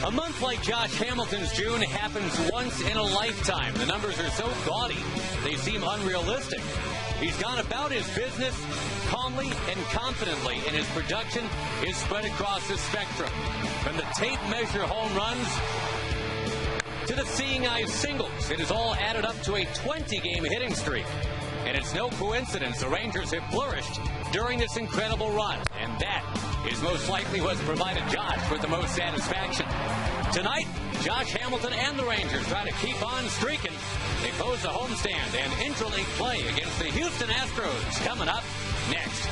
A month like Josh Hamilton's June happens once in a lifetime. The numbers are so gaudy, they seem unrealistic. He's gone about his business calmly and confidently, and his production is spread across the spectrum. From the tape measure home runs to the seeing eye singles, it has all added up to a 20-game hitting streak. And it's no coincidence the Rangers have flourished during this incredible run. And that is most likely what's provided Josh with the most satisfaction. Tonight, Josh Hamilton and the Rangers try to keep on streaking. They pose a homestand and interleague play against the Houston Astros coming up next.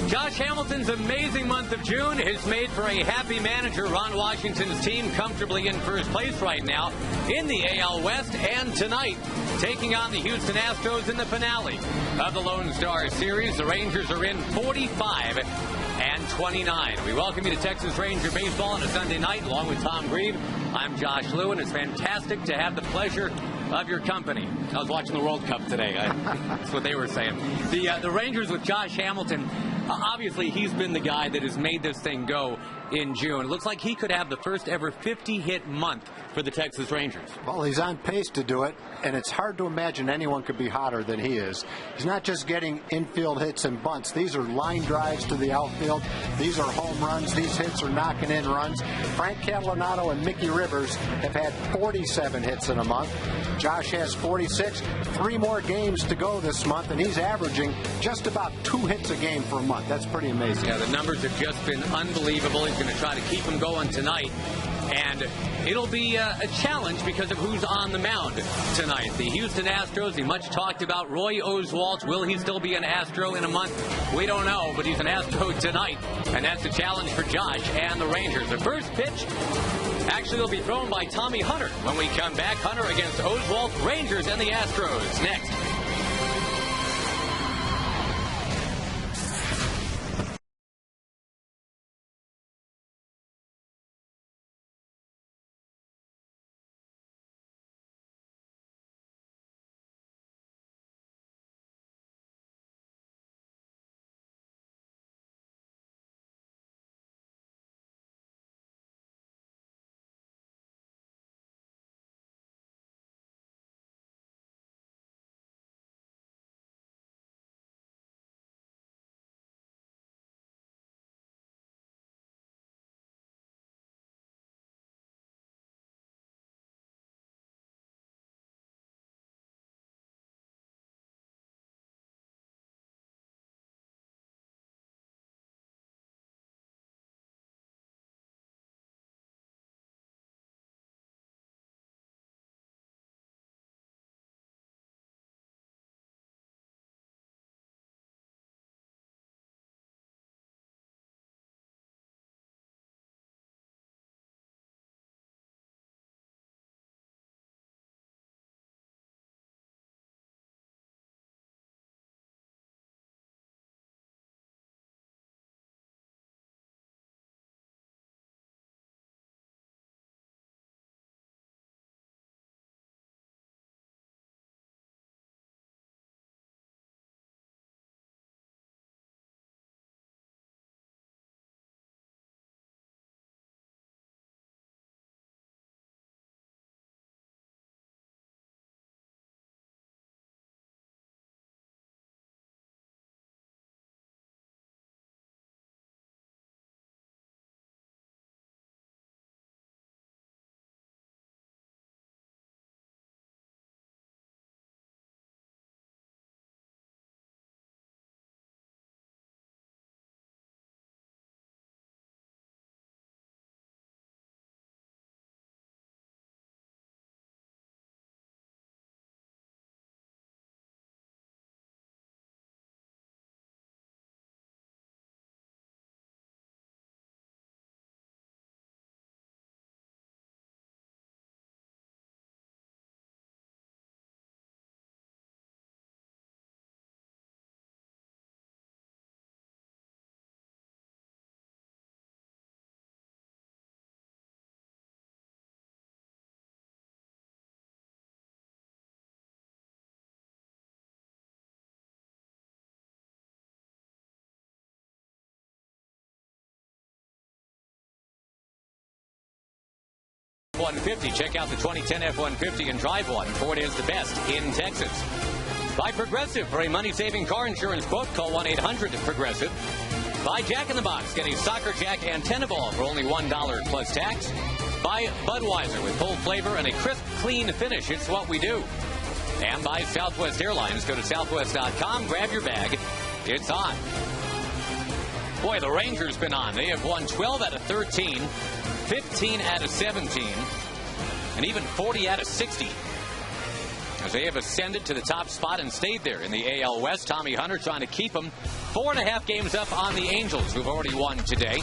Josh Hamilton's amazing month of June has made for a happy manager. Ron Washington's team comfortably in first place right now in the AL West, and tonight taking on the Houston Astros in the finale of the Lone Star Series. The Rangers are in 45-29. We welcome you to Texas Ranger Baseball on a Sunday night along with Tom Grieve. I'm Josh Lew, and it's fantastic to have the pleasure of your company. I was watching the World Cup today. That's what they were saying. The Rangers with Josh Hamilton. Obviously, he's been the guy that has made this thing go in June. It looks like he could have the first ever 50-hit month for the Texas Rangers. Well, he's on pace to do it, and it's hard to imagine anyone could be hotter than he is. He's not just getting infield hits and bunts. These are line drives to the outfield. These are home runs. These hits are knocking in runs. Frank Catalanato and Mickey Rivers have had 47 hits in a month. Josh has 46. 3 more games to go this month, and he's averaging just about 2 hits a game for a month. That's pretty amazing. Yeah, the numbers have just been unbelievable. He's going to try to keep them going tonight. And it'll be a challenge because of who's on the mound tonight. The Houston Astros, the much talked about Roy Oswalt. Will he still be an Astro in a month? We don't know, but he's an Astro tonight. And that's a challenge for Josh and the Rangers. The first pitch actually will be thrown by Tommy Hunter. When we come back, Hunter against Oswalt, Rangers and the Astros next. F-150. Check out the 2010 F-150 and drive one. Ford is the best in Texas. By Progressive. For a money-saving car insurance quote, call 1-800-PROGRESSIVE. By Jack in the Box. Get a Soccer Jack antenna ball for only $1 plus tax. By Budweiser with full flavor and a crisp, clean finish. It's what we do. And by Southwest Airlines. Go to southwest.com, grab your bag. It's on. Boy, the Rangers been on. They have won 12 out of 13, 15 out of 17, and even 40 out of 60. As they have ascended to the top spot and stayed there in the AL West. Tommy Hunter trying to keep them 4.5 games up on the Angels, who've already won today.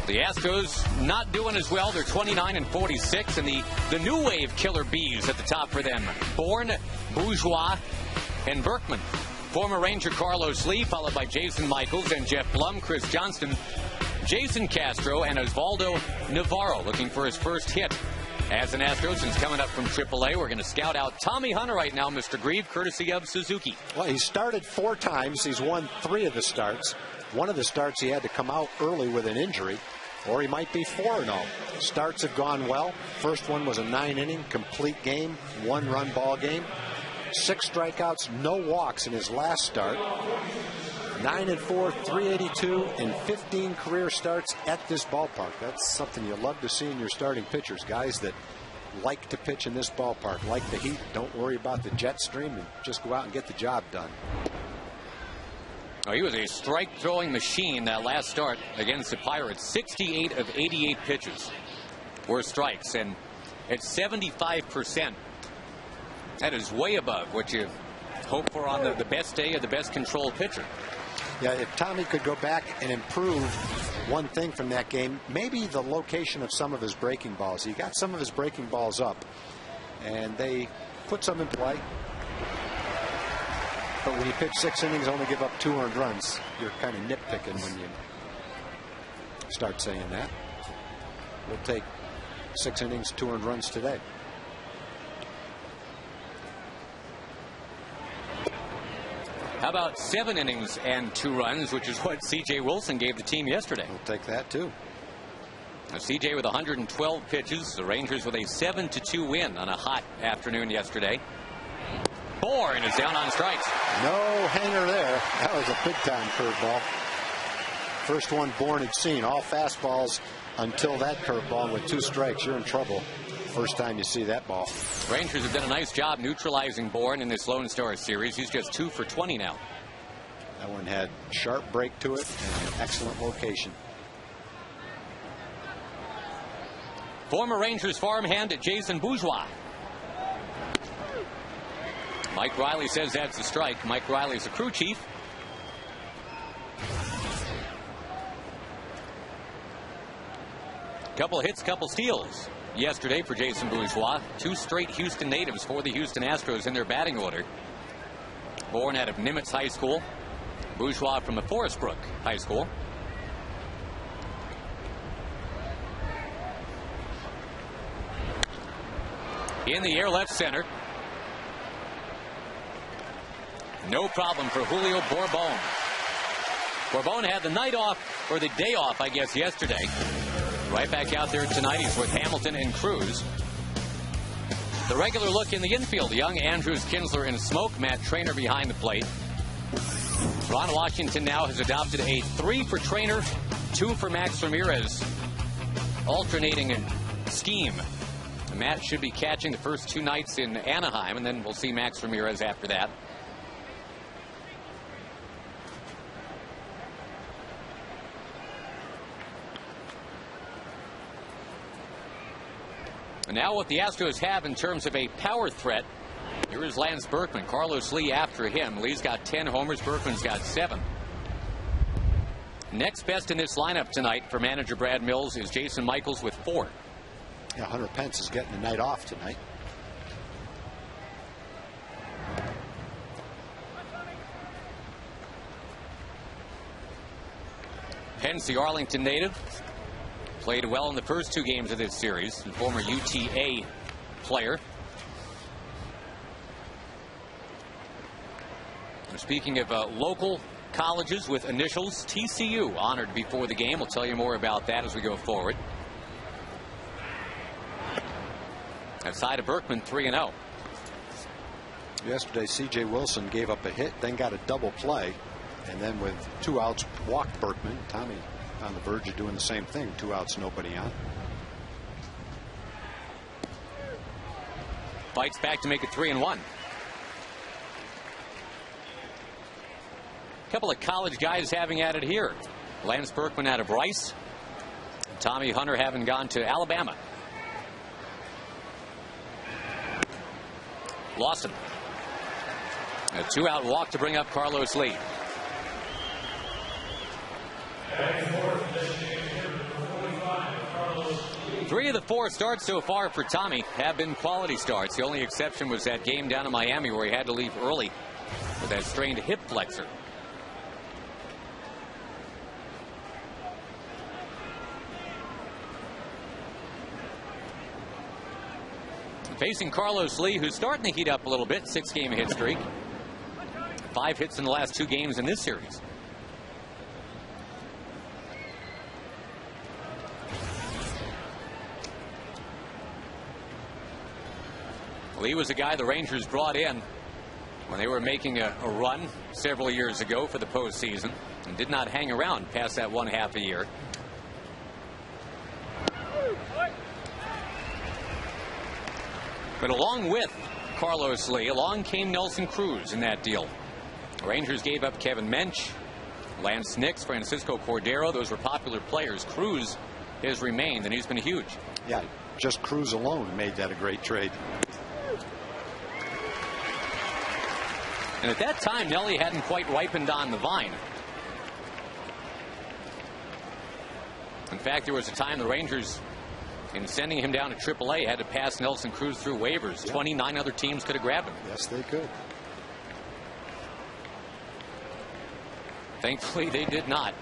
The Astros not doing as well. They're 29 and 46, and the new wave killer bees at the top for them. Bourne, Bourgeois, and Berkman. Former Ranger Carlos Lee, followed by Jason Michaels and Jeff Blum, Chris Johnston, Jason Castro, and Osvaldo Navarro looking for his first hit as an Astro since coming up from AAA. We're going to scout out Tommy Hunter right now, Mr. Grieve, courtesy of Suzuki. Well, he started 4 times. He's won 3 of the starts. One of the starts he had to come out early with an injury, or he might be 4-0. Starts have gone well. First one was a 9-inning complete game, 1-run ball game. 6 strikeouts, no walks in his last start. 9-4, 382, and 15 career starts at this ballpark. That's something you love to see in your starting pitchers. Guys that like to pitch in this ballpark, like the heat. Don't worry about the jet stream and just go out and get the job done. Oh, he was a strike-throwing machine that last start against the Pirates. 68 of 88 pitches were strikes, and at 75%. That is way above what you hope for on the best day of the best controlled pitcher. Yeah, if Tommy could go back and improve one thing from that game, maybe the location of some of his breaking balls. He got some of his breaking balls up, and they put some in play. But when you pitch 6 innings, only give up 2 earned runs, you're kind of nitpicking when you start saying that. We'll take 6 innings, 2 earned runs today. How about 7 innings and 2 runs, which is what C.J. Wilson gave the team yesterday? We'll take that, too. Now, C.J. with 112 pitches. The Rangers with a 7-2 win on a hot afternoon yesterday. Bourne is down on strikes. No hanger there. That was a big-time curveball. First one Bourne had seen. All fastballs until that curveball. With 2 strikes, you're in trouble. First time you see that ball. Rangers have done a nice job neutralizing Bourne in this Lone Star series. He's just 2 for 20 now. That one had sharp break to it and an excellent location. Former Rangers farmhand Jason Bourgeois. Mike Riley says that's a strike. Mike Riley's a crew chief. Couple hits, couple steals yesterday for Jason Bourgeois. 2 straight Houston natives for the Houston Astros in their batting order. Born out of Nimitz High School. Bourgeois from Forest Brook High School. In the air, left center. No problem for Julio Bourbon. Bourbon had the night off, or the day off, I guess, yesterday. Right back out there tonight. He's with Hamilton and Cruz. The regular look in the infield. Young, Andrews, Kinsler, and Smoke. Matt Trainer behind the plate. Ron Washington now has adopted a 3 for Trainer, 2 for Max Ramirez. Alternating scheme. Matt should be catching the first 2 nights in Anaheim, and then we'll see Max Ramirez after that. And now what the Astros have in terms of a power threat. Here is Lance Berkman. Carlos Lee after him. Lee's got 10 homers. Berkman's got 7. Next best in this lineup tonight for manager Brad Mills is Jason Michaels with 4. Yeah, Hunter Pence is getting the night off tonight. Pence, the Arlington native, played well in the first 2 games of this series. The former UTA player. Speaking of local colleges with initials, TCU honored before the game. We'll tell you more about that as we go forward. outside of Berkman, 3-0. Yesterday, C.J. Wilson gave up a hit, then got a double play, and then with 2 outs, walked Berkman. Tommy on the verge of doing the same thing. 2 outs, nobody on. Fights back to make it 3-1. A couple of college guys having at it here. Lance Berkman out of Rice. Tommy Hunter having gone to Alabama. Lost him. A 2-out walk to bring up Carlos Lee. Three of the 4 starts so far for Tommy have been quality starts. The only exception was that game down in Miami where he had to leave early with that strained hip flexor. Facing Carlos Lee, who's starting to heat up a little bit. 6-game hit streak. 5 hits in the last 2 games in this series. Lee was a guy the Rangers brought in when they were making a run several years ago for the postseason and did not hang around past that 1/2 a year. But along with Carlos Lee, along came Nelson Cruz in that deal. The Rangers gave up Kevin Mench, Lance Nix, Francisco Cordero. Those were popular players. Cruz has remained, and he's been huge. Yeah, just Cruz alone made that a great trade. And at that time, Nelly hadn't quite ripened on the vine. In fact, there was a time the Rangers, in sending him down to AAA, had to pass Nelson Cruz through waivers. 29 other teams could have grabbed him. Yes, they could. Thankfully, they did not.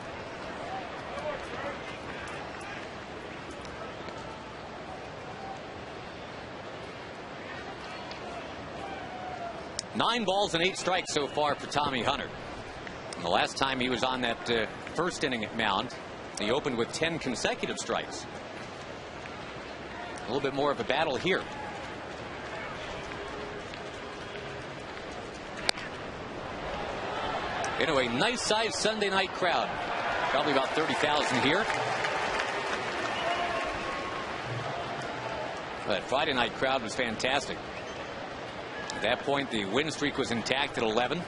Nine balls and 8 strikes so far for Tommy Hunter. And the last time he was on that first inning mound, he opened with 10 consecutive strikes. A little bit more of a battle here. Anyway, nice sized Sunday night crowd. Probably about 30,000 here. That Friday night crowd was fantastic. At that point, the win streak was intact at 11.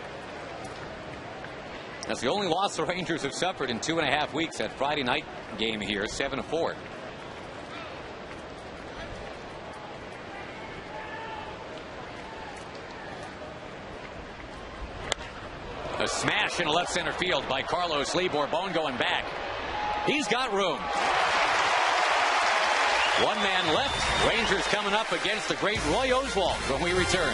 That's the only loss the Rangers have suffered in 2.5 weeks. That Friday night game here, 7-4. A smash in left center field by Carlos Lee. Bourbon going back. He's got room. 1 man left. Rangers coming up against the great Roy Oswalt when we return.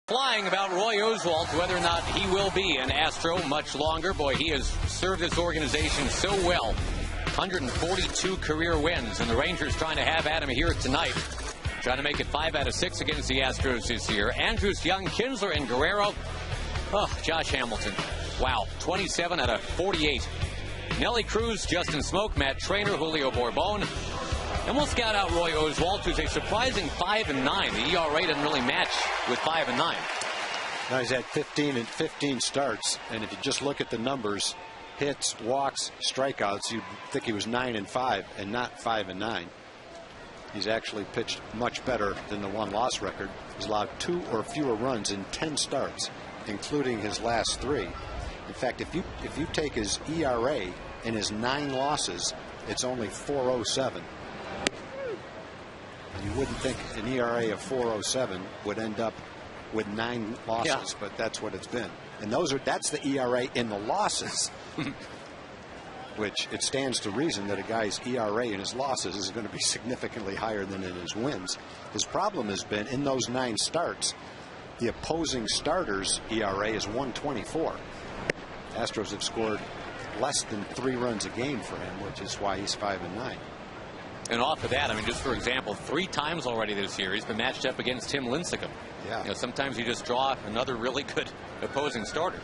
Flying about Roy Oswalt, whether or not he will be an Astro much longer. Boy, he has served this organization so well. 142 career wins, and the Rangers trying to have at him here tonight. Trying to make it 5 out of 6 against the Astros this year. Andrews, Young, Kinsler, and Guerrero. Oh, Josh Hamilton. Wow, 27 out of 48. Nelly Cruz, Justin Smoke, Matt Trainer, Julio Borbon. And we'll scout out Roy Oswalt, who's a surprising 5-9. The ERA doesn't really match with 5-9. Now he's had 15 starts, and if you just look at the numbers, hits, walks, strikeouts, you'd think he was 9-5 and not 5-9. He's actually pitched much better than the one-loss record. He's allowed 2 or fewer runs in 10 starts, including his last 3. In fact, if you take his ERA and his 9 losses, it's only 4.07. You wouldn't think an ERA of 4.07 would end up with 9 losses, but that's what it's been. And that's the ERA in the losses, which it stands to reason that a guy's ERA in his losses is going to be significantly higher than in his wins. His problem has been in those 9 starts, the opposing starter's ERA is 1.24. Astros have scored less than 3 runs a game for him, which is why he's 5-9. And off of that, I mean, just for example, 3 times already this year he's been matched up against Tim Lincecum. Yeah. You know, sometimes you just draw another really good opposing starter.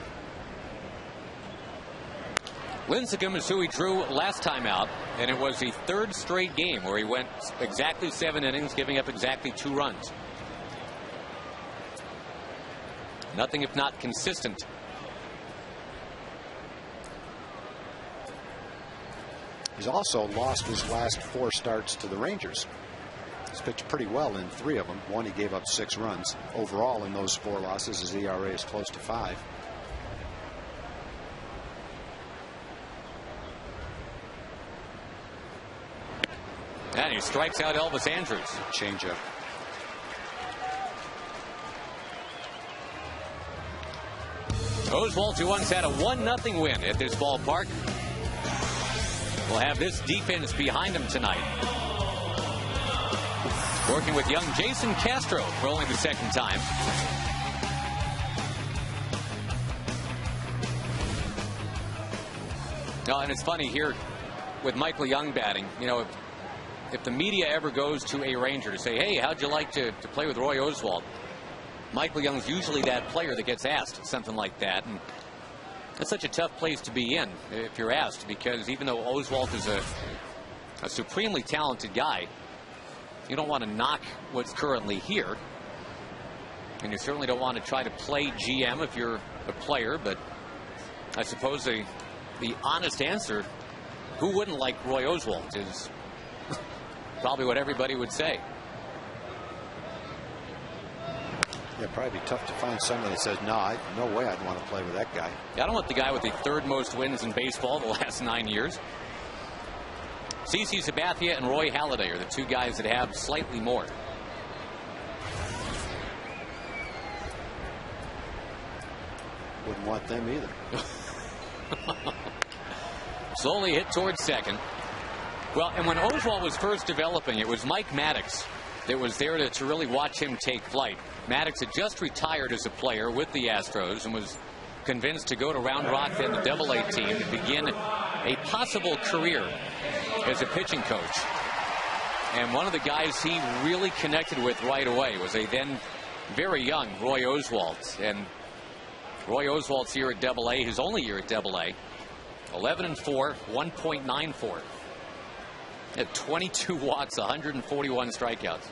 Lincecum is who he drew last time out, and it was the 3rd straight game where he went exactly 7 innings, giving up exactly 2 runs. Nothing if not consistent. He's also lost his last 4 starts to the Rangers. He's pitched pretty well in 3 of them. One, he gave up 6 runs. Overall, in those 4 losses, his ERA is close to 5. And he strikes out Elvis Andrews. Changeup. Oswalt, who once had a 1-0 win at this ballpark, will have this defense behind him tonight. Working with young Jason Castro for only the 2nd time. Oh, and it's funny here with Michael Young batting, you know, if the media ever goes to a Ranger to say, hey, how'd you like to play with Roy Oswalt? Michael Young's usually that player that gets asked something like that. And that's such a tough place to be in if you're asked, because even though Oswalt is a supremely talented guy, you don't want to knock what's currently here. And you certainly don't want to try to play GM if you're a player. But I suppose the honest answer, who wouldn't like Roy Oswalt, is probably what everybody would say. Yeah, probably be tough to find someone that says, no way I'd want to play with that guy. I don't want the guy with the 3rd most wins in baseball the last 9 years. CC Sabathia and Roy Halladay are the 2 guys that have slightly more. Wouldn't want them either. Slowly hit towards second. Well, and when Oswalt was first developing, it was Mike Maddox that was there to really watch him take flight. Maddox had just retired as a player with the Astros and was convinced to go to Round Rock, then the AA team, to begin a possible career as a pitching coach. And one of the guys he really connected with right away was a then very young Roy Oswalt. And Roy Oswalt's year at AA, his only year at AA, 11-4, 1.94. At 22 walks, 141 strikeouts.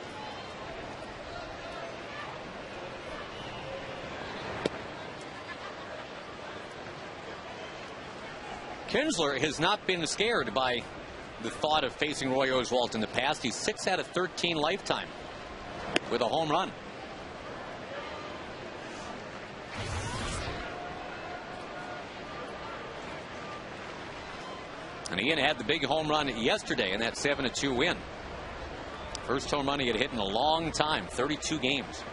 Kinsler has not been scared by the thought of facing Roy Oswalt in the past. He's 6 out of 13 lifetime with a home run. And Ian had the big home run yesterday in that 7-2 win. First home run he had hit in a long time, 32 games.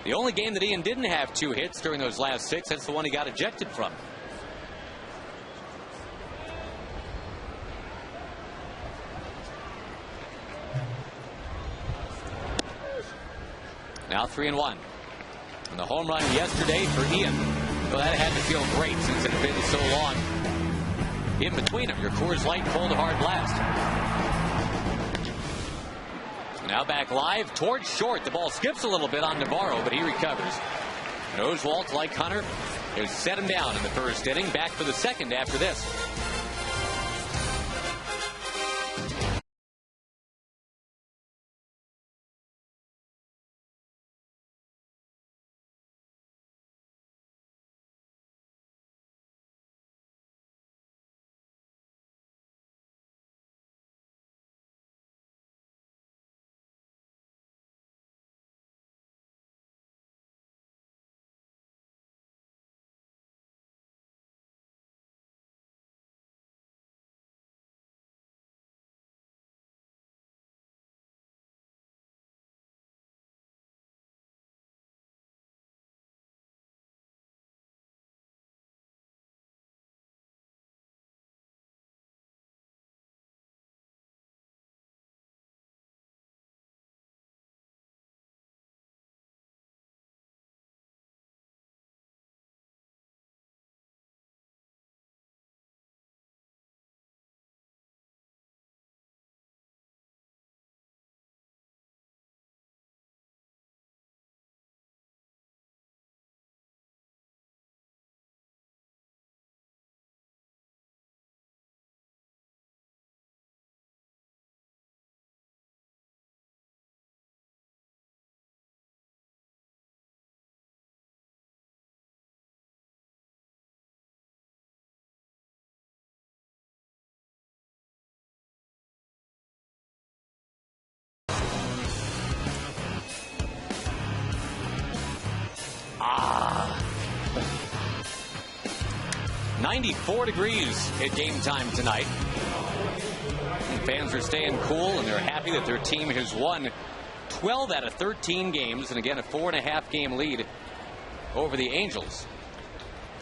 The only game that Ian didn't have 2 hits during those last 6, that's the one he got ejected from. Now 3-1. And the home run yesterday for Ian. Well, that had to feel great since it had been so long in between them. Your Coors Light cold hard blast. Now back live towards short. The ball skips a little bit on Navarro, but he recovers. And Oswalt, like Hunter, has set him down in the first inning. Back for the second after this. Ah. 94 degrees at game time tonight. And fans are staying cool, and they're happy that their team has won 12 out of 13 games, and again a 4.5 game lead over the Angels.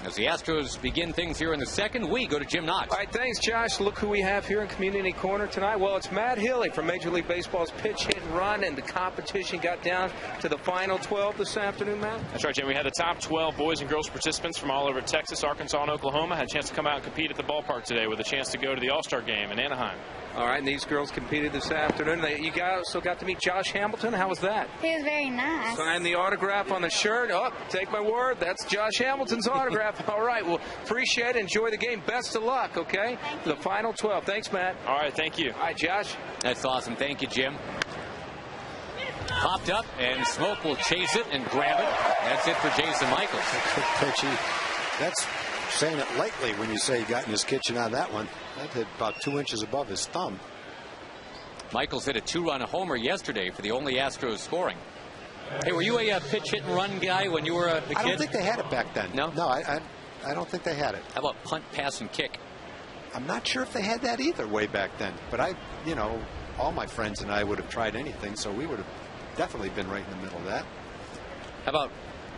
As the Astros begin things here in the second, we go to Jim Knox. All right, thanks, Josh. Look who we have here in Community Corner tonight. Well, it's Matt Healy from Major League Baseball's pitch, hit, and run, and the competition got down to the final 12 this afternoon, Matt? That's right, Jim. We had the top 12 boys and girls participants from all over Texas, Arkansas, and Oklahoma. Had a chance to come out and compete at the ballpark today with a chance to go to the All-Star game in Anaheim. All right, and these girls competed this afternoon. You also got to meet Josh Hamilton. How was that? He was very nice. Signed the autograph on the shirt. Oh, take my word, that's Josh Hamilton's autograph. All right, well, appreciate it. Enjoy the game. Best of luck, okay? The final 12. Thanks, Matt. All right, thank you. All right, Josh. That's awesome. Thank you, Jim. Popped up, and Smoke will chase it and grab it. That's it for Jason Michaels. Pitchy. That's saying it lightly when you say he got in his kitchen on that one. That hit about 2 inches above his thumb. Michaels hit a 2-run homer yesterday for the only Astros scoring. Hey, were you a pitch, hit, and run guy when you were a kid? I don't think they had it back then. No? No, I don't think they had it. How about punt, pass, and kick? I'm not sure if they had that either way back then. But all my friends and I would have tried anything, so we would have definitely been right in the middle of that. How about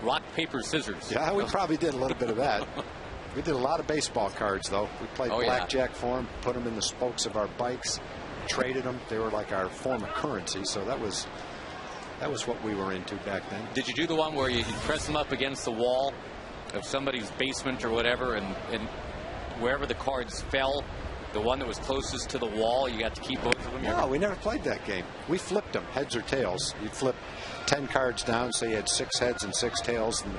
rock, paper, scissors? Yeah, we probably did a little bit of that. We did a lot of baseball cards, though. We played blackjack for them, put them in the spokes of our bikes, traded them. They were like our form of currency, so that was what we were into back then. Did you do the one where you press them up against the wall of somebody's basement or whatever, and wherever the cards fell, the one that was closest to the wall, you got to keep both of them? No, we never played that game. We flipped them, heads or tails. You'd flip 10 cards down, so you had 6 heads and 6 tails, and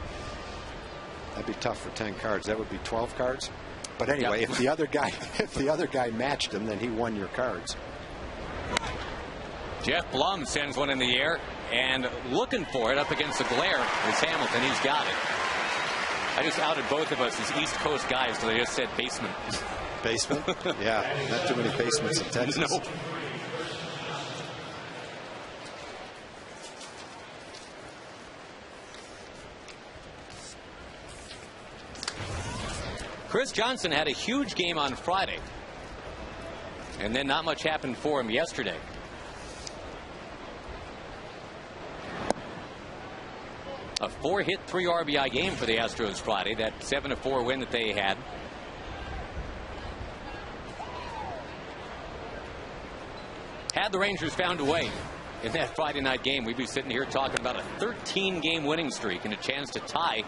that'd be tough for 10 cards. That would be 12 cards. But anyway, if the other guy matched them, then he won your cards. Jeff Blum sends one in the air, and looking for it up against the glare is Hamilton. He's got it. I just outed both of us as East Coast guys because I just said basement. Basement? Yeah, not too many basements in Texas. Nope. Chris Johnson had a huge game on Friday, and then not much happened for him yesterday. A 4-hit, 3 RBI game for the Astros Friday, that 7-4 win that they had. Had the Rangers found a way in that Friday night game, we'd be sitting here talking about a 13-game winning streak and a chance to tie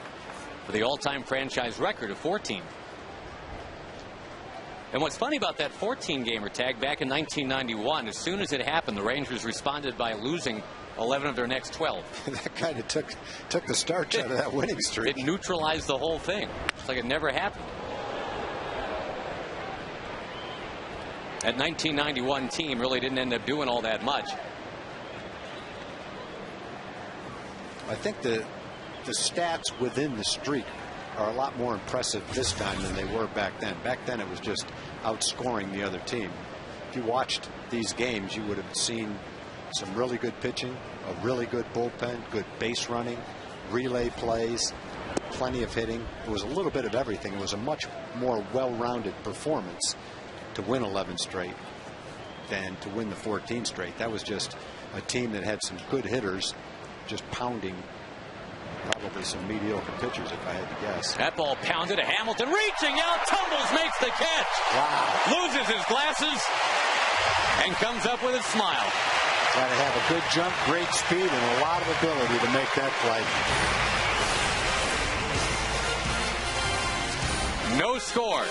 for the all-time franchise record of 14. And what's funny about that 14-gamer tag back in 1991, as soon as it happened, the Rangers responded by losing 11 of their next 12. That kind of took the starch out of that winning streak. It neutralized the whole thing. It's like it never happened. That 1991 team really didn't end up doing all that much. I think the stats within the streak are a lot more impressive this time than they were back then. Back then it was just outscoring the other team. If you watched these games, you would have seen some really good pitching, a really good bullpen, good base running, relay plays, plenty of hitting. It was a little bit of everything. It was a much more well-rounded performance to win 11 straight than to win the 14 straight. That was just a team that had some good hitters just pounding probably some mediocre pitchers, if I had to guess. That ball pounded to Hamilton, reaching out, tumbles, makes the catch. Wow. Loses his glasses and comes up with a smile. Got to have a good jump, great speed, and a lot of ability to make that play. No score.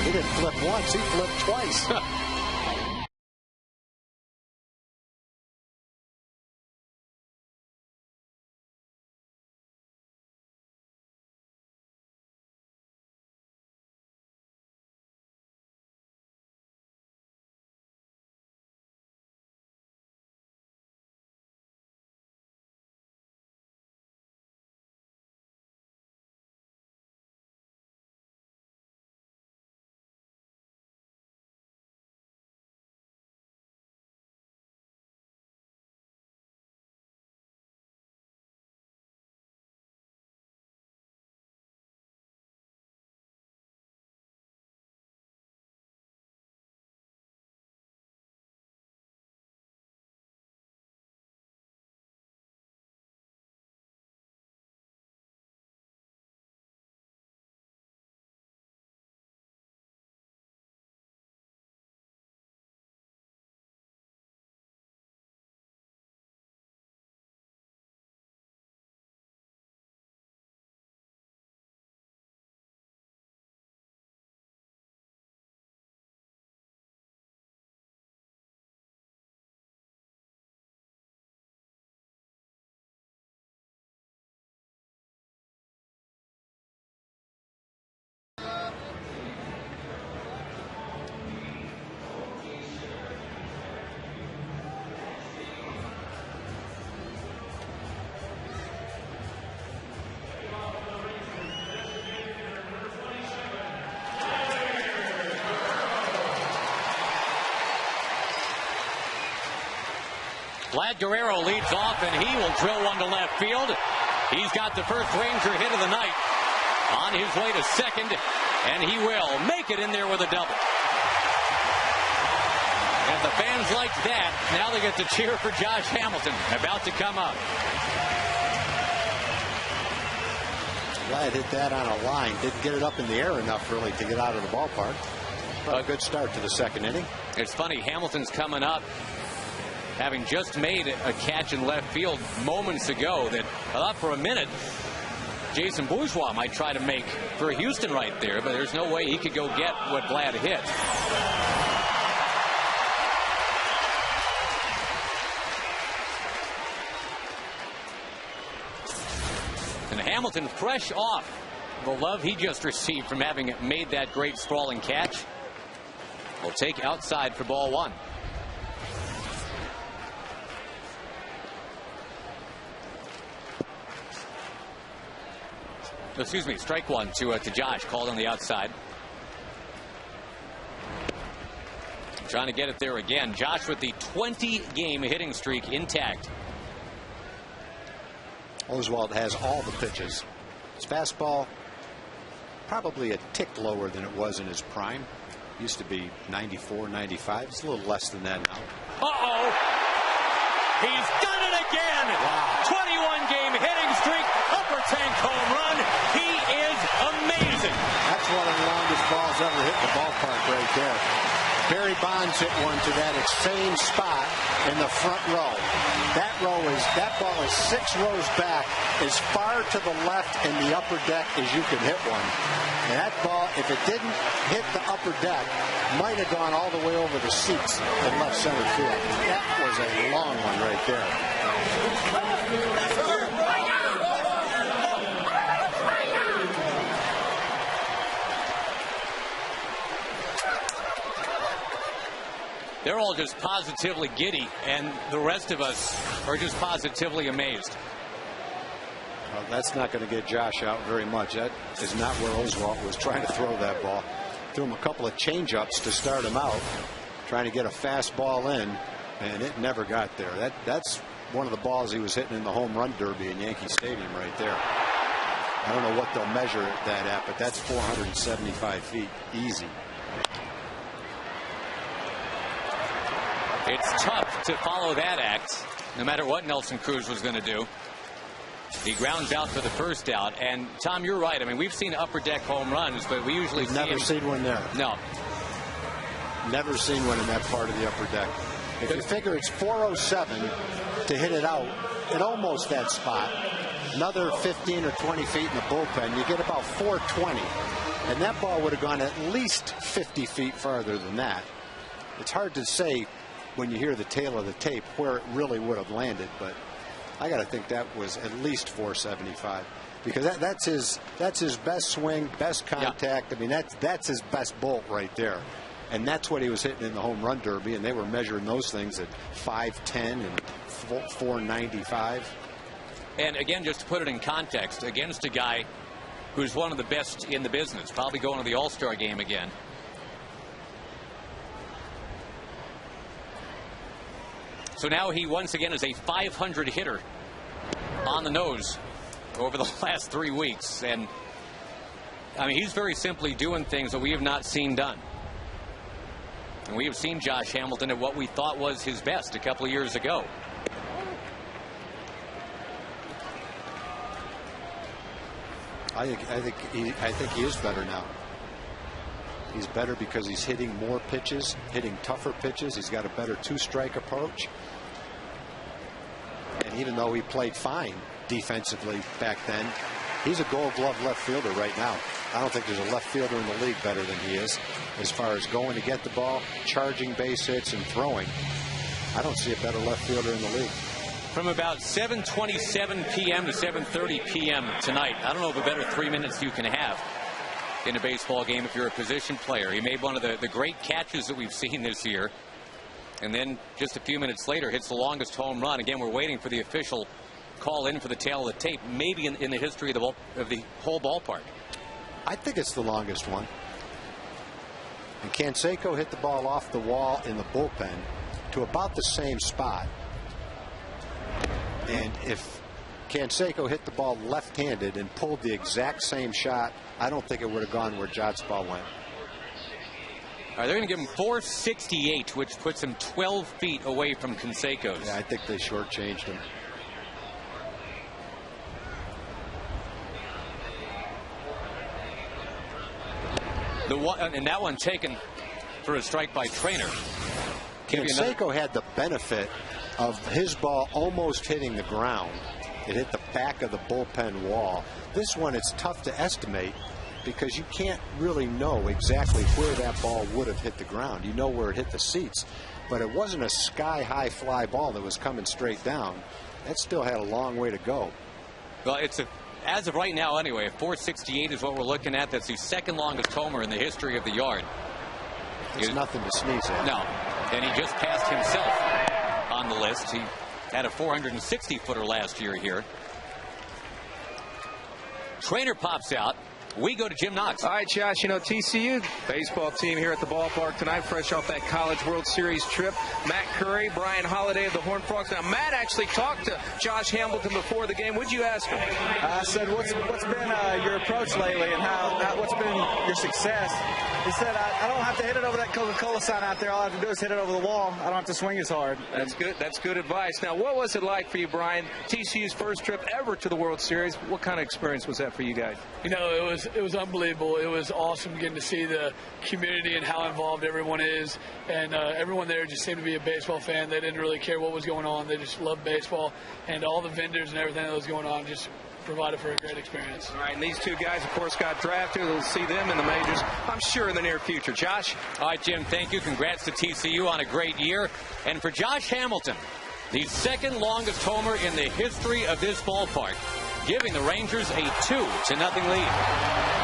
He didn't flip once, he flipped twice. Vlad Guerrero leads off, and he will drill one to left field. He's got the first Ranger hit of the night on his way to second, and he will make it in there with a double. And if the fans like that, now they get to cheer for Josh Hamilton, about to come up. Vlad hit that on a line. Didn't get it up in the air enough, really, to get out of the ballpark. But a good start to the second inning. It's funny, Hamilton's coming up, having just made a catch in left field moments ago that I thought for a minute Jason Bourgeois might try to make for Houston right there, but there's no way he could go get what Vlad hit. And Hamilton, fresh off the love he just received from having made that great sprawling catch, will take outside for ball one. Excuse me, strike one to Josh, called on the outside. Trying to get it there again. Josh with the 20-game hitting streak intact. Oswald has all the pitches. His fastball probably a tick lower than it was in his prime. Used to be 94, 95. It's a little less than that now. Uh-oh. He's done it again. Wow. 21-game hitting streak. Upper tank home run. He is amazing. That's one of the longest balls ever hit in the ballpark right there. Barry Bonds hit one to that same spot in the front row. That ball is 6 rows back, as far to the left in the upper deck as you could hit one. And that ball, if it didn't hit the upper deck, might have gone all the way over the seats in left center field. That was a long one right there. They're all just positively giddy, and the rest of us are just positively amazed. Well, that's not going to get Josh out very much. That is not where Oswalt was trying to throw that ball. Threw him a couple of change-ups to start him out, trying to get a fast ball in, and it never got there. That's one of the balls he was hitting in the home run derby in Yankee Stadium right there. I don't know what they'll measure that at, but that's 475 feet easy. It's tough to follow that act, no matter what Nelson Cruz was going to do. He grounds out for the first out. And, Tom, you're right. I mean, we've seen upper deck home runs, but we usually never seen one there. No. Never seen one in that part of the upper deck. If you figure it's 407 to hit it out at almost that spot, another 15 or 20 feet in the bullpen, you get about 420. And that ball would have gone at least 50 feet farther than that. It's hard to say when you hear the tail of the tape where it really would have landed, but I got to think that was at least 475, because that's his best swing, best contact. Yeah. I mean, that's his best bolt right there, and that's what he was hitting in the home run derby, and they were measuring those things at 510 and 495. And again, just to put it in context, against a guy who's one of the best in the business, probably going to the All-Star game again. So now he once again is a 500 hitter on the nose over the last 3 weeks. And I mean, he's very simply doing things that we have not seen done. And we have seen Josh Hamilton at what we thought was his best a couple of years ago. I think he is better now. He's better because he's hitting more pitches, hitting tougher pitches. He's got a better two-strike approach. And even though he played fine defensively back then, he's a Gold Glove left fielder right now. I don't think there's a left fielder in the league better than he is as far as going to get the ball, charging base hits, and throwing. I don't see a better left fielder in the league. From about 7:27 p.m. to 7:30 p.m. tonight, I don't know of a better 3 minutes you can have in a baseball game if you're a position player. He made one of the great catches that we've seen this year. And then just a few minutes later hits the longest home run. Again, we're waiting for the official call in for the tail of the tape, maybe in the history of the whole ballpark. I think it's the longest one. And Canseco hit the ball off the wall in the bullpen to about the same spot. And if Canseco hit the ball left-handed and pulled the exact same shot, I don't think it would have gone where Jot's ball went. All right, they're going to give him 468, which puts him 12 feet away from Canseco's. Yeah, I think they shortchanged him. And that one taken for a strike by Trainer. Canseco had the benefit of his ball almost hitting the ground. It hit the back of the bullpen wall. This one, it's tough to estimate because you can't really know exactly where that ball would have hit the ground. You know where it hit the seats, but it wasn't a sky-high fly ball that was coming straight down. That still had a long way to go. Well, as of right now anyway, 468 is what we're looking at. That's the second longest homer in the history of the yard. It's nothing to sneeze at. No, and he just passed himself on the list. He had a 460-footer last year here. Trainer pops out. We go to Jim Knox. All right, Josh, you know, TCU baseball team here at the ballpark tonight, fresh off that College World Series trip. Matt Curry, Brian Holiday of the Horned Frogs. Now, Matt actually talked to Josh Hamilton before the game. What'd you ask him? I said, what's been your approach lately and what's been your success? He said, I don't have to hit it over that Coca-Cola sign out there. All I have to do is hit it over the wall. I don't have to swing as hard. That's good. That's good advice. Now, what was it like for you, Brian? TCU's first trip ever to the World Series. What kind of experience was that for you guys? You know, it was unbelievable. It was awesome getting to see the community and how involved everyone is, and everyone there just seemed to be a baseball fan. They didn't really care what was going on. They just loved baseball, and all the vendors and everything that was going on just provided for a great experience. All right, and these two guys, of course, got drafted. We'll see them in the majors, I'm sure, in the near future. Josh? All right, Jim, thank you. Congrats to TCU on a great year. And for Josh Hamilton, the second longest homer in the history of this ballpark, giving the Rangers a 2-0 lead.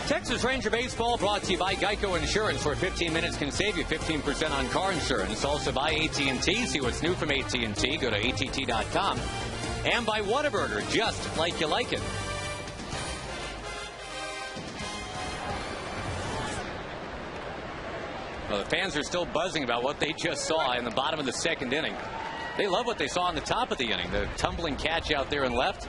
Texas Ranger Baseball brought to you by Geico Insurance, where 15 minutes can save you 15% on car insurance. Also by AT&T. See what's new from AT&T. Go to att.com. And by Whataburger, just like you like it. Well, the fans are still buzzing about what they just saw in the bottom of the second inning. They love what they saw in the top of the inning. The tumbling catch out there in left.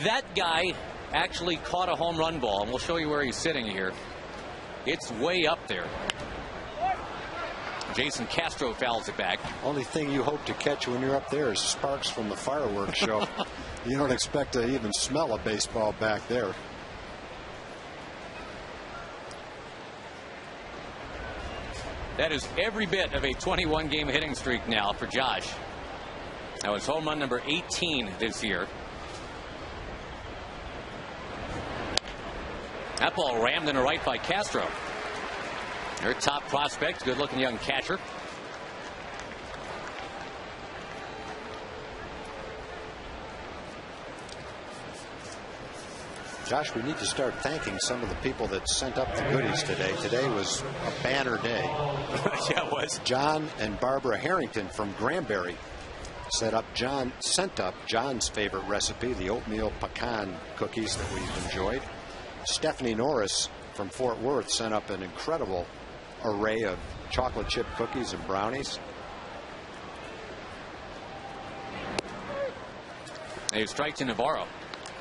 That guy actually caught a home run ball, and we'll show you where he's sitting here. It's way up there. Jason Castro fouls it back. Only thing you hope to catch when you're up there is sparks from the fireworks show. You don't expect to even smell a baseball back there. That is every bit of a 21-game hitting streak now for Josh. That was home run number 18 this year. That ball rammed into right by Castro. Their top prospect, good-looking young catcher. Josh, we need to start thanking some of the people that sent up the goodies today. Today was a banner day. Yeah, it was. John and Barbara Harrington from Granbury sent up John's favorite recipe, the oatmeal pecan cookies that we've enjoyed. Stephanie Norris from Fort Worth sent up an incredible array of chocolate chip cookies and brownies. A strike to Navarro.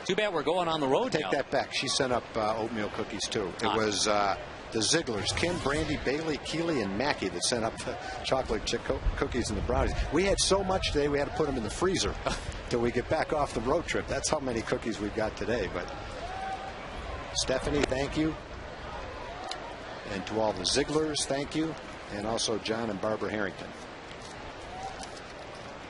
Too bad we're going on the road now. Take that back. She sent up oatmeal cookies too. It was the Zigglers, Kim, Brandy, Bailey, Keeley, and Mackey that sent up the chocolate chip cookies and the brownies. We had so much today we had to put them in the freezer till we get back off the road trip. That's how many cookies we've got today. But Stephanie, thank you. And to all the Zigglers, thank you. And also John and Barbara Harrington.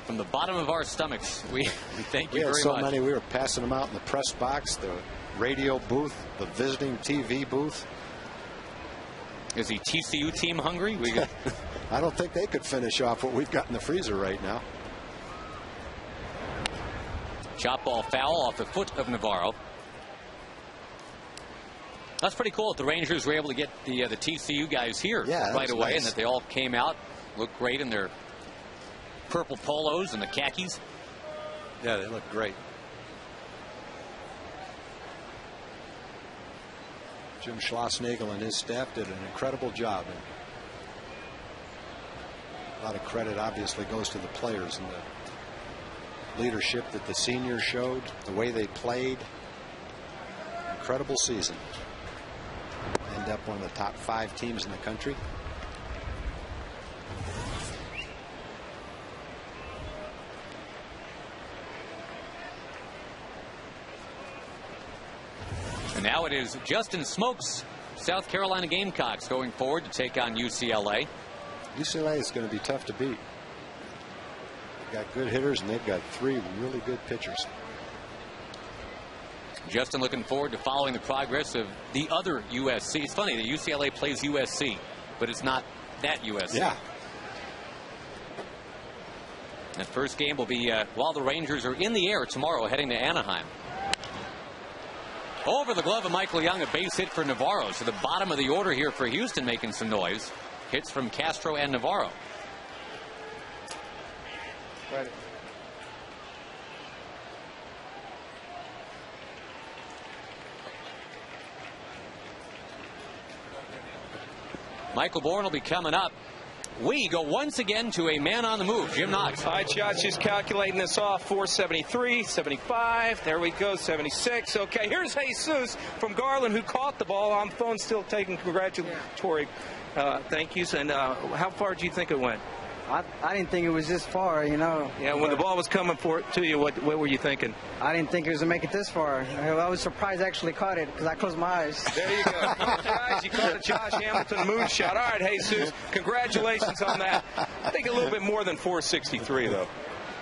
From the bottom of our stomachs, we thank you very much. We had so many, we were passing them out in the press box, the radio booth, the visiting TV booth. Is the TCU team hungry? I don't think they could finish off what we've got in the freezer right now. Chop ball foul off the foot of Navarro. That's pretty cool that the Rangers were able to get the TCU guys here right away, nice. And that they all came out, looked great in their purple polos and the khakis. Yeah, they look great. Jim Schlossnagle and his staff did an incredible job. And a lot of credit obviously goes to the players and the leadership that the seniors showed, the way they played. Incredible season. End up one of the top 5 teams in the country. And now it is Justin Smoke's South Carolina Gamecocks going forward to take on UCLA. UCLA is going to be tough to beat. They've got good hitters and they've got 3 really good pitchers. Justin looking forward to following the progress of the other USC. It's funny that UCLA plays USC, but it's not that USC. Yeah. That first game will be while the Rangers are in the air tomorrow heading to Anaheim. Over the glove of Michael Young, a base hit for Navarro. So the bottom of the order here for Houston making some noise. Hits from Castro and Navarro. Right. Michael Bourne will be coming up. We go once again to a man on the move, Jim Knox. All right, Josh is calculating this off. 473, 75. There we go, 76. Okay, here's Jesus from Garland who caught the ball. On phone still taking congratulatory thank yous. And how far do you think it went? I didn't think it was this far, you know. Yeah, when the ball was coming to you, what were you thinking? I didn't think it was going to make it this far. I was surprised I actually caught it because I closed my eyes. There you go. Guys, you caught a Josh Hamilton moonshot. All right, Jesus, congratulations on that. I think a little bit more than 463, though.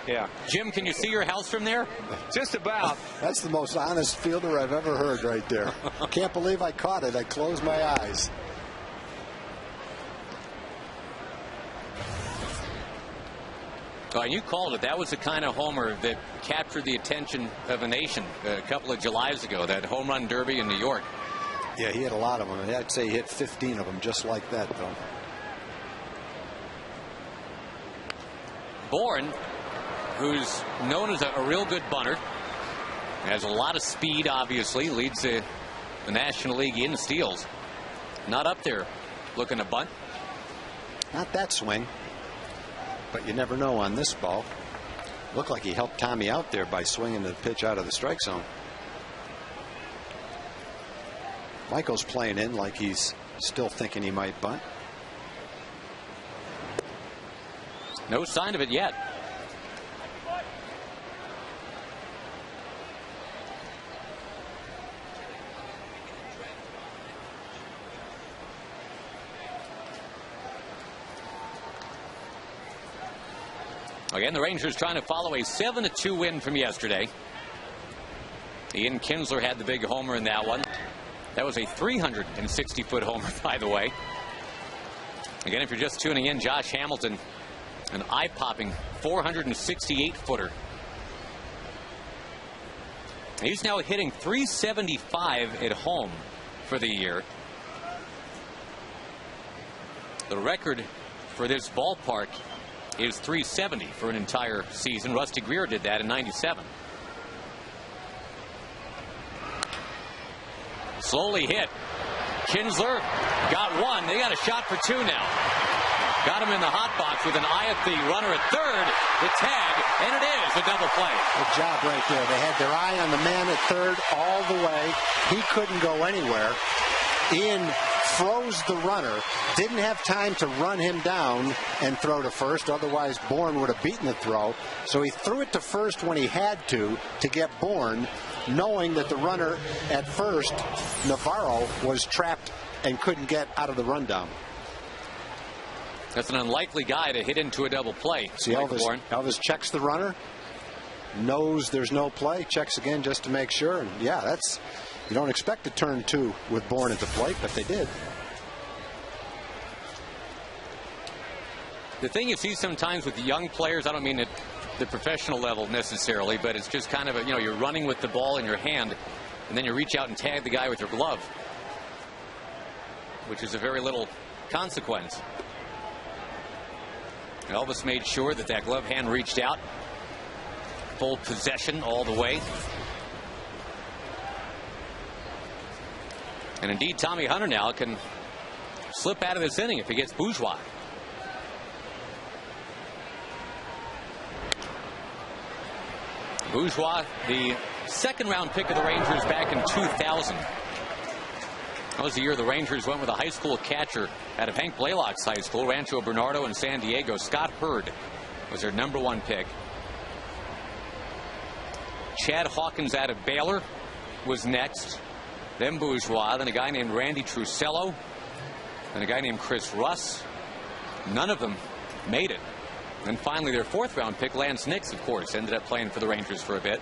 Yeah. Jim, can you see your house from there? Just about. That's the most honest fielder I've ever heard right there. Can't believe I caught it. I closed my eyes. Oh, and you called it. That was the kind of homer that captured the attention of a nation a couple of Julys ago, that home run derby in New York. Yeah, he had a lot of them. I'd say he hit 15 of them just like that, though. Bourne, who's known as a real good bunter, has a lot of speed, obviously, leads the National League in steals. Not up there looking to bunt. Not that swing. But you never know on this ball. Looked like he helped Tommy out there by swinging the pitch out of the strike zone. Michael's playing in like he's still thinking he might bunt. No sign of it yet. Again, the Rangers trying to follow a 7-2 win from yesterday. Ian Kinsler had the big homer in that one. That was a 360-foot homer, by the way. Again, if you're just tuning in, Josh Hamilton, an eye-popping 468-footer. He's now hitting 375 at home for the year. The record for this ballpark is 370 for an entire season. Rusty Greer did that in '97. Slowly hit. Kinsler got one. They got a shot for 2 now. Got him in the hot box with an eye at the runner at third. The tag, and it is a double play. Good job right there. They had their eye on the man at third all the way. He couldn't go anywhere. Ian froze the runner, didn't have time to run him down and throw to first, otherwise Bourne would have beaten the throw. So he threw it to first when he had to get Bourne, knowing that the runner at first, Navarro, was trapped and couldn't get out of the rundown. That's an unlikely guy to hit into a double play. See, Elvis checks the runner, knows there's no play, checks again just to make sure, and yeah, that's... You don't expect to turn 2 with Bourne at the plate, but they did. The thing you see sometimes with the young players, I don't mean at the professional level necessarily, but it's just kind of a, you're running with the ball in your hand, and then you reach out and tag the guy with your glove, which is a very little consequence. Elvis made sure that that glove hand reached out. Full possession all the way. And indeed, Tommy Hunter now can slip out of this inning if he gets Bourgeois. Bourgeois, the second-round pick of the Rangers back in 2000. That was the year the Rangers went with a high school catcher out of Hank Blaylock's high school, Rancho Bernardo in San Diego. Scott Hurd was their #1 pick. Chad Hawkins out of Baylor was next. Then Bourgeois. Then a guy named Randy Trusello. Then a guy named Chris Russ. None of them made it. And finally, their 4th-round pick, Lance Nix, of course, ended up playing for the Rangers for a bit.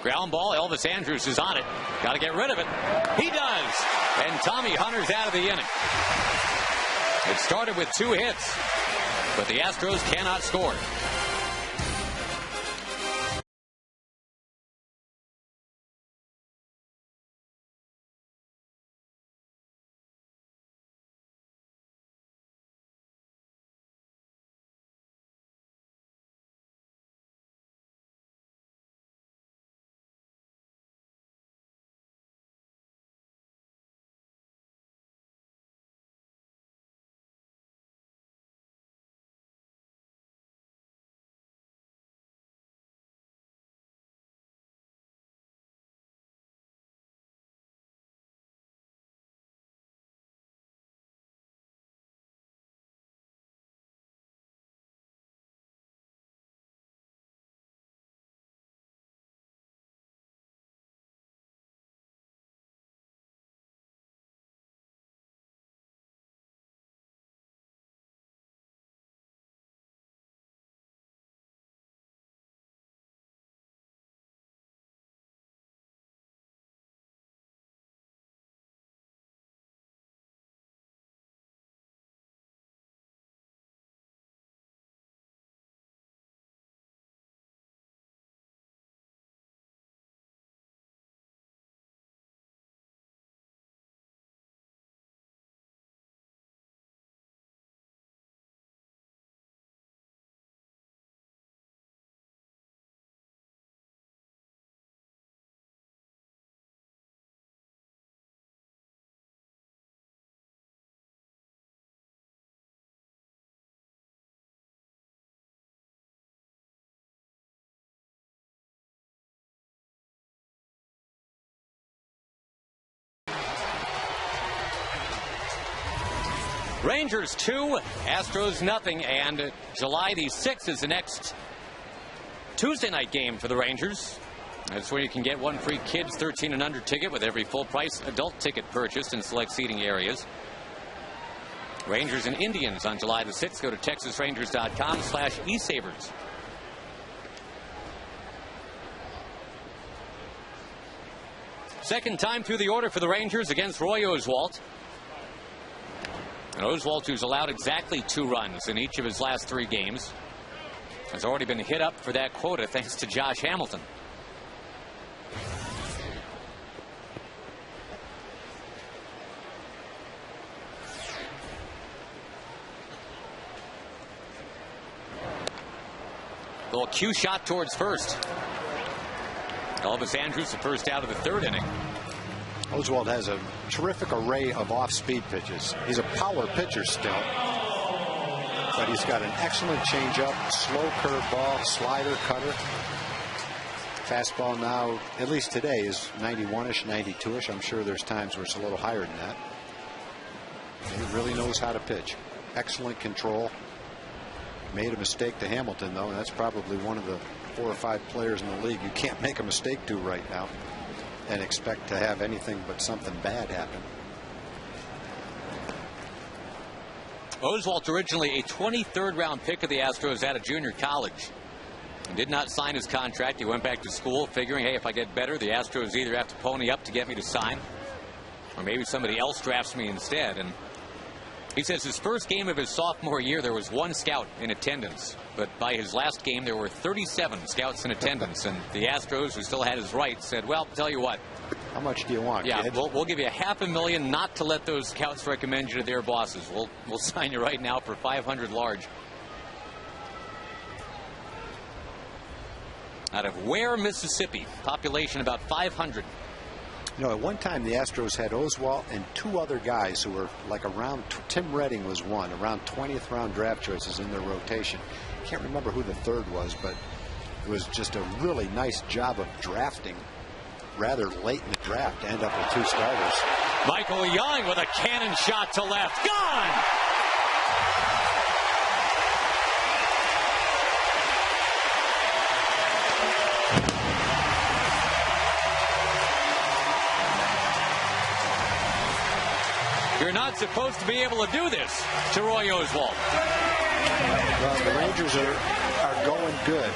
Ground ball. Elvis Andrus is on it. Got to get rid of it. He does. And Tommy Hunter's out of the inning. It started with 2 hits, but the Astros cannot score. Rangers 2, Astros nothing, and July the 6th is the next Tuesday night game for the Rangers. That's where you can get 1 free kids 13 and under ticket with every full price adult ticket purchased in select seating areas. Rangers and Indians on July the 6th. Go to TexasRangers.com/eSavers. Second time through the order for the Rangers against Roy Oswalt. And Oswalt, who's allowed exactly 2 runs in each of his last 3 games, has already been hit up for that quota thanks to Josh Hamilton. Little cue shot towards first. Elvis Andrus, the first out of the 3rd inning. Oswalt has a terrific array of off-speed pitches. He's a power pitcher still, but he's got an excellent changeup, slow curveball, slider, cutter. Fastball now, at least today, is 91-ish, 92-ish. I'm sure there's times where it's a little higher than that. He really knows how to pitch. Excellent control. Made a mistake to Hamilton, though, and that's probably one of the 4 or 5 players in the league you can't make a mistake to right now and expect to have anything but something bad happen. Oswalt, originally a 23rd round pick of the Astros out of junior college, and did not sign his contract. He went back to school figuring, hey, if I get better, the Astros either have to pony up to get me to sign, or maybe somebody else drafts me instead. And he says his first game of his sophomore year, there was 1 scout in attendance. But by his last game, there were 37 scouts in attendance. And the Astros, who still had his rights, said, well, tell you what. How much do you want, Yeah, kid? we'll give you $500,000 not to let those scouts recommend you to their bosses. We'll sign you right now for $500 large. out of Ware, Mississippi. Population about 500. You know, at one time the Astros had Oswalt and 2 other guys who were like around, Tim Redding was one, around 20th round draft choices in their rotation. Can't remember who the third was, but it was just a really nice job of drafting rather late in the draft to end up with 2 starters. Michael Young with a cannon shot to left. Gone! You're not supposed to be able to do this to Roy Oswalt. Well, the Rangers are going good.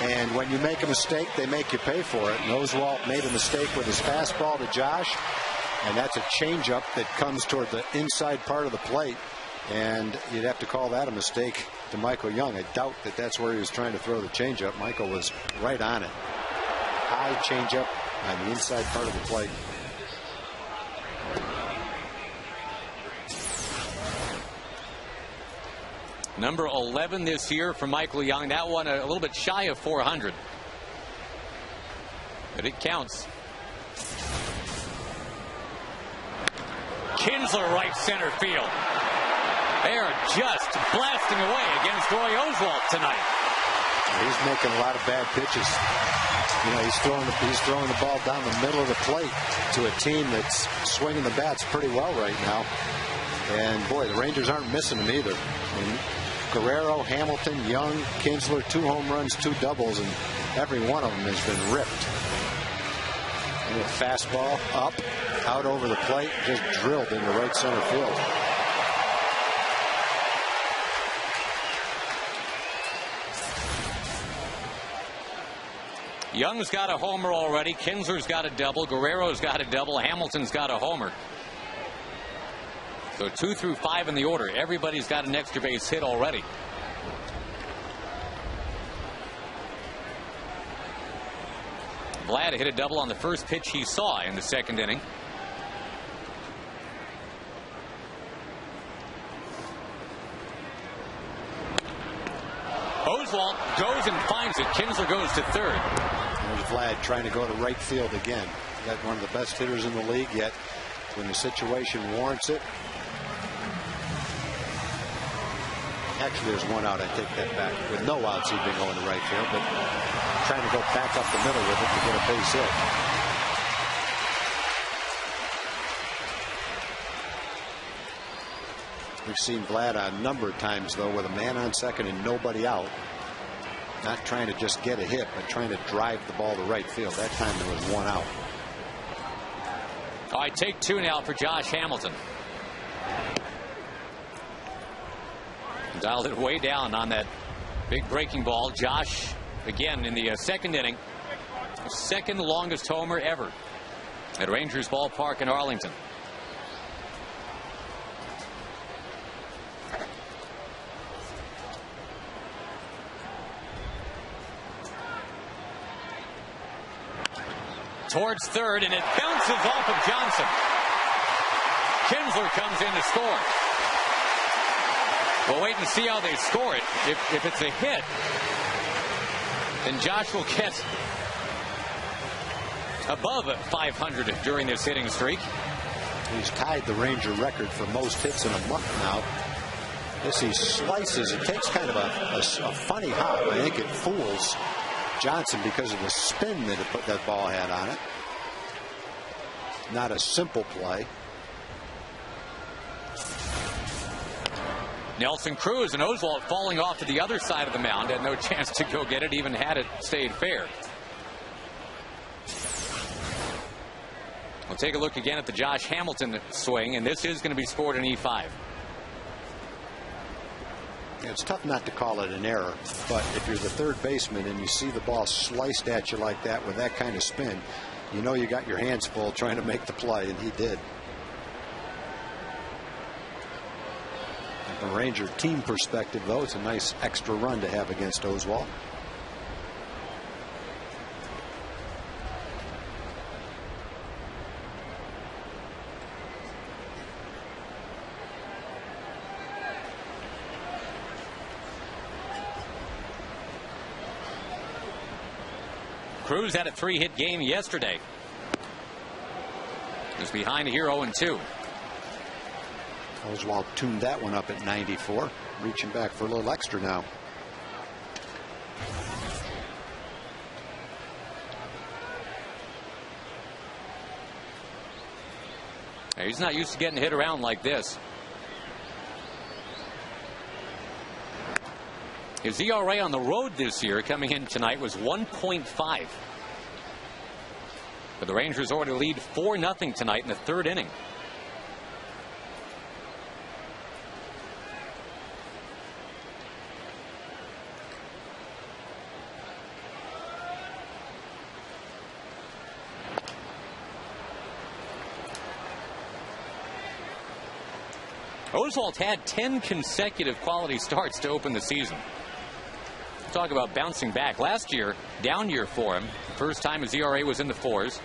And when you make a mistake, they make you pay for it. And Oswalt made a mistake with his fastball to Josh. And that's a changeup that comes toward the inside part of the plate. And you'd have to call that a mistake to Michael Young. I doubt that that's where he was trying to throw the changeup. Michael was right on it. High changeup on the inside part of the plate. Number 11 this year for Michael Young. That one a little bit shy of 400. But it counts. Kinsler, right center field. They're just blasting away against Roy Oswalt tonight. He's making a lot of bad pitches. You know, he's throwing the ball down the middle of the plate to a team that's swinging the bats pretty well right now. And boy, the Rangers aren't missing him either. Guerrero, Hamilton, Young, Kinsler, 2 home runs, 2 doubles, and every one of them has been ripped. And a fastball up, out over the plate, just drilled into right center field. Young's got a homer already. Kinsler's got a double. Guerrero's got a double. Hamilton's got a homer. So 2 through 5 in the order. Everybody's got an extra base hit already. Vlad hit a double on the first pitch he saw in the second inning. Oswalt goes and finds it. Kinsler goes to third. There's Vlad trying to go to right field again. Got one of the best hitters in the league, yet when the situation warrants it. Actually, there's 1 out. I take that back. With no outs, he'd been going to right field, but trying to go back up the middle with it to get a base hit. We've seen Vlad a number of times, though, with a man on second and nobody out. Not trying to just get a hit, but trying to drive the ball to right field. That time there was 1 out. All right, take 2 now for Josh Hamilton. Dialed it way down on that big breaking ball. Josh, again, in the second inning, second longest homer ever at Rangers Ballpark in Arlington. Towards third, and it bounces off of Johnson. Kinsler comes in to score. We'll wait and see how they score it. If it's a hit, then Josh will get above 500 during this hitting streak. He's tied the Ranger record for most hits in a month now. As he slices, it takes kind of a funny hop. I think it fools Johnson because of the spin that ball had on it. Not a simple play. Nelson Cruz and Oswalt falling off to the other side of the mound. Had no chance to go get it, even had it stayed fair. We'll take a look again at the Josh Hamilton swing, and this is going to be scored in E5. It's tough not to call it an error, but if you're the third baseman and you see the ball sliced at you like that with that kind of spin, you know you got your hands full trying to make the play, and he did. From a Ranger team perspective, though, it's a nice extra run to have against Oswalt. Cruz had a 3-hit game yesterday. Is behind here 0-2. Oswald tuned that one up at 94, reaching back for a little extra now. He's not used to getting hit around like this. His ERA on the road this year coming in tonight was 1.5. But the Rangers already lead 4-0 tonight in the 3rd inning. Oswalt had 10 consecutive quality starts to open the season. Talk about bouncing back. Last year, down year for him. First time his ERA was in the 4s.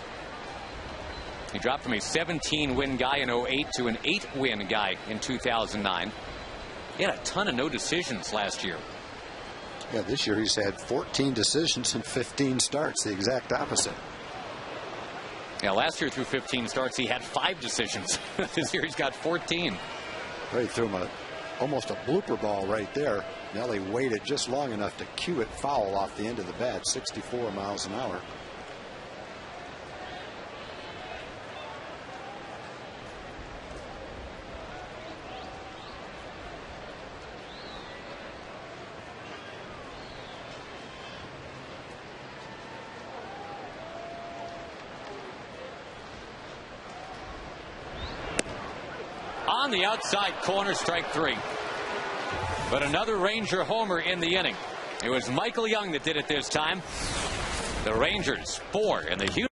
He dropped from a 17-win guy in 08 to an 8-win guy in 2009. He had a ton of no decisions last year. Yeah, this year he's had 14 decisions and 15 starts, the exact opposite. Yeah, last year through 15 starts, he had 5 decisions. This year he's got 14. Right, threw him almost a blooper ball right there. Nelly waited just long enough to cue it foul off the end of the bat, 64 miles an hour. On the outside corner, strike 3. But another Ranger homer in the inning. It was Michael Young that did it this time. The Rangers 4 and the HOU.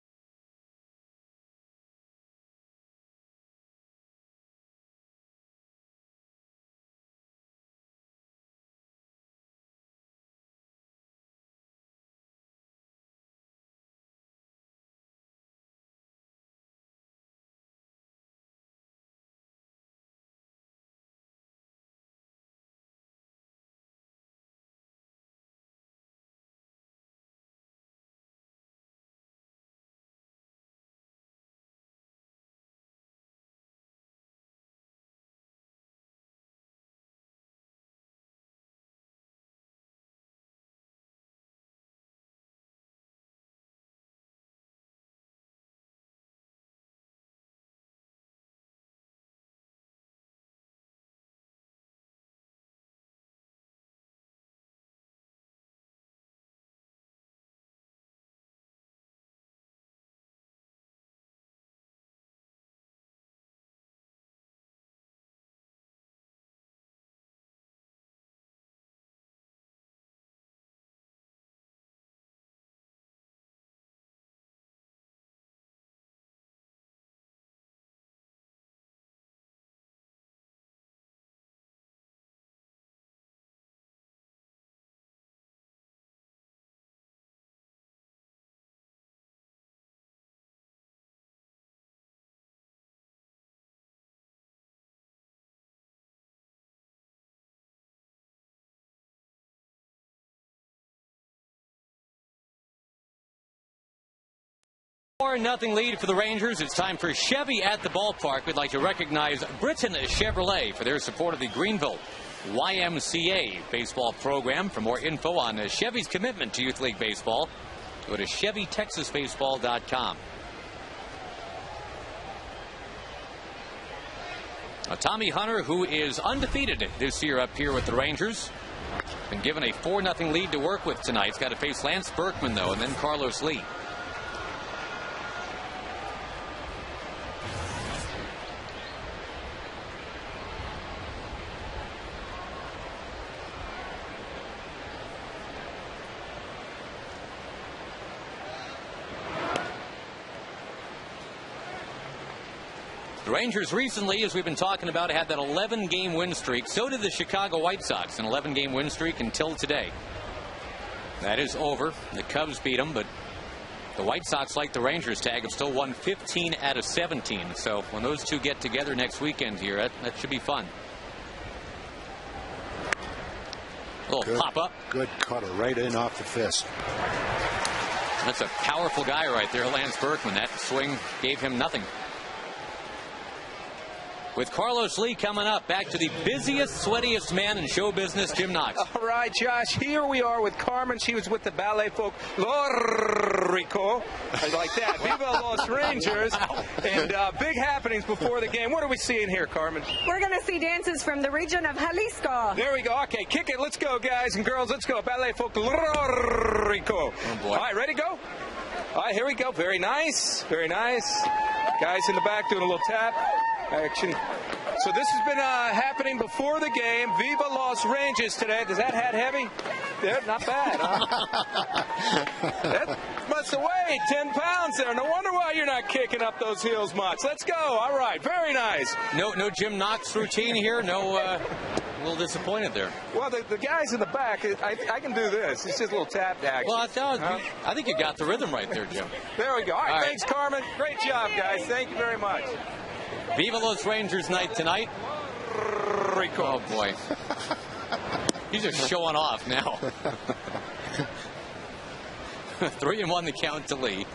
Nothing lead for the Rangers. It's time for Chevy at the ballpark. We'd like to recognize Britain Chevrolet for their support of the Greenville YMCA baseball program. For more info on Chevy's commitment to Youth League Baseball, go to ChevyTexasBaseball.com. Tommy Hunter, who is undefeated this year up here with the Rangers, been given a 4-0 lead to work with tonight. He's got to face Lance Berkman, though, and then Carlos Lee. The Rangers recently, as we've been talking about, had that 11-game win streak. So did the Chicago White Sox, an 11-game win streak until today. That is over. The Cubs beat them, but the White Sox, like the Rangers tag, have still won 15 out of 17. So when those two get together next weekend here, that should be fun. A little pop-up. Good cutter right in off the fist. That's a powerful guy right there, Lance Berkman. That swing gave him nothing. With Carlos Lee coming up, back to the busiest, sweatiest man in show business, Jim Knox. All right, Josh, here we are with Carmen. She was with the ballet folk Rico. I like that. Viva Los Rangers. And big happenings before the game. What are we seeing here, Carmen? We're going to see dances from the region of Jalisco. There we go. Okay, kick it. Let's go, guys and girls. Let's go. Ballet folk Rico. Oh, boy. All right, ready, go? All right, here we go. Very nice. Very nice. Guys in the back doing a little tap. Action. So this has been happening before the game. Viva Los Rangers today. Does that hat heavy? Yeah, not bad, huh? That must have weighed 10 pounds there. No wonder why you're not kicking up those heels much. Let's go. All right. Very nice. No Jim Knox routine here. No, a little disappointed there. Well, the guys in the back, I can do this. It's just a little tap action. Well, I think you got the rhythm right there, Jim. There we go. All right. Thanks, Carmen. Great job, guys. Thank you very much. Viva Los Rangers night tonight. Rico. Oh, boy. He's just showing off now. 3-1 the count to Lee.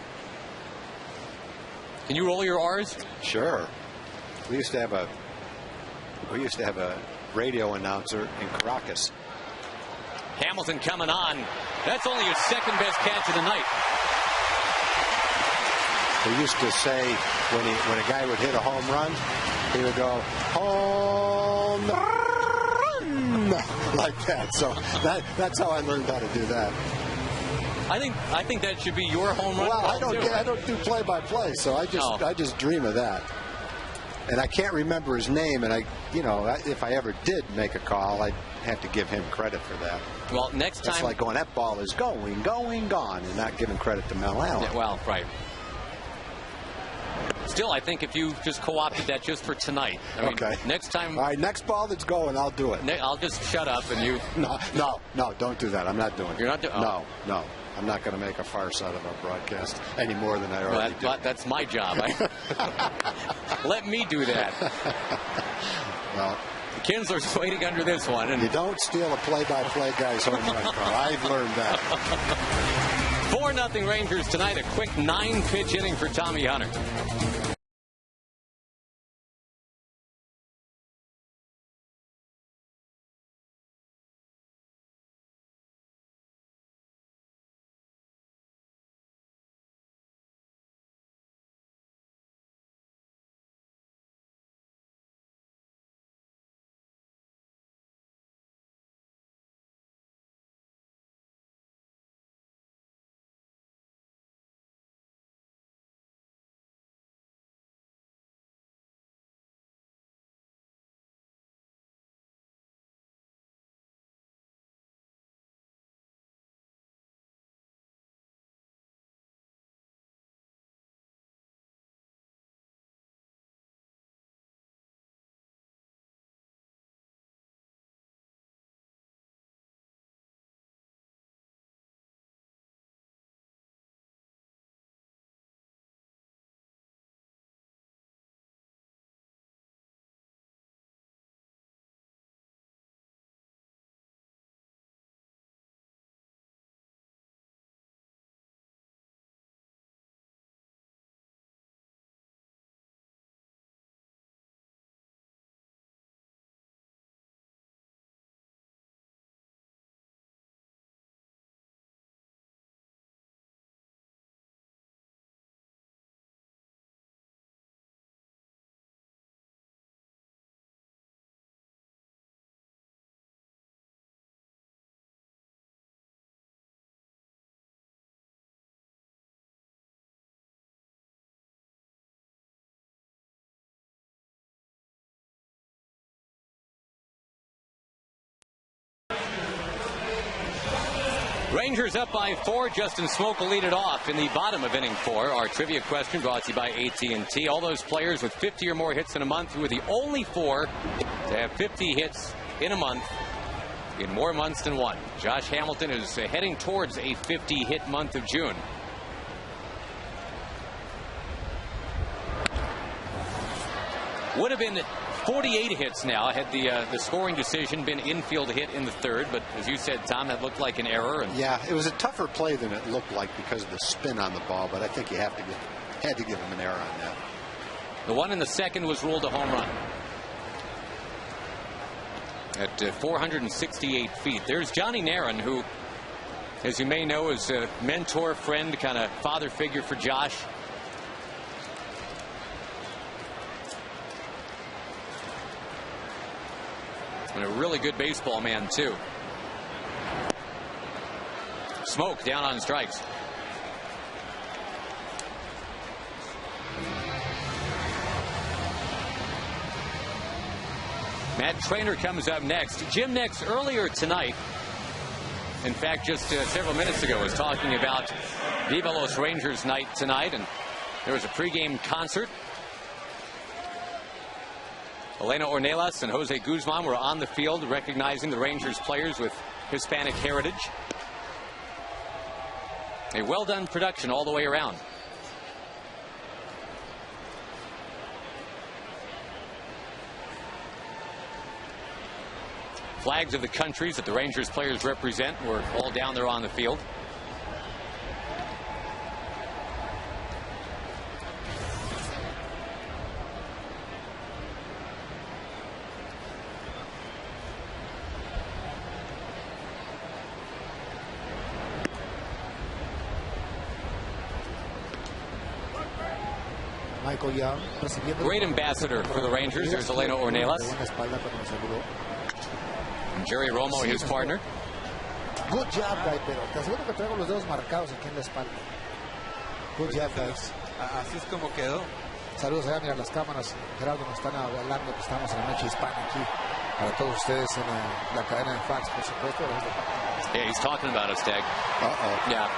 Can you roll your R's? Sure. We used to have a radio announcer in Caracas. Hamilton coming on. That's only his second best catch of the night. He used to say when a guy would hit a home run, he would go home run like that. So that's how I learned how to do that. I think that should be your home run. Well, I don't do play-by-play, so I just dream of that. And I can't remember his name, and if I ever did make a call, I'd have to give him credit for that. Well, next time, it's like going, that ball is going, gone, and not giving credit to Mel Allen. Yeah, well, right. Still, I think if you just co-opted that just for tonight. I mean, okay. Next time. All right, next ball that's going, I'll do it. I'll just shut up and you. No, don't do that. I'm not doing it. You're not doing it? No. I'm not going to make a farce out of a broadcast any more than I already do. That's my job. Let me do that. Well, Kinsler's waiting under this one. And you don't steal a play-by-play guy's home run call. I've learned that. 4-0 Rangers tonight. A quick 9-pitch inning for Tommy Hunter. Rangers up by 4. Justin Smoke will lead it off in the bottom of inning 4. Our trivia question brought to you by AT&T. All those players with 50 or more hits in a month who are the only 4 to have 50 hits in a month in more months than one. Josh Hamilton is heading towards a 50-hit month of June. Would have been 48 hits now. Had the scoring decision been infield hit in the third, but as you said, Tom, that looked like an error. And yeah, it was a tougher play than it looked like because of the spin on the ball, but I think you had to give him an error on that. The one in the second was ruled a home run. At 468 feet. There's Johnny Naron, who, as you may know, is a mentor, friend, kind of father figure for Josh. And a really good baseball man, too. Smoke down on strikes. Matt Trainer comes up next. Jim Nix earlier tonight, in fact, just several minutes ago, was talking about Viva Los Rangers night tonight, and there was a pregame concert. Elena Ornelas and Jose Guzman were on the field recognizing the Rangers players with Hispanic heritage. A well-done production all the way around. Flags of the countries that the Rangers players represent were all down there on the field. Great ambassador for the Rangers. There's Elena Ornelas. And Jerry Romo, his partner. Good job, guy, pero te aseguro que traigo los dedos marcados aquí en la espalda. Good job, guys. Así es como quedó. Saludos allá, mira las cámaras. Gerardo, nos están hablando que estamos en la noche hispana aquí para todos ustedes en la cadena de Fox, por supuesto. Yeah, he's talking about us, Tag. Yeah.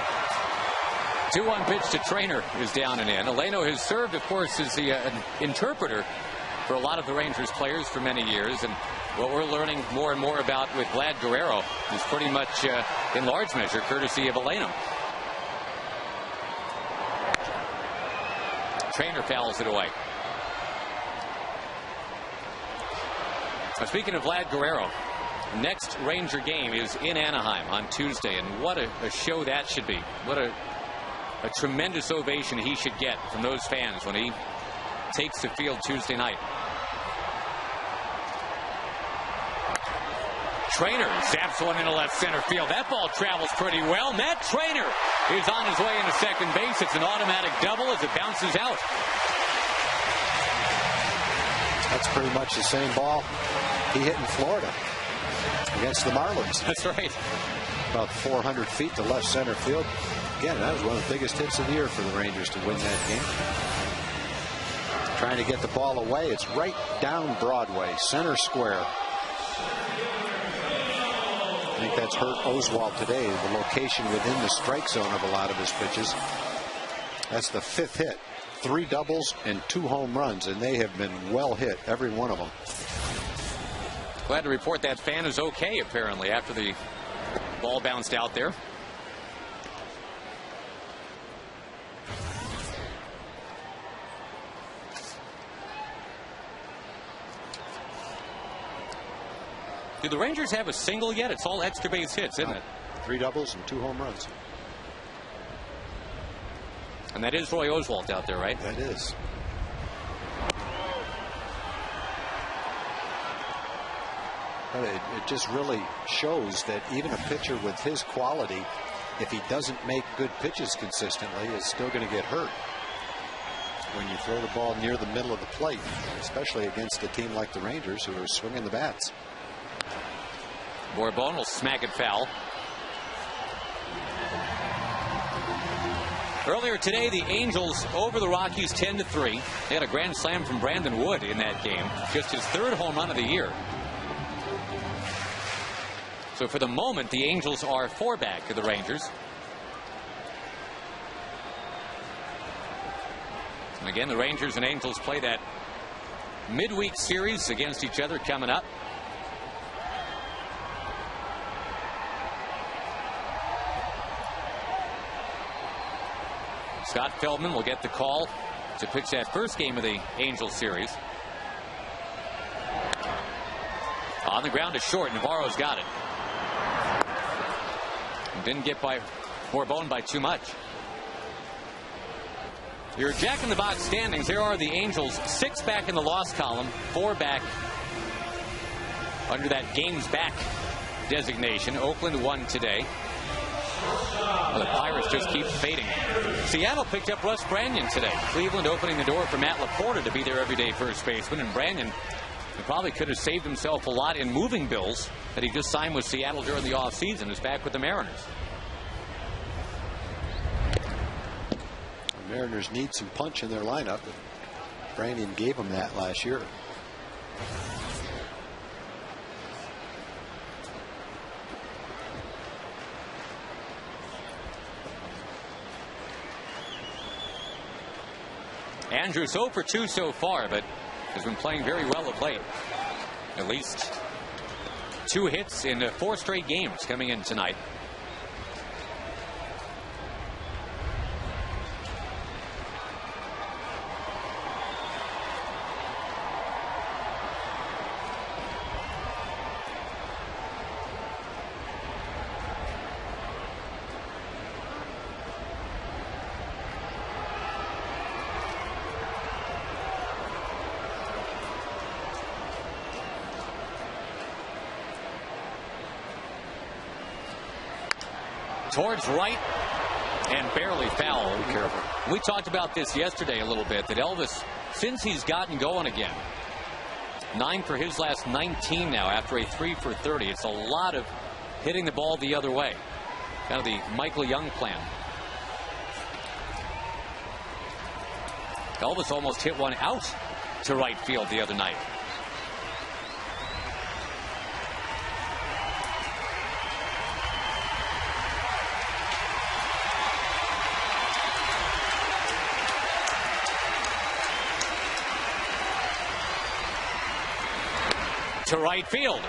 2-1 pitch to Trainer is down and in. Eleno has served, of course, as the interpreter for a lot of the Rangers players for many years. And what we're learning more and more about with Vlad Guerrero is pretty much, in large measure, courtesy of Eleno. Trainer fouls it away. Now, speaking of Vlad Guerrero, next Ranger game is in Anaheim on Tuesday, and what a show that should be. What a tremendous ovation he should get from those fans when he takes the field Tuesday night. Trainer zaps one into left center field. That ball travels pretty well. Matt Trainer is on his way into second base. It's an automatic double as it bounces out. That's pretty much the same ball he hit in Florida against the Marlins. That's right. About 400 feet to left center field. Again, that was one of the biggest hits of the year for the Rangers to win that game. Trying to get the ball away. It's right down Broadway, center square. I think that's hurt Oswalt today, the location within the strike zone of a lot of his pitches. That's the fifth hit. 3 doubles and 2 home runs, and they have been well hit, every one of them. Glad to report that fan is okay, apparently, after the ball bounced out there. Do the Rangers have a single yet? It's all extra base hits, isn't it? 3 doubles and 2 home runs. And that is Roy Oswalt out there, right? That is. But it just really shows that even a pitcher with his quality, if he doesn't make good pitches consistently, is still going to get hurt when you throw the ball near the middle of the plate, especially against a team like the Rangers who are swinging the bats. Bourbon will smack it foul. Earlier today, the Angels over the Rockies 10-3. They had a grand slam from Brandon Wood in that game. Just his 3rd home run of the year. So for the moment, the Angels are 4 back to the Rangers. And again, the Rangers and Angels play that midweek series against each other coming up. Scott Feldman will get the call to pitch that first game of the Angels series. On the ground to short. Navarro's got it. Didn't get by Borbone by too much. Your Jack-in-the-Box standings. Here are the Angels, 6 back in the loss column, 4 back under that games back designation. Oakland won today. Well, the Pirates just keep fading. Seattle picked up Russ Branyan today. Cleveland opening the door for Matt Laporta to be their everyday first baseman. And Branyan probably could have saved himself a lot in moving bills that he just signed with Seattle during the offseason. Is back with the Mariners. The Mariners need some punch in their lineup. Branyan gave them that last year. Andrews 0 for 2 so far, but has been playing very well of late. At least 2 hits in 4 straight games coming in tonight. Towards right and barely foul. Be careful. We talked about this yesterday a little bit, that Elvis, since he's gotten going again, 9 for his last 19 now after a 3 for 30. It's a lot of hitting the ball the other way. Kind of the Michael Young plan. Elvis almost hit one out to right field the other night. To right field.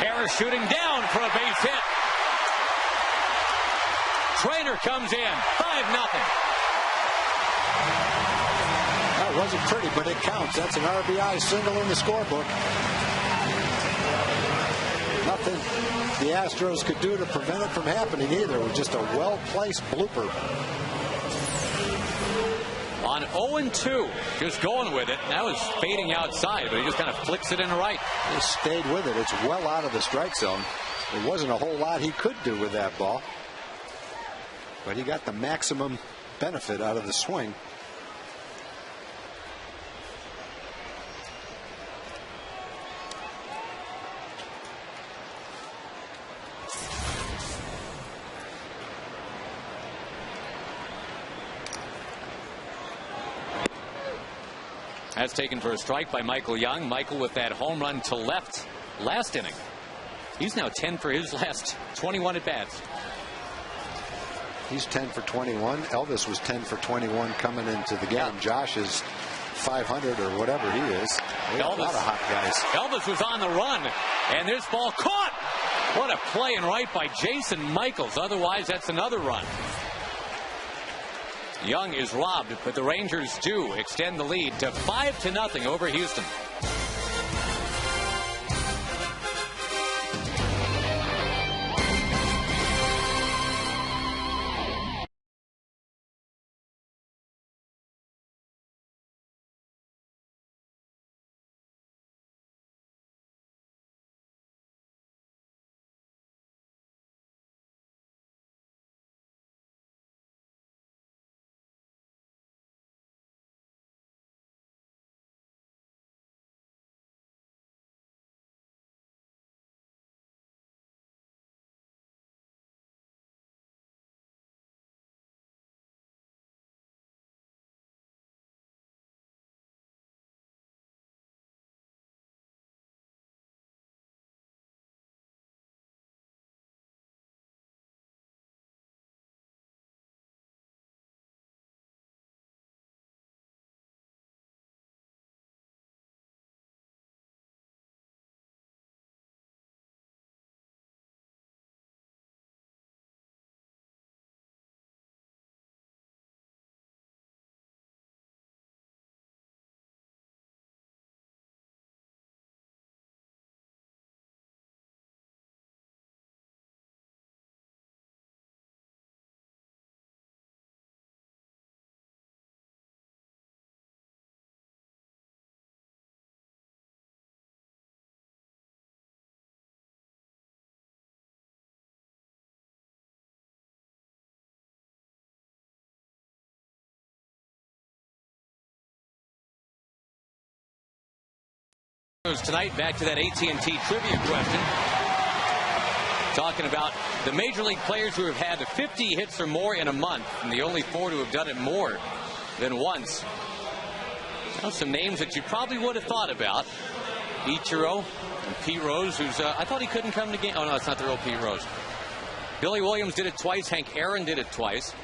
Harris shooting down for a base hit. Trainer comes in. 5-0. That wasn't pretty, but it counts. That's an RBI single in the scorebook. Nothing the Astros could do to prevent it from happening either. It was just a well-placed blooper. On 0-2, just going with it. Now he's fading outside, but he just kind of flicks it in the right. He stayed with it. It's well out of the strike zone. There wasn't a whole lot he could do with that ball, but he got the maximum benefit out of the swing. That's taken for a strike by Michael Young. Michael with that home run to left last inning. He's now 10 for his last 21 at-bats. He's 10 for 21. Elvis was 10 for 21 coming into the game. Yeah. Josh is 500 or whatever he is. A lot of hot guys. Elvis was on the run, and this ball caught. What a play and right by Jason Michaels. Otherwise, that's another run. Young is robbed, but the Rangers do extend the lead to 5-0 over Houston. Tonight, back to that AT&T trivia question. Talking about the Major League players who have had 50 hits or more in a month, and the only 4 to have done it more than once. Now, some names that you probably would have thought about. Ichiro and Pete Rose, who's, I thought he couldn't come to game. Oh, no, it's not the real Pete Rose. Billy Williams did it twice. Hank Aaron did it twice.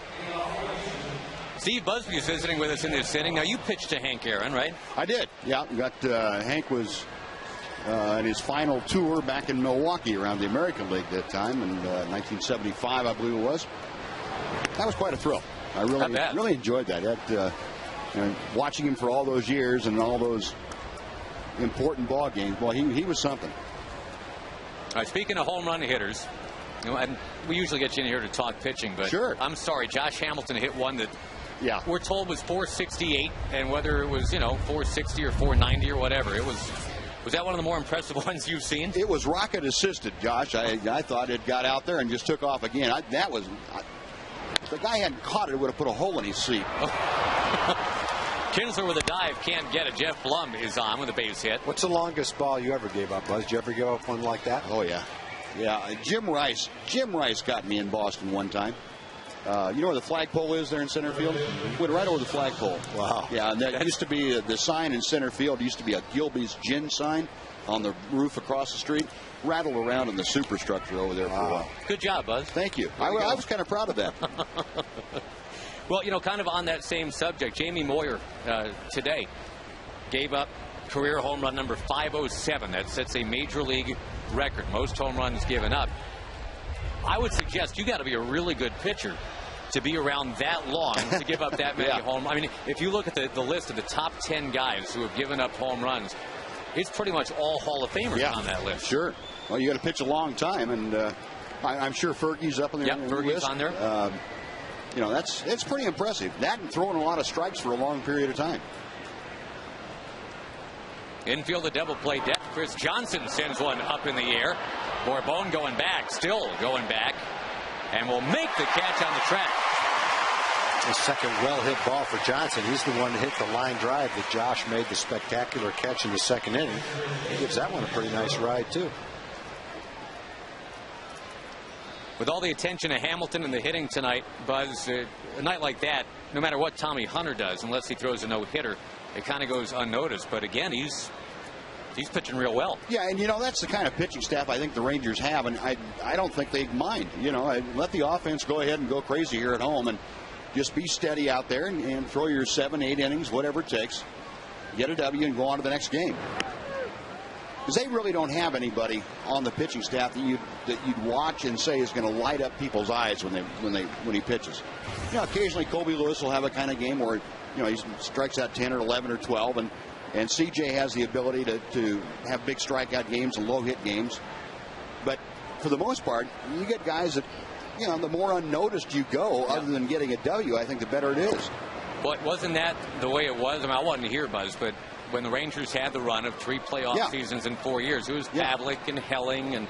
Steve Busby is visiting with us in this inning. Now, you pitched to Hank Aaron, right? I did. Yeah, we got Hank was in his final tour back in Milwaukee around the American League that time in 1975, I believe it was. That was quite a thrill. I really enjoyed that. Watching him for all those years and all those important ball games, well, he was something. All right, speaking of home run hitters, and we usually get you in here to talk pitching, but sure. I'm sorry, Josh Hamilton hit one that we're told was 468, and whether it was 460 or 490 or whatever, it was that one of the more impressive ones you've seen? It was rocket assisted, Josh. I thought it got out there and just took off again. If the guy hadn't caught it, it would have put a hole in his seat. Kinsler with a dive can't get it. Jeff Blum is on with a base hit. What's the longest ball you ever gave up, Buzz? Did you ever give up one like that? Oh, yeah. Yeah, Jim Rice got me in Boston one time. You know where the flagpole is there in center field? Went right over the flagpole. Wow. Yeah, and that used to be the sign in center field. Used to be a Gilby's Gin sign on the roof across the street. Rattled around in the superstructure over there for a while. Good job, Buzz. Thank you. I was kind of proud of that. Well, kind of on that same subject, Jamie Moyer today gave up career home run number 507. That's a major league record, most home runs given up. I would suggest you got to be a really good pitcher to be around that long to give up that many home runs. I mean, if you look at the list of the top 10 guys who have given up home runs, it's pretty much all Hall of Famers on that list. Sure. Well, you got to pitch a long time, and I'm sure Fergie's up in there. Yep, Fergie's on there. It's pretty impressive. That and throwing a lot of strikes for a long period of time. Infield, the double play depth. Chris Johnson sends one up in the air. Borbone going back, still going back, and will make the catch on the track. The second well-hit ball for Johnson. He's the one that hit the line drive that Josh made the spectacular catch in the second inning. He gives that one a pretty nice ride, too. With all the attention to Hamilton and the hitting tonight, Buzz, a night like that, no matter what Tommy Hunter does, unless he throws a no-hitter, it kind of goes unnoticed. But again, he's pitching real well. Yeah, and that's the kind of pitching staff I think the Rangers have, and I don't think they mind. Let the offense go ahead and go crazy here at home, and just be steady out there and throw your 7-8 innings, whatever it takes, get a W, and go on to the next game. Because they really don't have anybody on the pitching staff that you'd watch and say is going to light up people's eyes when he pitches. Occasionally Kobe Lewis will have a kind of game where he strikes out 10 or 11 or 12, and CJ has the ability to have big strikeout games and low hit games. But for the most part, you get guys that, the more unnoticed you go, other than getting a W, I think the better it is. But wasn't that the way it was? I mean, I wasn't here, Buzz, but when the Rangers had the run of 3 playoff seasons in 4 years, it was Pavlik and Helling and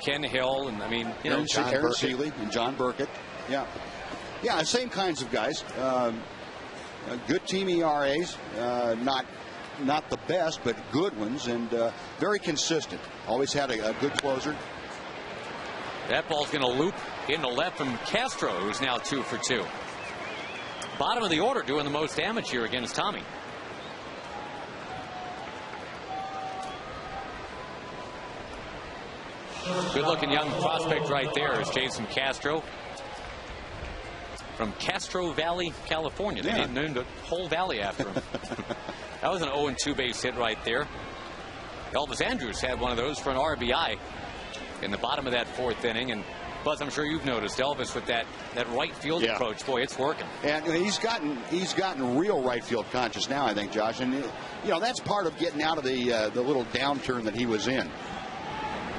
Ken Hill and, Aaron Seeley and John Burkett. Yeah, same kinds of guys. Good team ERAs, not the best, but good ones, and very consistent. Always had a good closer. That ball's going to loop in the left from Castro, who's now 2 for 2. Bottom of the order doing the most damage here against Tommy. Good-looking young prospect right there is Jason Castro from Castro Valley, California. They named the whole valley after him. That was an 0-2 base hit right there. Elvis Andrus had one of those for an RBI in the bottom of that 4th inning. And Buzz, I'm sure you've noticed Elvis with that right field approach. Boy, it's working. And he's gotten real right field conscious now, I think, Josh. And that's part of getting out of the little downturn that he was in.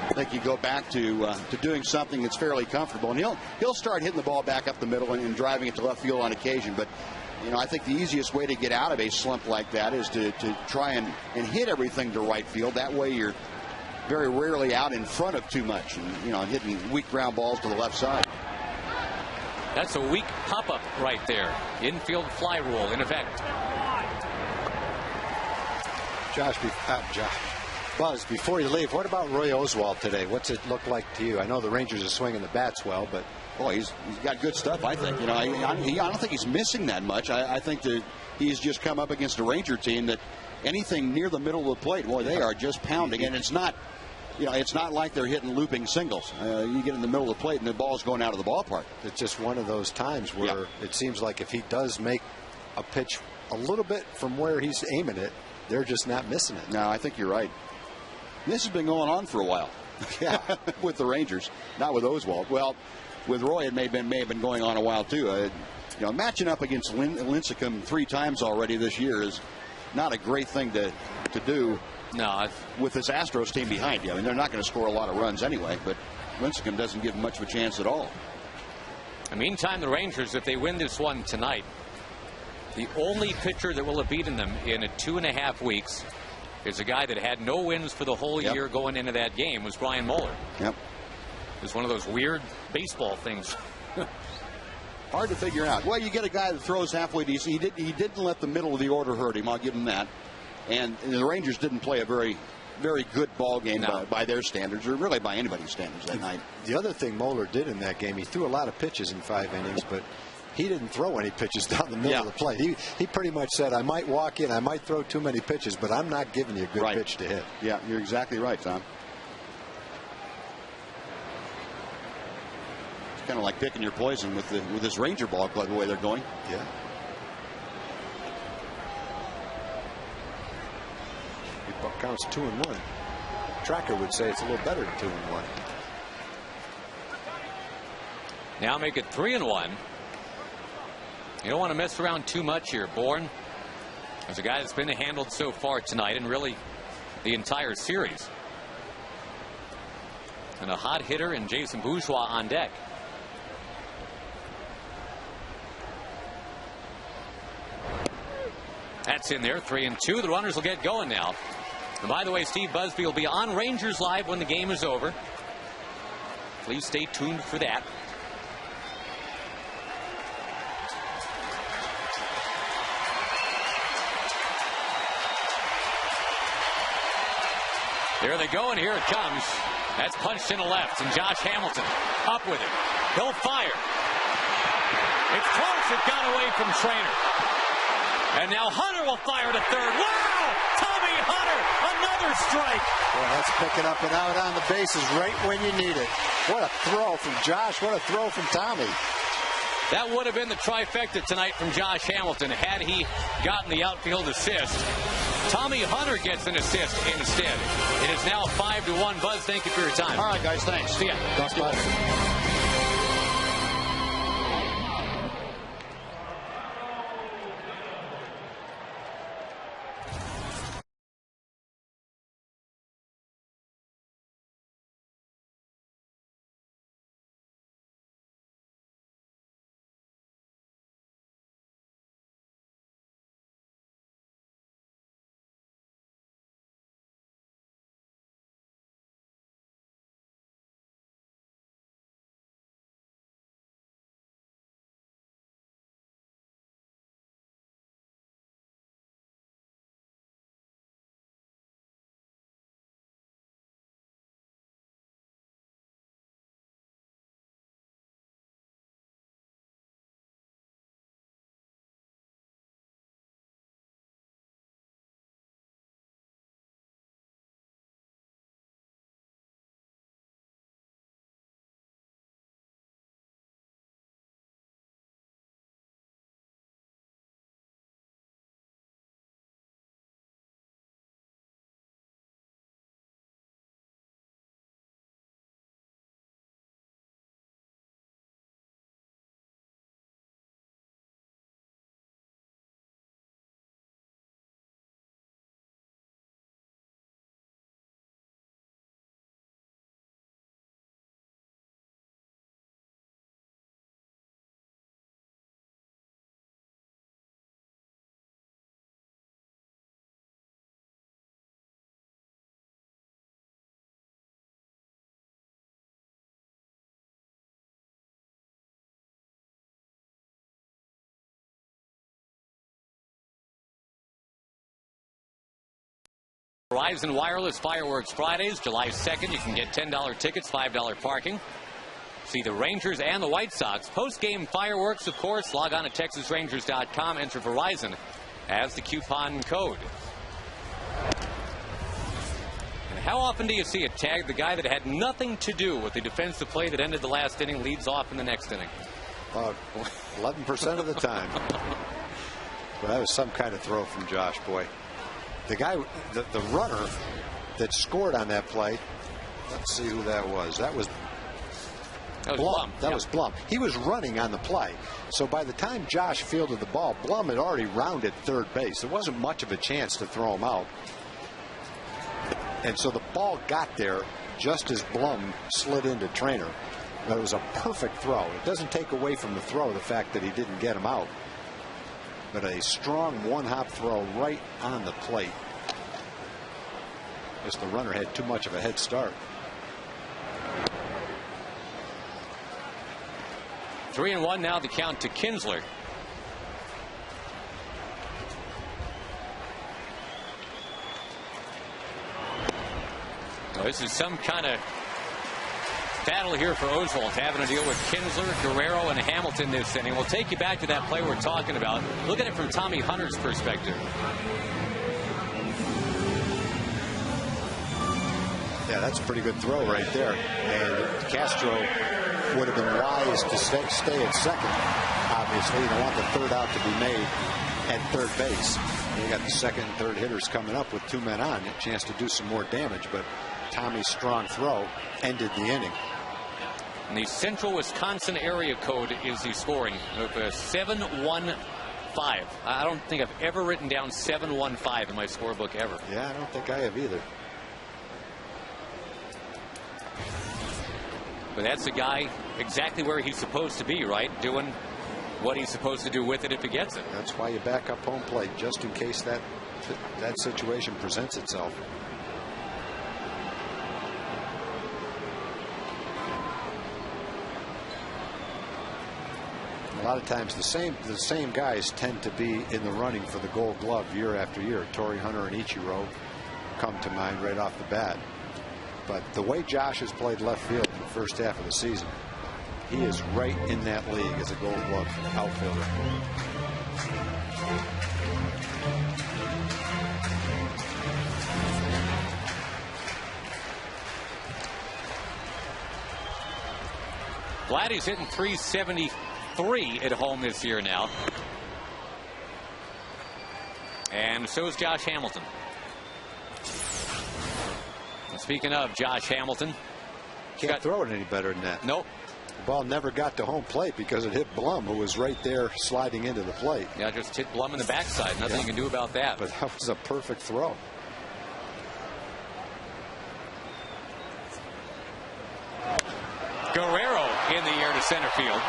I think you go back to doing something that's fairly comfortable, and he'll start hitting the ball back up the middle and driving it to left field on occasion. But I think the easiest way to get out of a slump like that is to try and hit everything to right field. That way you're very rarely out in front of too much, and hitting weak ground balls to the left side. That's a weak pop-up right there. Infield fly rule in effect. Buzz, before you leave, what about Roy Oswalt today? What's it look like to you? I know the Rangers are swinging the bats well, but boy, he's got good stuff. I think. I don't think he's missing that much. I think that he's just come up against a Ranger team that anything near the middle of the plate, boy, they are just pounding, and it's not. It's not like they're hitting looping singles. You get in the middle of the plate and the ball's going out of the ballpark. It's just one of those times where it seems like if he does make a pitch a little bit from where he's aiming it, they're just not missing it. No, I think you're right. This has been going on for a while. Yeah, with the Rangers, not with Oswalt. Well, with Roy, it may have been going on a while too. Matching up against Lincecum 3 times already this year is not a great thing to do. No, with this Astros team behind you. I mean, they're not going to score a lot of runs anyway, but Lincecum doesn't give much of a chance at all. In the meantime, the Rangers, if they win this one tonight, the only pitcher that will have beaten them in 2.5 weeks is a guy that had no wins for the whole year going into that game, was Brian Moeller. Yep. It was one of those weird baseball things. Hard to figure out. Well, you get a guy that throws halfway decent. He didn't let the middle of the order hurt him. I'll give him that. And the Rangers didn't play a very, very good ball game by their standards, or really by anybody's standards that night. The other thing Moeller did in that game, he threw a lot of pitches in 5 innings, but he didn't throw any pitches down the middle of the plate. He pretty much said, I might walk in, I might throw too many pitches, but I'm not giving you a good pitch to hit. Yeah, you're exactly right, Tom. It's kind of like picking your poison with this Ranger ball club, the way they're going. Yeah. Counts 2-1. Tracker would say it's a little better than 2-1. Now make it 3-1. You don't want to mess around too much here. Bourne is a guy that's been handled so far tonight and really the entire series. And a hot hitter in Jason Bourgeois on deck. That's in there. 3-2. The runners will get going now. And by the way, Steve Busby will be on Rangers Live when the game is over. Please stay tuned for that. There they go, and here it comes. That's punched in the left, and Josh Hamilton up with it. He'll fire. It's close. It got away from Trainer. And now Hunter will fire to third. Wow! Tommy Hunter, another strike. Boy, that's picking up and out on the bases right when you need it. What a throw from Josh. What a throw from Tommy. That would have been the trifecta tonight from Josh Hamilton had he gotten the outfield assist. Tommy Hunter gets an assist instead. It is now 5-1. Buzz, thank you for your time. All right, guys, thanks. See ya. Bye. Verizon Wireless Fireworks Fridays, July 2nd. You can get $10 tickets, $5 parking. See the Rangers and the White Sox. Post-game fireworks, of course. Log on to TexasRangers.com. Enter Verizon as the coupon code. And how often do you see a tag? The guy that had nothing to do with the defensive play that ended the last inning leads off in the next inning. 11% of the time. But that was some kind of throw from Josh, boy. The guy, the runner that scored on that play, let's see who that was. That was Blum. That was Blum. He was running on the play. So by the time Josh fielded the ball, Blum had already rounded third base. There wasn't much of a chance to throw him out. And so the ball got there just as Blum slid into Trainer. But it was a perfect throw. It doesn't take away from the throw the fact that he didn't get him out. But a strong one-hop throw right on the plate. Just the runner had too much of a head start. 3-1 now the count to Kinsler. Well, this is some kind of battle here for Oswalt, having to deal with Kinsler, Guerrero, and Hamilton this inning. We'll take you back to that play we're talking about. Look at it from Tommy Hunter's perspective. Yeah, that's a pretty good throw right there. And Castro would have been wise to stay at second. Obviously, you don't want the third out to be made at third base. And you got the second and third hitters coming up with 2 men on. A chance to do some more damage, but Tommy's strong throw ended the inning. And the Central Wisconsin area code is the scoring of 715. I don't think I've ever written down 715 in my scorebook ever. Yeah, I don't think I have either. But that's the guy exactly where he's supposed to be, right? Doing what he's supposed to do with it if he gets it. That's why you back up home plate, just in case that situation presents itself. A lot of times the same guys tend to be in the running for the Gold Glove year after year. Torrey Hunter and Ichiro come to mind right off the bat. But the way Josh has played left field in the first half of the season, he is right in that league as a Gold Glove outfielder. Vladdy's hitting .373 at home this year now. And so is Josh Hamilton. And speaking of Josh Hamilton, can't throw it any better than that. Nope. The ball never got to home plate because it hit Blum, who was right there sliding into the plate. Yeah, just hit Blum in the backside. Nothing you can do about that. But that was a perfect throw. Guerrero in the air to center field.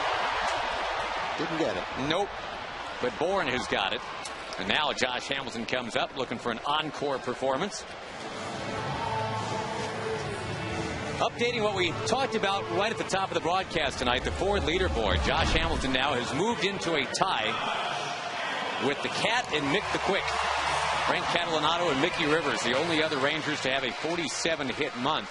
Didn't get it. Nope. But Bourne has got it. And now Josh Hamilton comes up looking for an encore performance. Updating what we talked about right at the top of the broadcast tonight, the Ford leaderboard. Josh Hamilton now has moved into a tie with the Cat and Mick the Quick. Frank Catalanato and Mickey Rivers, the only other Rangers to have a 47-hit month.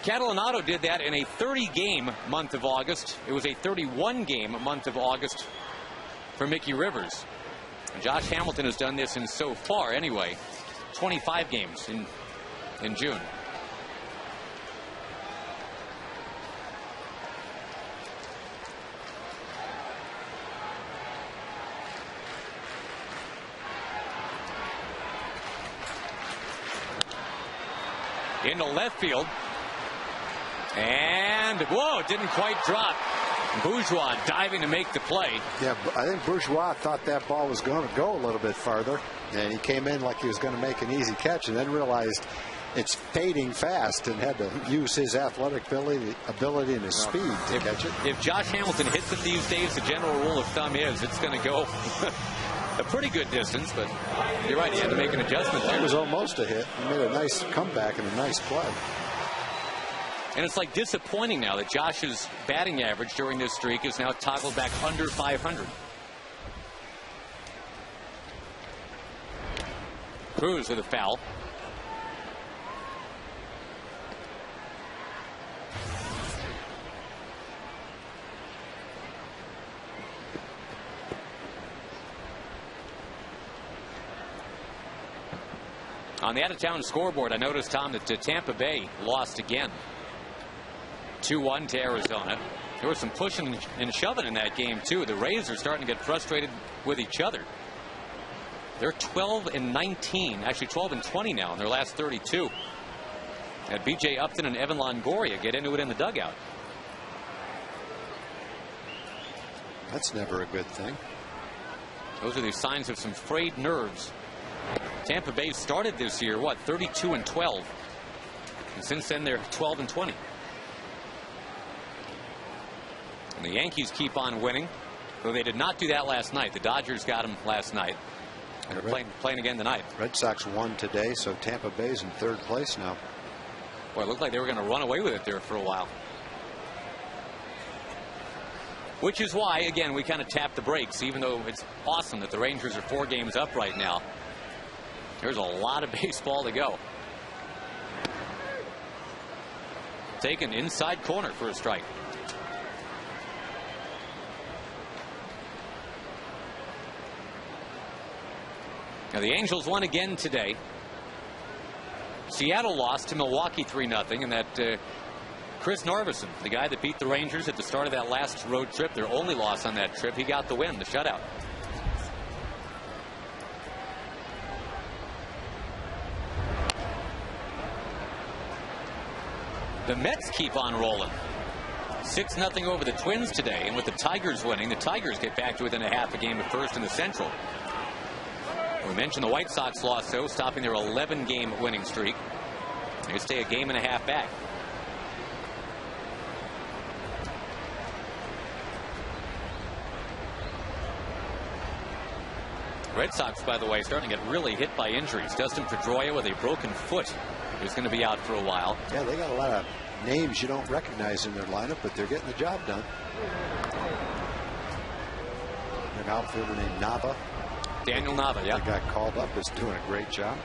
Catalanato did that in a 30-game month of August. It was a 31-game month of August for Mickey Rivers. And Josh Hamilton has done this in so far, anyway, 25 games in June. Into left field. And, whoa, it didn't quite drop. Bourgeois diving to make the play. Yeah, I think Bourgeois thought that ball was going to go a little bit farther. And he came in like he was going to make an easy catch and then realized it's fading fast and had to use his athletic ability and his speed to catch it. If Josh Hamilton hits it these days, the general rule of thumb is it's going to go a pretty good distance, but you're right, he had to make an adjustment there. It was almost a hit. He made a nice comeback and a nice play. And it's like disappointing now that Josh's batting average during this streak is now toggled back under 500. Cruz with a foul. On the out-of-town scoreboard, I noticed, Tom, that Tampa Bay lost again. 2-1 to Arizona. There was some pushing and shoving in that game, too. The Rays are starting to get frustrated with each other. They're 12-19, actually 12-20 now in their last 32. And B.J. Upton and Evan Longoria get into it in the dugout. That's never a good thing. Those are the signs of some frayed nerves. Tampa Bay started this year, 32-12. And since then, they're 12-20. And the Yankees keep on winning, though they did not do that last night. The Dodgers got them last night. And they're playing again tonight. Red Sox won today, so Tampa Bay's in third place now. Boy, it looked like they were going to run away with it there for a while. Which is why, again, we kind of tapped the brakes, even though it's awesome that the Rangers are 4 games up right now. There's a lot of baseball to go. Taken inside corner for a strike. Now the Angels won again today. Seattle lost to Milwaukee 3-0, and that Chris Norvison, the guy that beat the Rangers at the start of that last road trip, their only loss on that trip, he got the win, the shutout. The Mets keep on rolling. 6-0 over the Twins today, and with the Tigers winning, the Tigers get back to within a half a game of first in the Central. We mentioned the White Sox lost, though, stopping their 11-game winning streak. They stay a game and a half back. Red Sox, by the way, starting to get really hit by injuries. Dustin Pedroia with a broken foot is going to be out for a while. Yeah, they got a lot of names you don't recognize in their lineup, but they're getting the job done. An outfielder named Nava. Daniel Nava, yeah. That got called up, is doing a great job.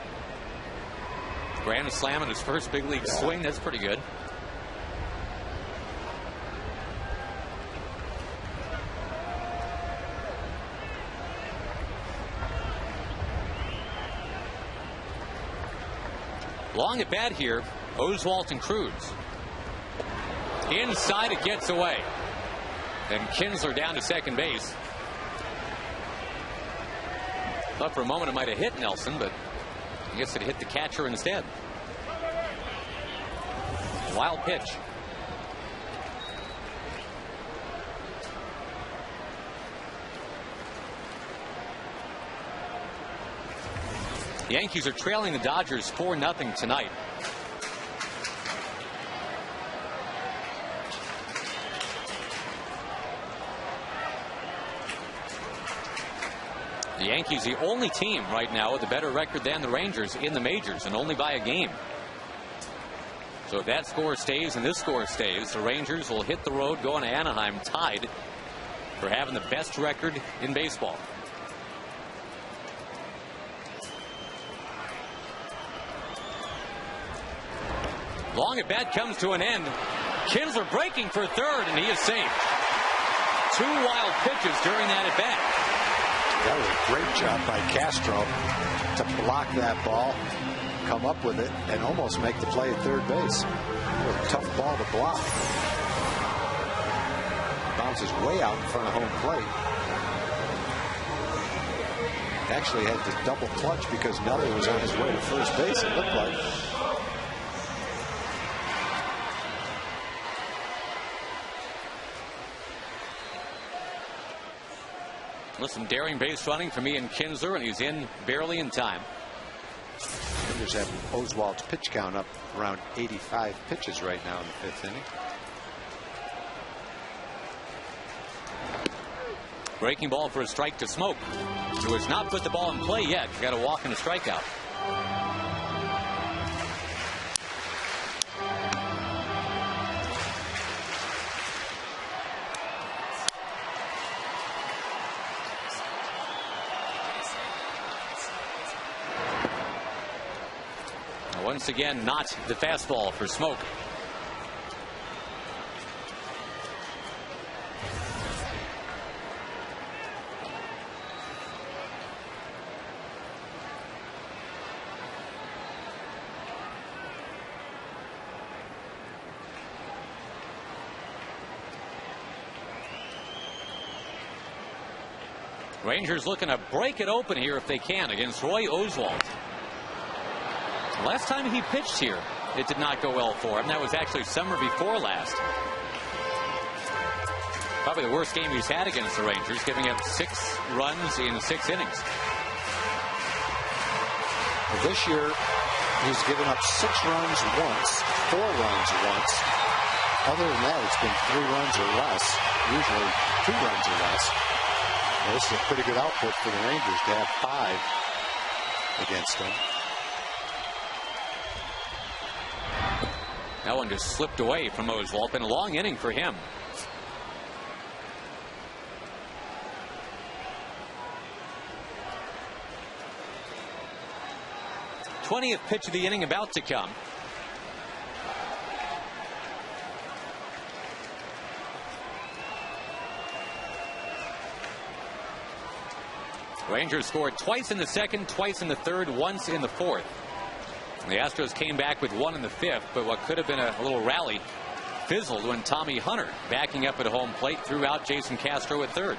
Grand slam in his first big league swing. That's pretty good. Long at bat here, Oswalt and Cruz. Inside, it gets away. And Kinsler down to second base. Thought for a moment it might have hit Nelson, but I guess it hit the catcher instead. Wild pitch. The Yankees are trailing the Dodgers 4-0 tonight. The Yankees, the only team right now with a better record than the Rangers in the majors, and only by a game. So if that score stays and this score stays, the Rangers will hit the road going to Anaheim tied for having the best record in baseball. Long at bat comes to an end. Kinsler breaking for third, and he is safe. 2 wild pitches during that at bat. That was a great job by Castro to block that ball, come up with it, and almost make the play at third base. It was a tough ball to block. Bounces way out in front of home plate. Actually had to double clutch because Nelly was on his way to first base, it looked like. Listen, daring base running from Ian Kinsler, and he's in barely in time. Rangers have Oswald's pitch count up around 85 pitches right now in the 5th inning. Breaking ball for a strike to Smoke, who has not put the ball in play yet. Got a walk and a strikeout. Once again, not the fastball for Smoke. Rangers looking to break it open here if they can against Roy Oswalt. Last time he pitched here, it did not go well for him. That was actually summer before last. Probably the worst game he's had against the Rangers, giving up 6 runs in 6 innings. Well, this year, he's given up 6 runs once, 4 runs once. Other than that, it's been 3 runs or less, usually 2 runs or less. Well, this is a pretty good output for the Rangers to have 5 against them. That one just slipped away from Oswalt. Been a long inning for him. th pitch of the inning about to come. Rangers scored twice in the second, twice in the third, once in the fourth. The Astros came back with 1 in the 5th, but what could have been a little rally fizzled when Tommy Hunter, backing up at home plate, threw out Jason Castro at third.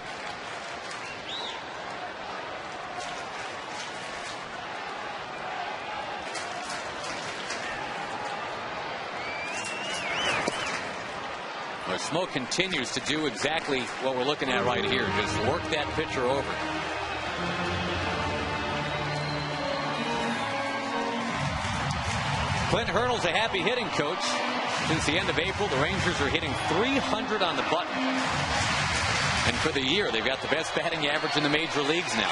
Well, Smoke continues to do exactly what we're looking at right here. Just work that pitcher over. Clint Hurdle's a happy hitting coach. Since the end of April, the Rangers are hitting .300 on the button. And for the year, they've got the best batting average in the major leagues now.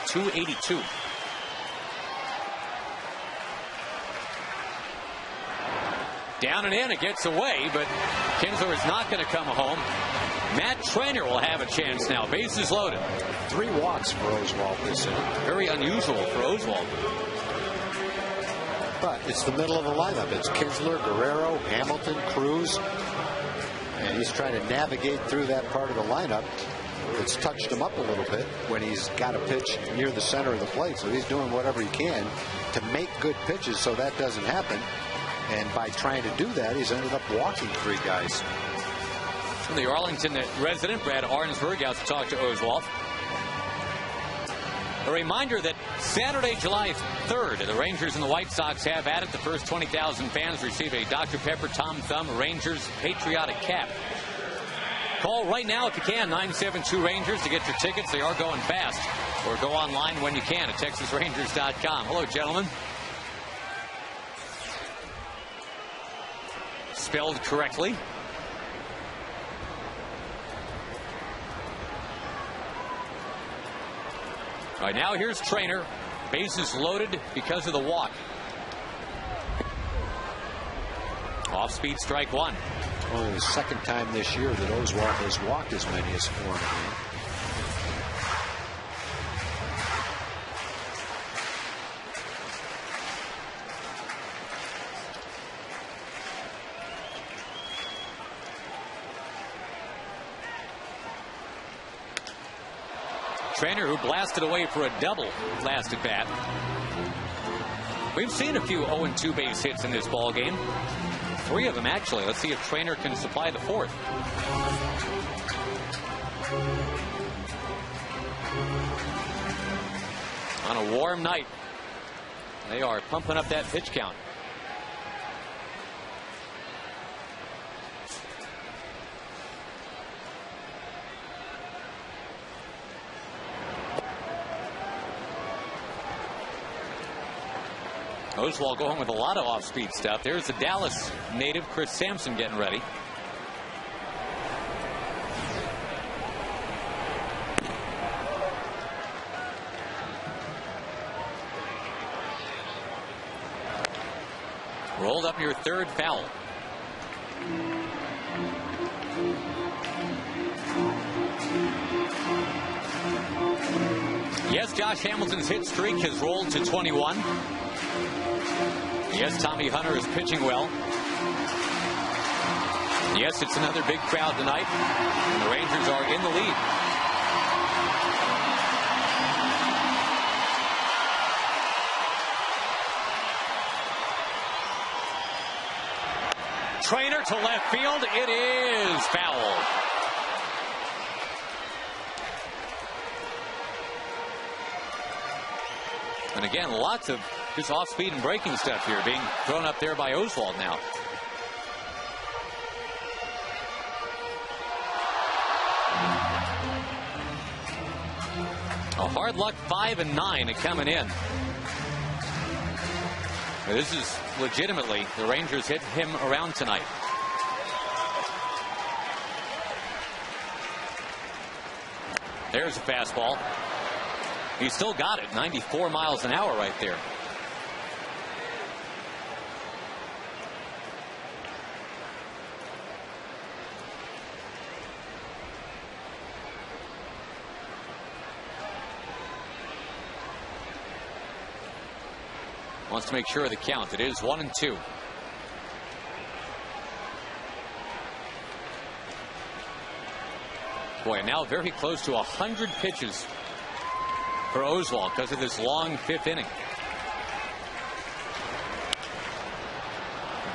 .282. Down and in, it gets away, but Kinsler is not going to come home. Matt Trainer will have a chance now. Bases loaded. 3 walks for Oswalt this inning. Very unusual for Oswalt. But it's the middle of the lineup. It's Kinsler, Guerrero, Hamilton, Cruz. And he's trying to navigate through that part of the lineup. It's touched him up a little bit when he's got a pitch near the center of the plate. So he's doing whatever he can to make good pitches so that doesn't happen. And by trying to do that, he's ended up walking 3 guys. The Arlington resident, Brad Arnsberg, out to talk to Oswalt. A reminder that Saturday, July 3rd, the Rangers and the White Sox have at it. The first 20,000 fans receive a Dr. Pepper Tom Thumb Rangers Patriotic Cap. Call right now if you can, 972 Rangers, to get your tickets. They are going fast. Or go online when you can at TexasRangers.com. Hello, gentlemen. Spelled correctly. All right, now here's Trainer. Bases loaded because of the walk. Off speed, strike 1. Only the 2nd time this year that Oswalt has walked as many as 4 in a game. Trainer, who blasted away for a double last at bat. We've seen a few 0-2 base hits in this ball game. 3 of them, actually. Let's see if Trainer can supply the 4th. On a warm night, they are pumping up that pitch count. Oswalt going with a lot of off-speed stuff. There's the Dallas native Chris Sampson getting ready. Rolled up near third, foul. Yes, Josh Hamilton's hit streak has rolled to 21. Yes, Tommy Hunter is pitching well. Yes, it's another big crowd tonight, and the Rangers are in the lead. Trainer to left field. It is foul. again, lots of just off-speed and braking stuff here being thrown up there by Oswald now. A hard luck 5 and 9 coming in. This is legitimately the Rangers hit him around tonight. There's a fastball. He still got it. 94 miles an hour right there. Wants to make sure of the count. It is 1-2. Boy, now very close to 100 pitches for Oswald because of this long 5th inning.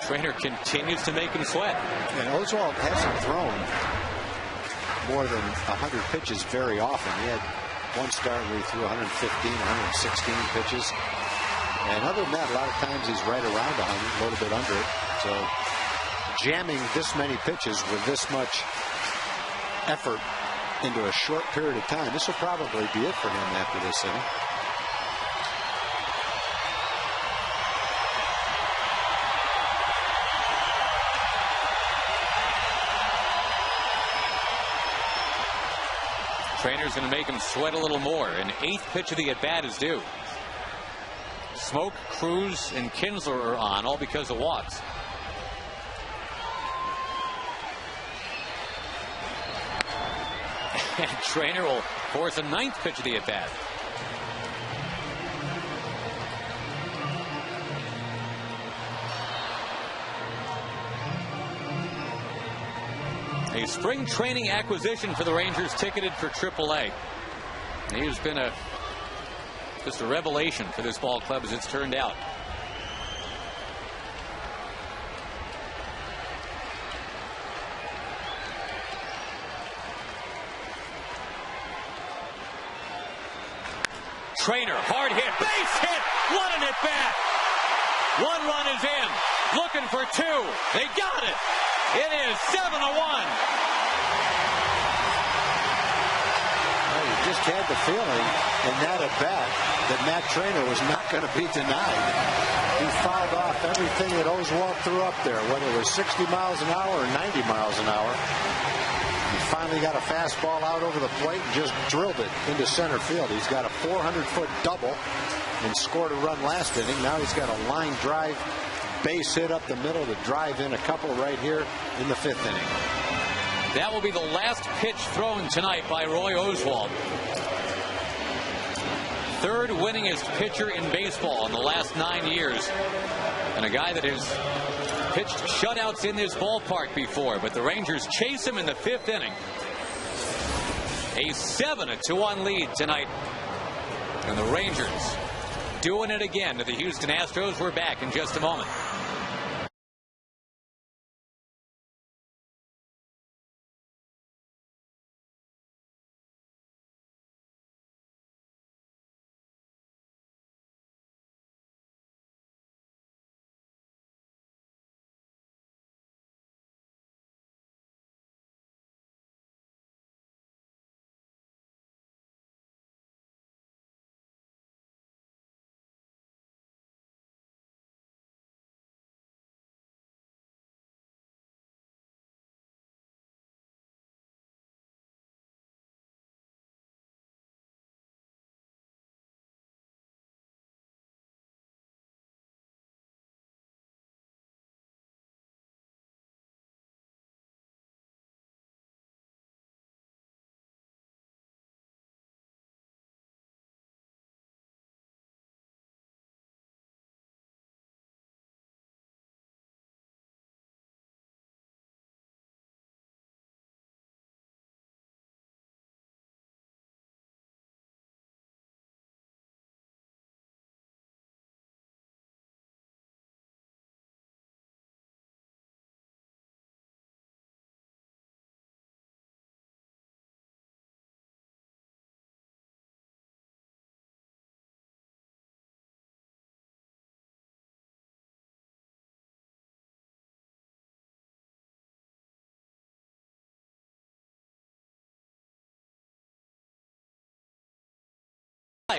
The trainer continues to make him sweat. And Oswald hasn't thrown more than 100 pitches very often. He had one start where he threw 115, 116 pitches. And other than that, a lot of times he's right around 100, a little bit under it. So jamming this many pitches with this much effort into a short period of time, this will probably be it for him after this inning. Trainer's going to make him sweat a little more. An 8th pitch of the at-bat is due. Smoke, Cruz, and Kinsler are on, all because of walks. And Trainer will force a 9th pitch of the at-bat. A spring training acquisition for the Rangers, ticketed for AAA. He's been just a revelation for this ball club as it's turned out. Trainer, hard hit, base hit, what an at bat. 1 run is in, looking for 2. They got it. It is 7-1. Just had the feeling in that at bat that Matt Trainer was not going to be denied. He fouled off everything that Oswald threw up there, whether it was 60 miles an hour or 90 miles an hour. He finally got a fastball out over the plate and just drilled it into center field. He's got a 400-foot double and scored a run last inning. Now he's got a line drive base hit up the middle to drive in a couple right here in the 5th inning. That will be the last pitch thrown tonight by Roy Oswald. 3rd winningest pitcher in baseball in the last 9 years. And a guy that has pitched shutouts in this ballpark before. But the Rangers chase him in the 5th inning. A 7-1 lead tonight. And the Rangers doing it again to the Houston Astros. We're back in just a moment.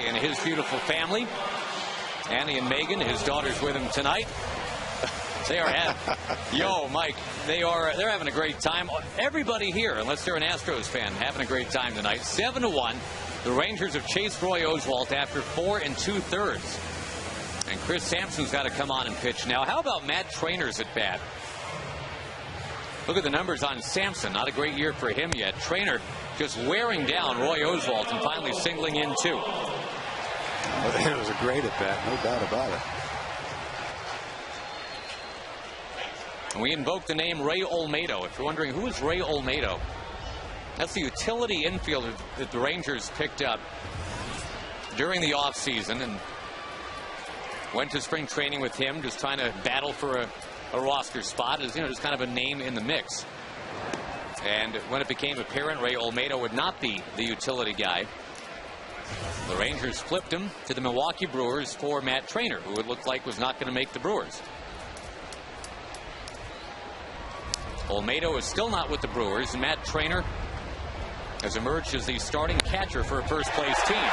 and his beautiful family. Annie and Megan, his daughter's with him tonight. They are Mike, they're having a great time. Everybody here, unless they're an Astros fan, having a great time tonight. 7-1. The Rangers have chased Roy Oswalt after 4 2/3. And Chris Sampson's got to come on and pitch now. How about Matt Trainor's at bat? Look at the numbers on Sampson. Not a great year for him yet. Trainor just wearing down Roy Oswalt and finally singling in 2. It was a great at bat, no doubt about it. We invoke the name Ray Olmedo. If you're wondering who is Ray Olmedo, that's the utility infielder that the Rangers picked up during the offseason and went to spring training with him, just trying to battle for a roster spot, as just kind of a name in the mix. And when it became apparent Ray Olmedo would not be the utility guy, the Rangers flipped him to the Milwaukee Brewers for Matt Trainor, who it looked like was not going to make the Brewers. Olmedo is still not with the Brewers, and Matt Trainor has emerged as the starting catcher for a first-place team.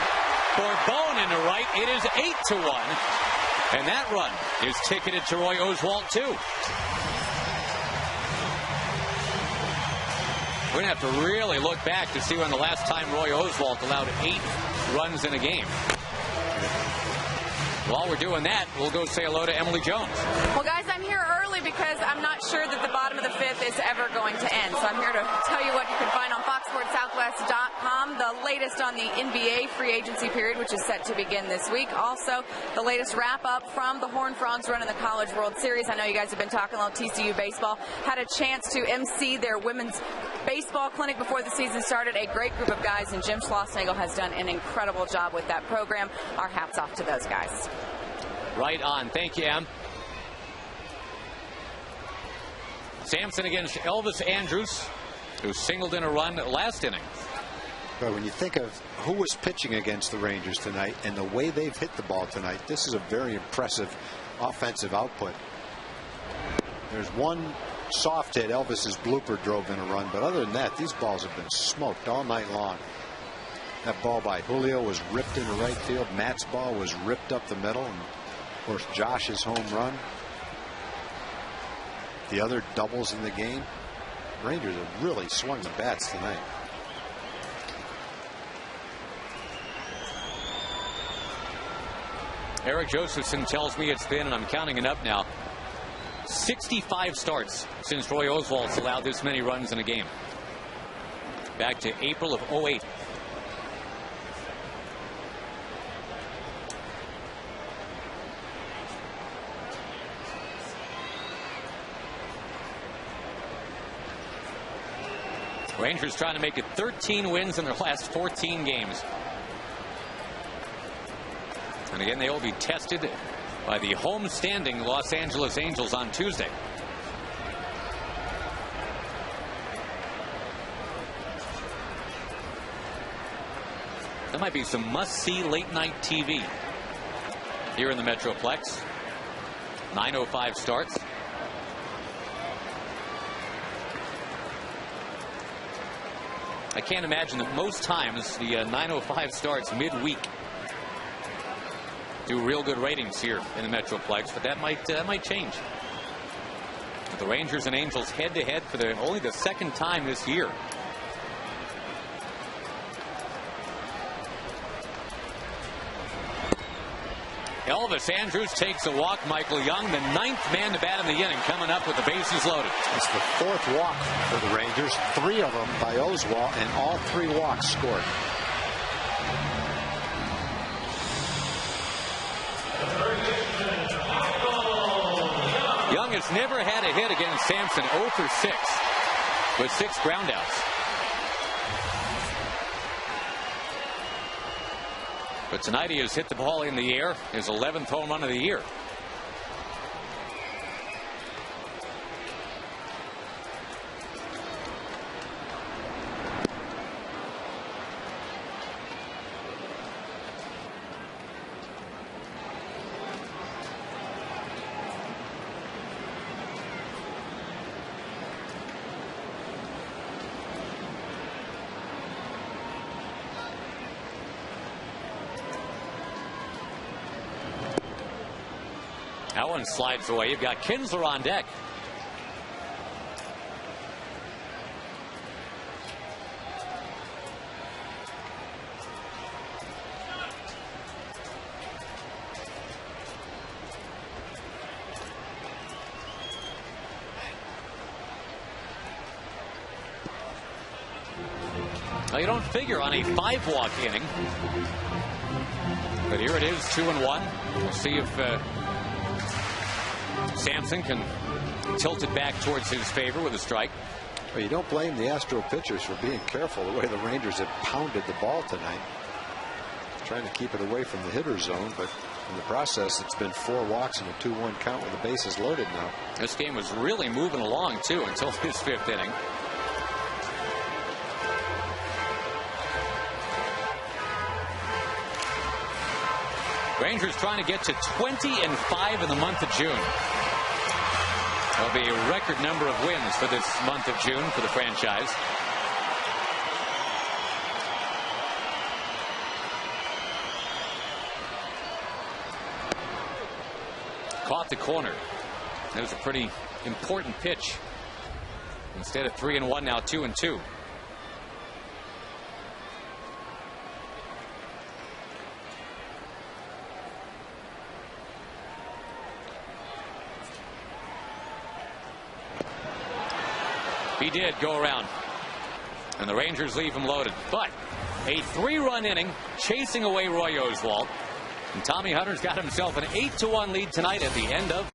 Borbone into right. It is 8-1, and that run is ticketed to Roy Oswalt, too. We're going to have to really look back to see when the last time Roy Oswalt allowed 8 runs in a game. While we're doing that, we'll go say hello to Emily Jones. Well, guys, I'm here early because I'm not sure that the bottom of the 5th is ever going to end. So I'm here to tell you what you can find on FoxSportsSouthwest.com. The latest on the NBA free agency period, which is set to begin this week. Also, the latest wrap-up from the Horned Frogs running the College World Series. I know you guys have been talking a little TCU baseball. Had a chance to MC their women's baseball clinic before the season started. A great group of guys, and Jim Schlossnagle has done an incredible job with that program. Our hats off to those guys. Right on. Thank you, Em. Sampson against Elvis Andrus, who singled in a run last inning. But when you think of who was pitching against the Rangers tonight and the way they've hit the ball tonight, this is a very impressive offensive output. There's one soft hit Elvis's blooper drove in a run, but other than that, these balls have been smoked all night long. That ball by Julio was ripped into right field. Matt's ball was ripped up the middle, and of course Josh's home run. The other doubles in the game. Rangers have really swung the bats tonight. Eric Josephson tells me it's been, and I'm counting it up now, 65 starts since Roy Oswalt's allowed this many runs in a game. Back to April of 2008. Rangers trying to make it 13 wins in their last 14 games. And again, they will be tested by the home-standing Los Angeles Angels on Tuesday. That might be some must-see late-night TV here in the Metroplex. 9:05 starts. I can't imagine that most times the 9:05 starts midweek do real good ratings here in the Metroplex, but that might change. With the Rangers and Angels head-to-head for only the second time this year. Elvis Andrus takes a walk. Michael Young, the 9th man to bat in the inning, coming up with the bases loaded. It's the 4th walk for the Rangers. 3 of them by Oswalt, and all 3 walks scored. Young has never had a hit against Sampson. 0 for 6 with 6 groundouts. But tonight he has hit the ball in the air, his 11th home run of the year. one slides away. You've got Kinsler on deck. Now, you don't figure on a 5-walk inning. But here it is, 2-1. We'll see if Sampson can tilt it back towards his favor with a strike. Well, you don't blame the Astro pitchers for being careful the way the Rangers have pounded the ball tonight. Trying to keep it away from the hitter zone, but in the process, it's been 4 walks and a 2-1 count with the bases loaded now. This game was really moving along, too, until his 5th inning. Rangers trying to get to 20-5 in the month of June. There'll be a record number of wins for this month of June for the franchise. Caught the corner. That was a pretty important pitch. Instead of 3-1, now 2-2. He did go around, and the Rangers leave him loaded. But a 3-run inning chasing away Roy Oswalt, and Tommy Hunter's got himself an 8-1 lead tonight at the end of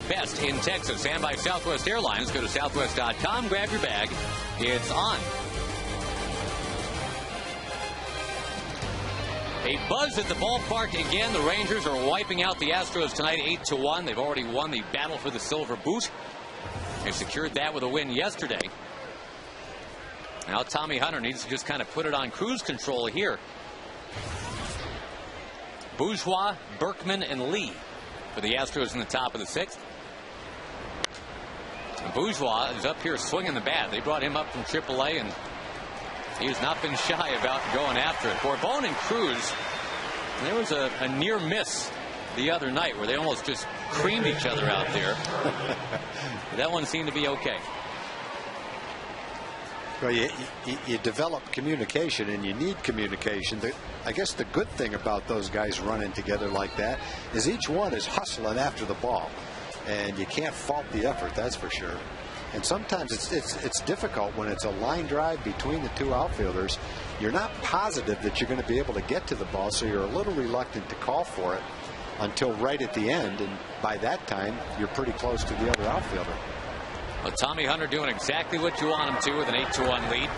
best in Texas and by Southwest Airlines. Go to southwest.com, grab your bag. It's on. A buzz at the ballpark again. The Rangers are wiping out the Astros tonight 8-1. They've already won the battle for the silver boot. They secured that with a win yesterday. Now Tommy Hunter needs to just kind of put it on cruise control here. Bourgeois, Berkman, and Lee for the Astros in the top of the 6th. And Bourgeois is up here swinging the bat. They brought him up from AAA, and he has not been shy about going after it. Bourbon and Cruz, there was a near miss the other night where they almost just creamed each other out there. That one seemed to be okay. Well, you develop communication, and you need communication. I guess the good thing about those guys running together like that is each one is hustling after the ball, and you can't fault the effort, that's for sure. And sometimes it's difficult when it's a line drive between the two outfielders. You're not positive that you're going to be able to get to the ball, so you're a little reluctant to call for it until right at the end, and by that time you're pretty close to the other outfielder. Well, Tommy Hunter doing exactly what you want him to with an 8-1 lead.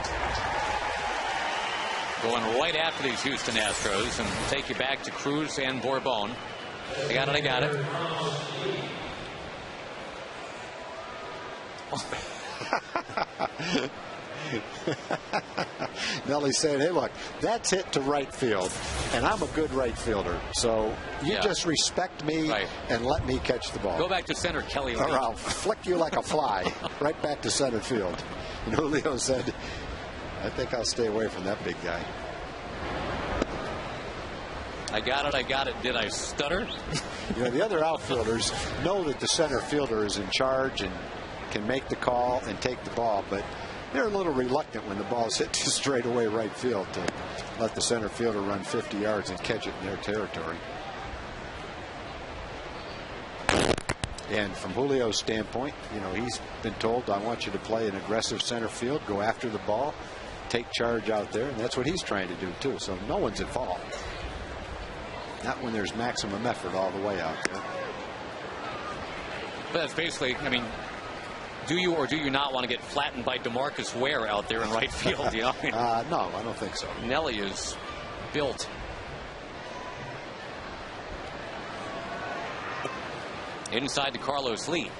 going right after these Houston Astros and take you back to Cruz and Bourbon. I got it. I got it. Nelly said, hey, look, that's hit to right field, and I'm a good right fielder. So you just respect me and let me catch the ball. Go back to center, Kelly. Or I'll flick you like a fly right back to center field. And Julio said, I think I'll stay away from that big guy. I got it. I got it. Did I stutter? You know, the other outfielders know that the center fielder is in charge and can make the call and take the ball, but they're a little reluctant when the ball's hit to straightaway right field to let the center fielder run 50 yards and catch it in their territory. And from Julio's standpoint, you know, he's been told, I want you to play an aggressive center field, go after the ball, take charge out there, and that's what he's trying to do too. So no one's at fault. Not when there's maximum effort all the way out there. But that's basically, I mean, do you or do you not want to get flattened by DeMarcus Ware out there in right field? You know? No, I don't think so. Nelly is built. Inside to Carlos Lee.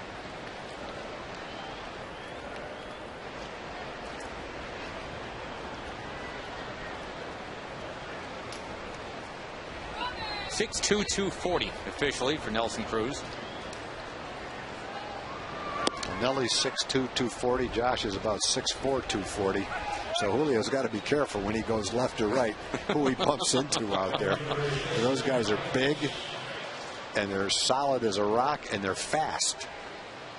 .6'2", 240 officially for Nelson Cruz. Nelly's 6'2", 240. Josh is about 6'4", 240. So Julio's got to be careful when he goes left or right who he bumps into out there. And those guys are big, and they're solid as a rock, and they're fast.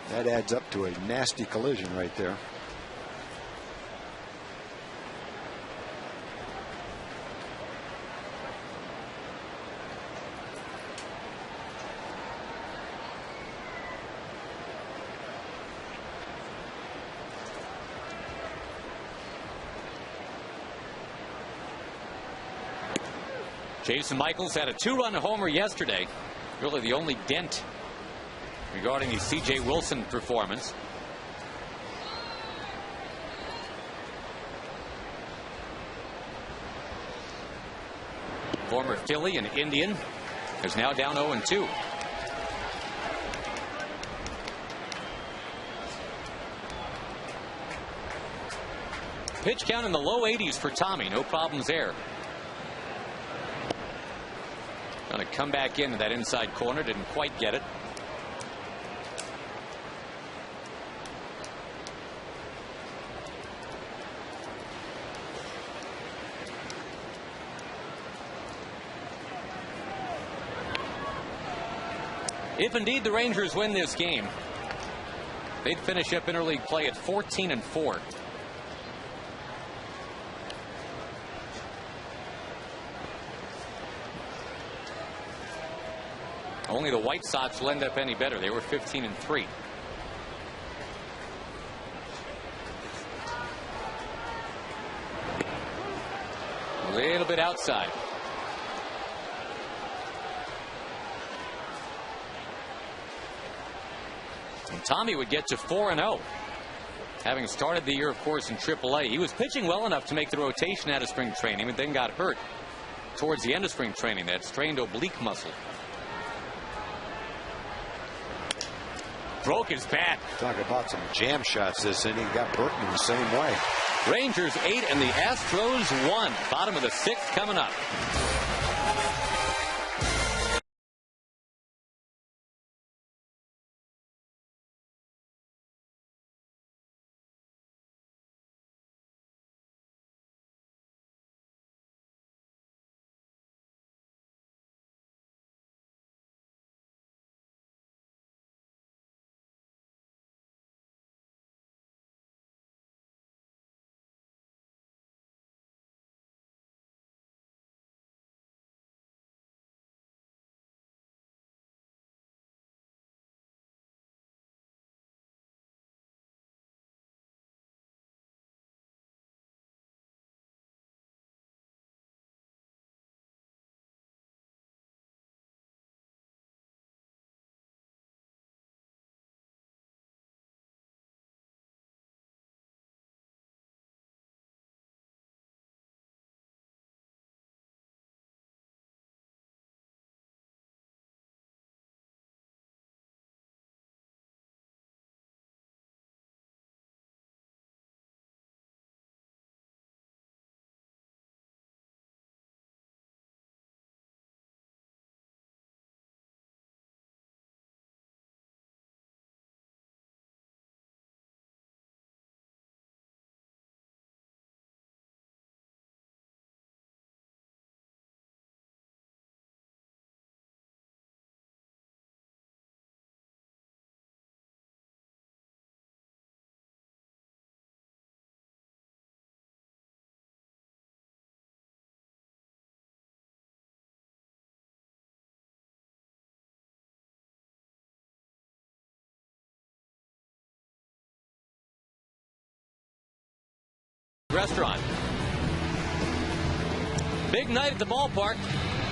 That adds up to a nasty collision right there. Jason Michaels had a 2-run homer yesterday. Really the only dent regarding the C.J. Wilson performance. Former Philly and Indian is now down 0-2. Pitch count in the low 80s for Tommy. No problems there. Going to come back into that inside corner. Didn't quite get it. If indeed the Rangers win this game, they'd finish up interleague play at 14-4. Only the White Sox will end up any better. They were 15-3. A little bit outside. And Tommy would get to 4-0. Having started the year, of course, in AAA. He was pitching well enough to make the rotation out of spring training, but then got hurt towards the end of spring training, that strained oblique muscle. Broke his bat. Talk about some jam shots this inning. Got Burton the same way. Rangers 8 and the Astros 1. Bottom of the 6th coming up. Restaurant. Big night at the ballpark.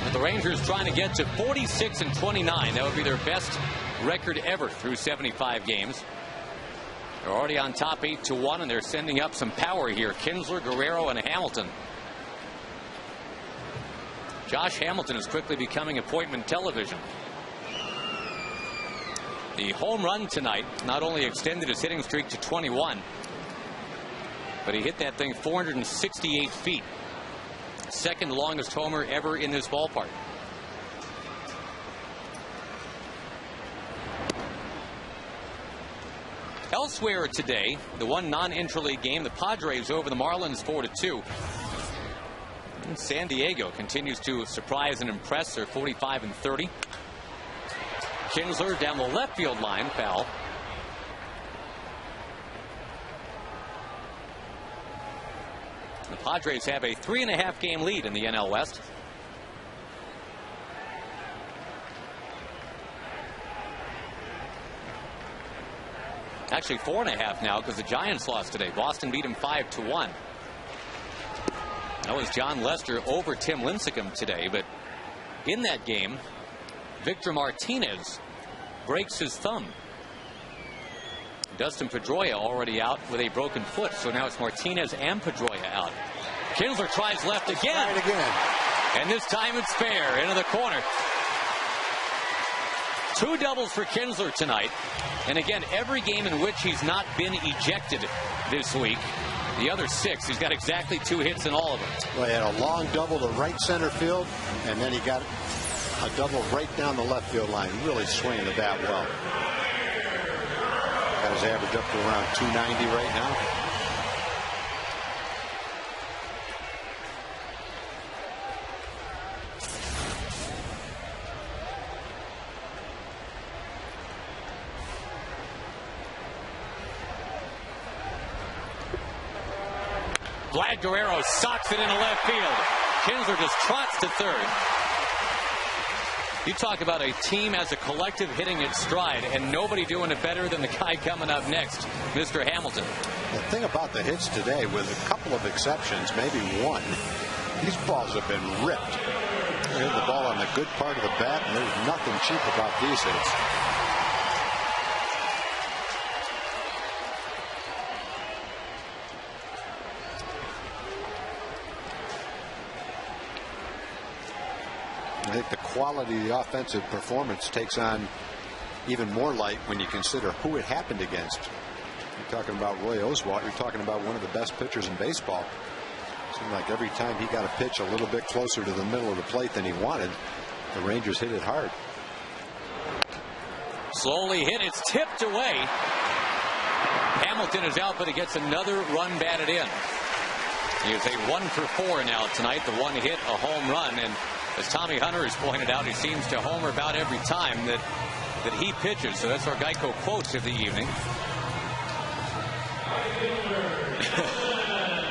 With the Rangers trying to get to 46-29. That would be their best record ever through 75 games. They're already on top 8-1, and they're sending up some power here. Kinsler, Guerrero, and Hamilton. Josh Hamilton is quickly becoming appointment television. The home run tonight not only extended his hitting streak to 21, but he hit that thing 468 feet. Second longest homer ever in this ballpark. Elsewhere today, the one non-interleague game, the Padres over the Marlins 4-2. And San Diego continues to surprise and impress. They're 45-30. Kinsler down the left field line, foul. The Padres have a 3.5 game lead in the NL West. Actually 4.5 now because the Giants lost today. Boston beat them 5-1. That was John Lester over Tim Lincecum today, but in that game, Victor Martinez breaks his thumb. Dustin Pedroia already out with a broken foot, so now it's Martinez and Pedroia out. Kinsler tries left again. And this time it's fair into the corner. 2 doubles for Kinsler tonight. And again, every game in which he's not been ejected this week, the other 6, he's got exactly 2 hits in all of them. Well, he had a long double to right center field, and then he got a double right down the left field line. Really swinging the bat well. Got his average up to around 290 right now. Vlad Guerrero socks it into left field. Kinsler just trots to third. You talk about a team as a collective hitting its stride, and nobody doing it better than the guy coming up next, Mr. Hamilton. The thing about the hits today, with a couple of exceptions, maybe one, these balls have been ripped. They hit the ball on the good part of the bat, and there's nothing cheap about these hits. I think the quality of the offensive performance takes on even more light when you consider who it happened against. You're talking about Roy Oswalt. You're talking about one of the best pitchers in baseball. It seemed like every time he got a pitch a little bit closer to the middle of the plate than he wanted, the Rangers hit it hard. Slowly hit. It's tipped away. Hamilton is out, but he gets another run batted in. He is a 1 for 4 now tonight. The one hit, a home run, and as Tommy Hunter has pointed out, he seems to homer about every time that he pitches. So that's our Geico quotes of the evening.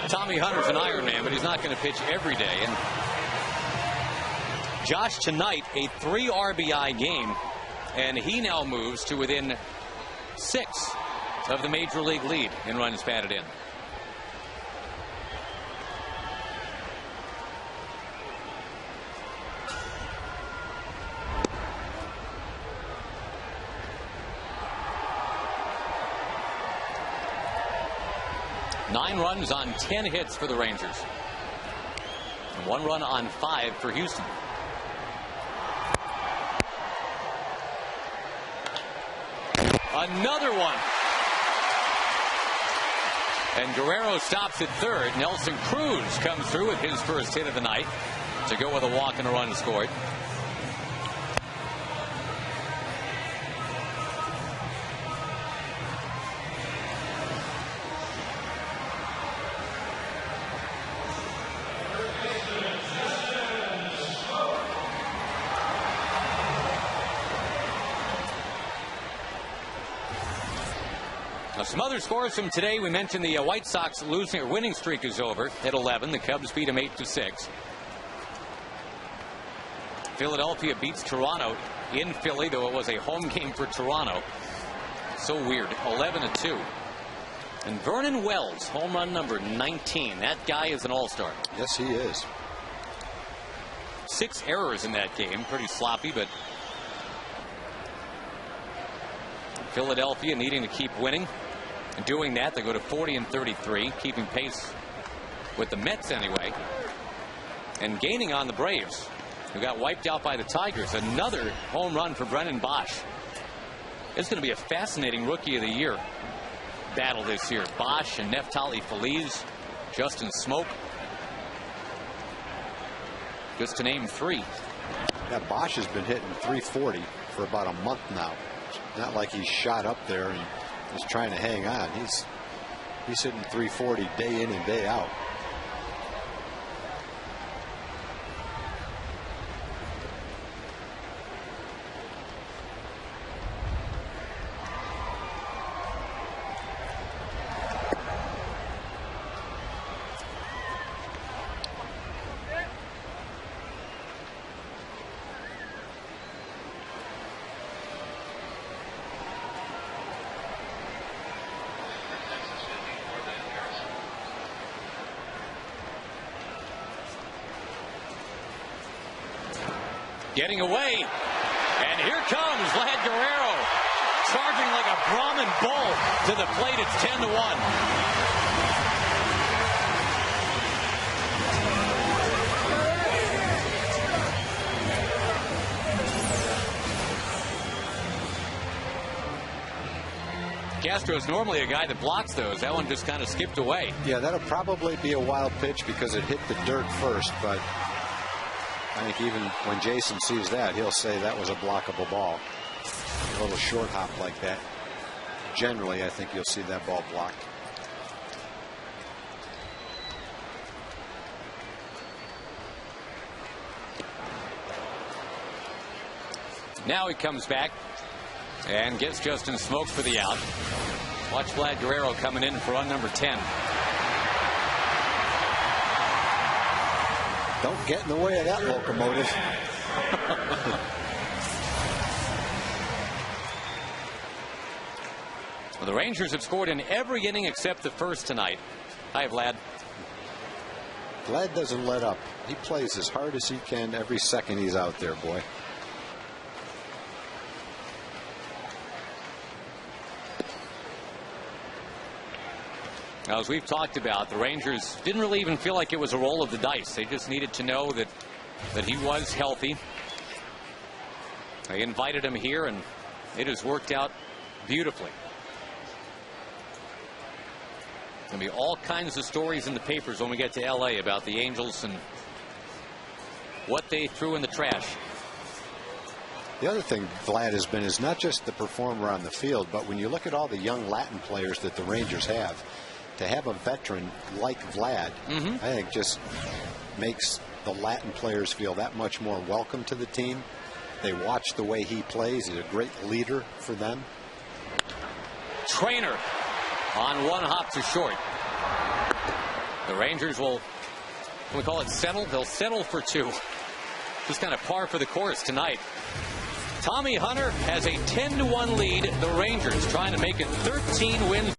Tommy Hunter's an Iron Man, but he's not going to pitch every day. And Josh tonight, a 3 RBI game, and he now moves to within 6 of the major league lead in runs batted in. Nine runs on 10 hits for the Rangers. And 1 run on 5 for Houston. Another one. And Guerrero stops at third. Nelson Cruz comes through with his first hit of the night to go with a walk and a run scored. Some other scores from today. We mentioned the White Sox winning streak is over at 11. The Cubs beat them 8-6. Philadelphia beats Toronto in Philly, though it was a home game for Toronto. So weird. 11-2. And Vernon Wells, home run number 19. That guy is an all-star. Yes, he is. 6 errors in that game. Pretty sloppy, but Philadelphia needing to keep winning. And doing that, they go to 40-33, keeping pace with the Mets anyway. And gaining on the Braves, who got wiped out by the Tigers. Another home run for Brennan Bosch. It's going to be a fascinating Rookie of the Year battle this year. Bosch and Neftali Feliz, Justin Smoke, just to name 3. Yeah, Bosch has been hitting 340 for about a month now. It's not like he's shot up there and is trying to hang on. He's hitting 340 day in and day out. Getting away, and here comes Vlad Guerrero, charging like a Brahmin bull to the plate. It's 10-1. Castro's normally a guy that blocks those. That one just kind of skipped away. Yeah, that'll probably be a wild pitch because it hit the dirt first, but I think even when Jason sees that, he'll say that was a blockable ball. A little short hop like that. Generally, I think you'll see that ball blocked. Now he comes back and gets Justin Smoke for the out. Watch Vlad Guerrero coming in for run number 10. Don't get in the way of that locomotive. Well, the Rangers have scored in every inning except the first tonight. Hi, Vlad. Vlad doesn't let up. He plays as hard as he can every second he's out there, boy. Now, as we've talked about, the Rangers didn't really even feel like it was a roll of the dice. They just needed to know that he was healthy. They invited him here, and it has worked out beautifully. There'll be all kinds of stories in the papers when we get to L.A. about the Angels and what they threw in the trash. The other thing Vlad has been is not just the performer on the field, but when you look at all the young Latin players that the Rangers have, to have a veteran like Vlad, I think just makes the Latin players feel that much more welcome to the team. They watch the way he plays. He's a great leader for them. Trainer on one hop to short. The Rangers will, we call it settle? They'll settle for 2. Just kind of par for the course tonight. Tommy Hunter has a 10-1 lead. The Rangers trying to make it 13 wins.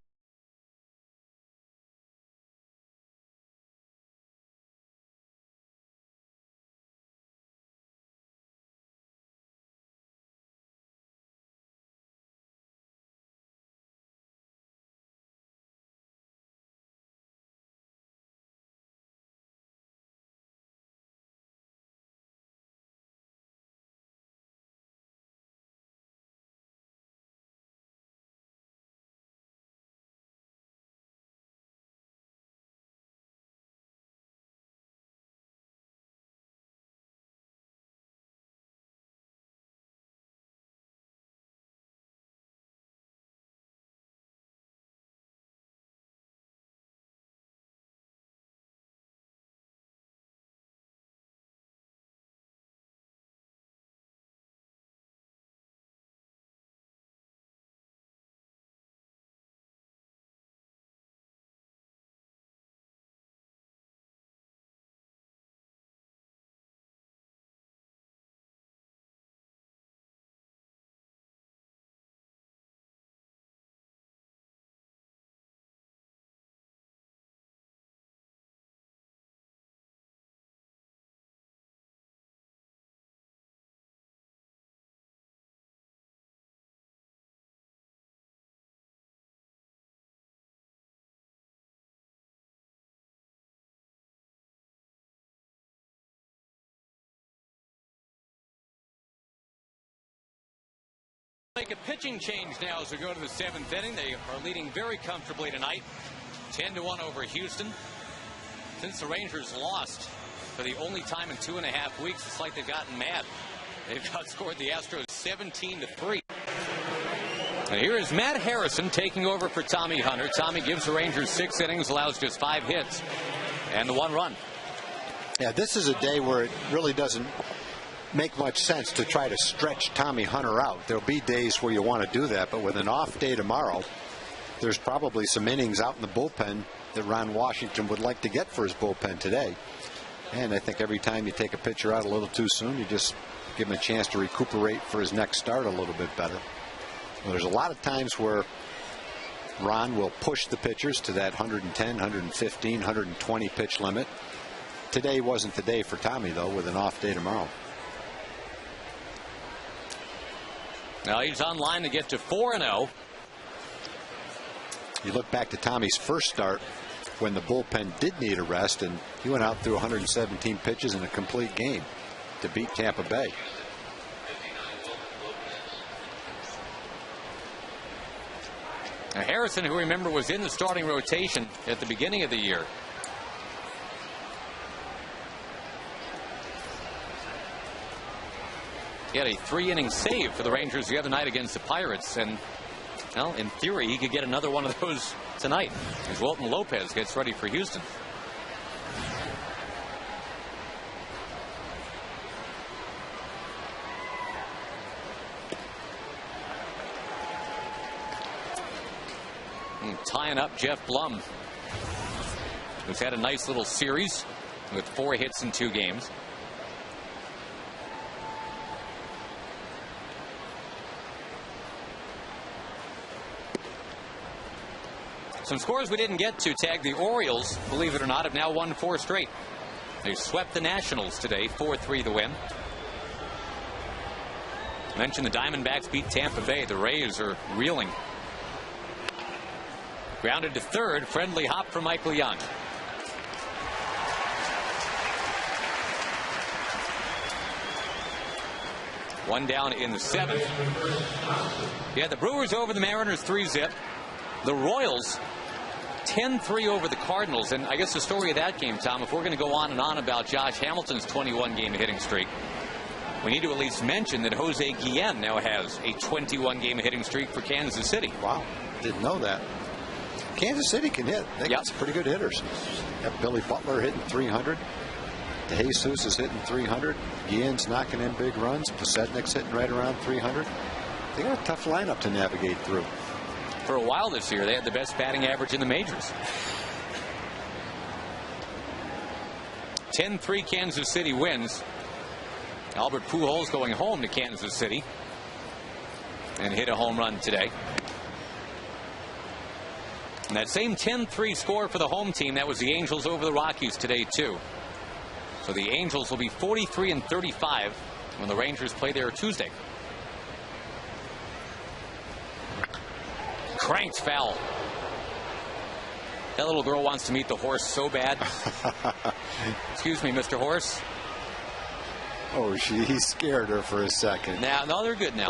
Make a pitching change now as we go to the 7th inning. They are leading very comfortably tonight, 10-1 over Houston. Since the Rangers lost for the only time in 2.5 weeks, it's like they've gotten mad. They've outscored the Astros 17-3. And here is Matt Harrison taking over for Tommy Hunter. Tommy gives the Rangers 6 innings, allows just 5 hits, and the 1 run. Yeah, this is a day where it really doesn't make much sense to try to stretch Tommy Hunter out. There'll be days where you want to do that, but with an off day tomorrow, there's probably some innings out in the bullpen that Ron Washington would like to get for his bullpen today. And I think every time you take a pitcher out a little too soon, you just give him a chance to recuperate for his next start a little bit better. Well, there's a lot of times where Ron will push the pitchers to that 110, 115, 120 pitch limit. Today wasn't the day for Tommy, though, with an off day tomorrow. Now he's on line to get to 4-0. You look back to Tommy's first start when the bullpen did need a rest, and he went out through 117 pitches in a complete game to beat Tampa Bay. Now Harrison, who remember was in the starting rotation at the beginning of the year. He had a 3-inning save for the Rangers the other night against the Pirates, and well, in theory he could get another one of those tonight as Wilton Lopez gets ready for Houston. And tying up Jeff Blum, who's had a nice little series with 4 hits in 2 games. Some scores we didn't get to tag. The Orioles, believe it or not, have now won 4 straight. They swept the Nationals today, 4-3 the win. Mentioned the Diamondbacks beat Tampa Bay. The Rays are reeling. Grounded to third, friendly hop for Michael Young. One down in the 7th. Yeah, the Brewers over the Mariners 3-zip. The Royals 10-3 over the Cardinals. And I guess the story of that game, Tom, if we're going to go on and on about Josh Hamilton's 21-game hitting streak, we need to at least mention that Jose Guillen now has a 21-game hitting streak for Kansas City. Wow, didn't know that. Kansas City can hit. They got some pretty good hitters. Got Billy Butler hitting 300. DeJesus is hitting 300. Guillen's knocking in big runs. Pasetnik's hitting right around 300. They got a tough lineup to navigate through. For a while this year, they had the best batting average in the majors. 10-3 Kansas City wins. Albert Pujols going home to Kansas City and hit a home run today. And that same 10-3 score for the home team, that was the Angels over the Rockies today too. So the Angels will be 43-35 when the Rangers play there Tuesday. Cranked foul. That little girl wants to meet the horse so bad. Excuse me, Mr. Horse. Oh, he scared her for a second. No, they're good now.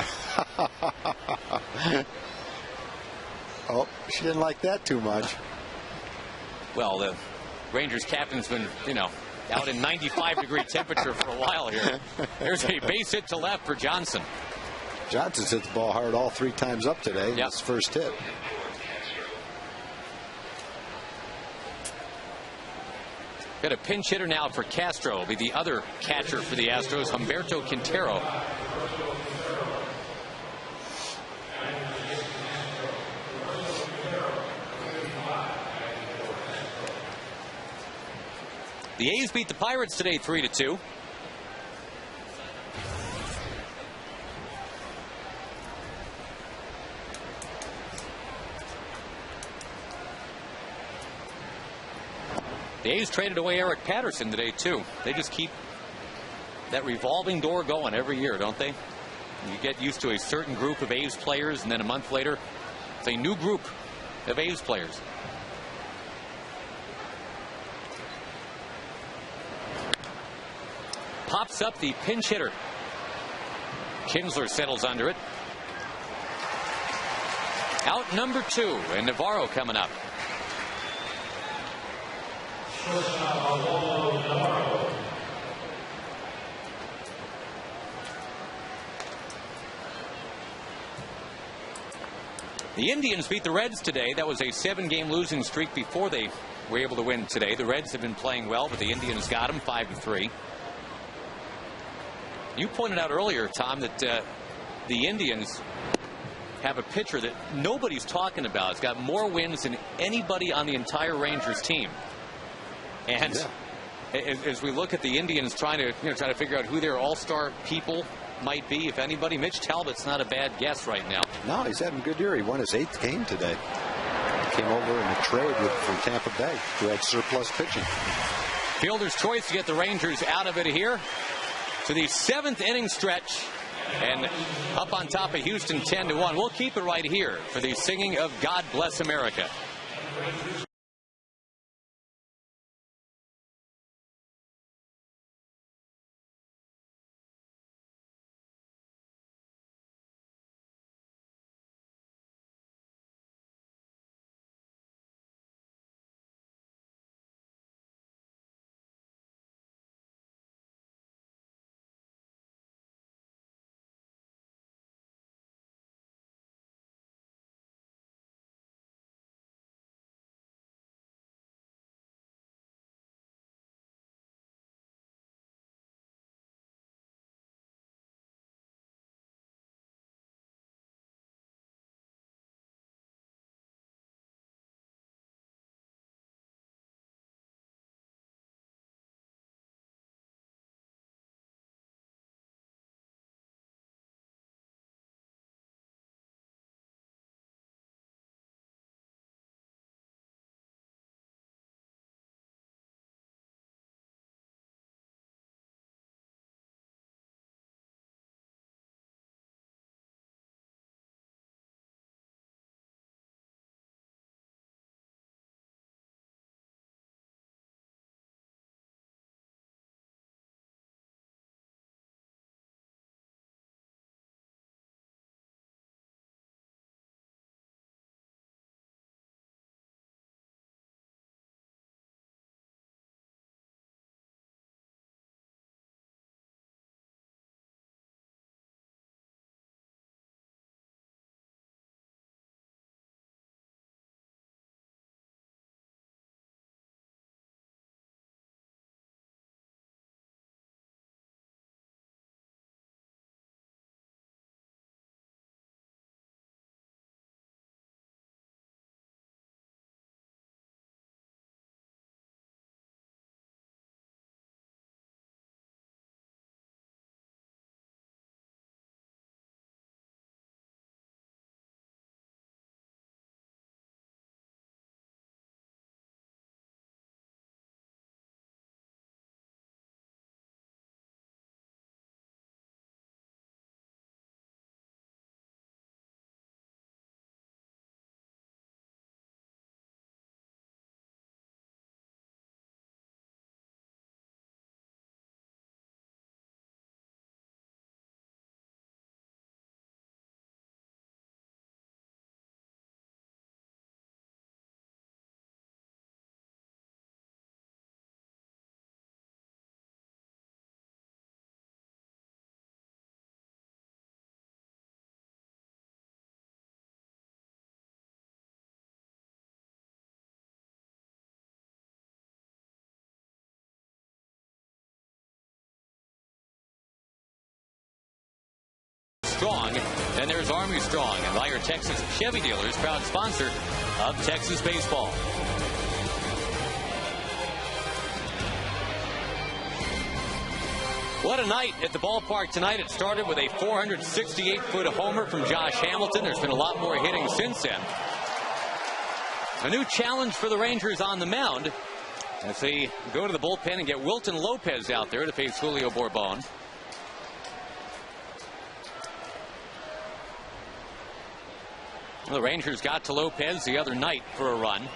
Oh, she didn't like that too much. Well, the Rangers captain's been, out in 95-degree temperature for a while here. There's a base hit to left for Johnson. Johnson's hit the ball hard all 3 times up today. Yep. His first hit. Got a pinch hitter now for Castro. Will be the other catcher for the Astros, Humberto Quintero. The A's beat the Pirates today 3-2. The A's traded away Eric Patterson today too. They just keep that revolving door going every year, don't they? You get used to a certain group of A's players, and then a month later it's a new group of A's players. Pops up the pinch hitter. Kinsler settles under it. Out number 2, and Navarro coming up. The Indians beat the Reds today. That was a 7-game losing streak before they were able to win today. The Reds have been playing well, but the Indians got them 5-3. You pointed out earlier, Tom, that the Indians have a pitcher that nobody's talking about. It's got more wins than anybody on the entire Rangers team. And as we look at the Indians trying to figure out who their all-star people might be, if anybody, Mitch Talbot's not a bad guess right now. No, he's having a good year. He won his 8th game today. Came over in a trade from Tampa Bay, who had surplus pitching. Fielder's choice to get the Rangers out of it here to the 7th inning stretch, and up on top of Houston 10-1. We'll keep it right here for the singing of God Bless America. Strong. Then there's Army Strong, and Liar Texas Chevy Dealers, proud sponsor of Texas baseball. What a night at the ballpark tonight. It started with a 468-foot homer from Josh Hamilton. There's been a lot more hitting since then. A new challenge for the Rangers on the mound as they go to the bullpen and get Wilton Lopez out there to face Julio Bourbon. The Rangers got to Lopez the other night for a run.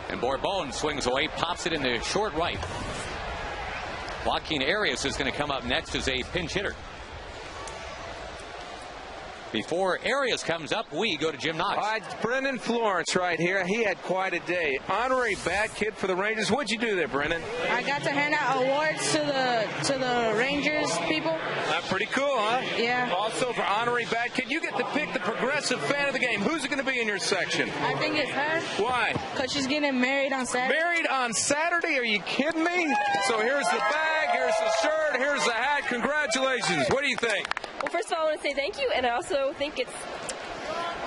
And Bourbon swings away, pops it into short right. Joaquin Arias is going to come up next as a pinch hitter. Before Arias comes up, we go to Jim Knox. All right, Brendan Florence right here. He had quite a day. Honorary bat kid for the Rangers. What'd you do there, Brendan? I got to hand out awards to the Rangers people. Pretty cool, huh? Yeah. Also for honorary bat kid, you get to pick the progressive fan of the game. Who's it going to be in your section? I think it's her. Why? Because she's getting married on Saturday. Married on Saturday? Are you kidding me? So here's the bag, here's the shirt, here's the hat. Congratulations. What do you think? Well, first of all, I want to say thank you, and I also think it's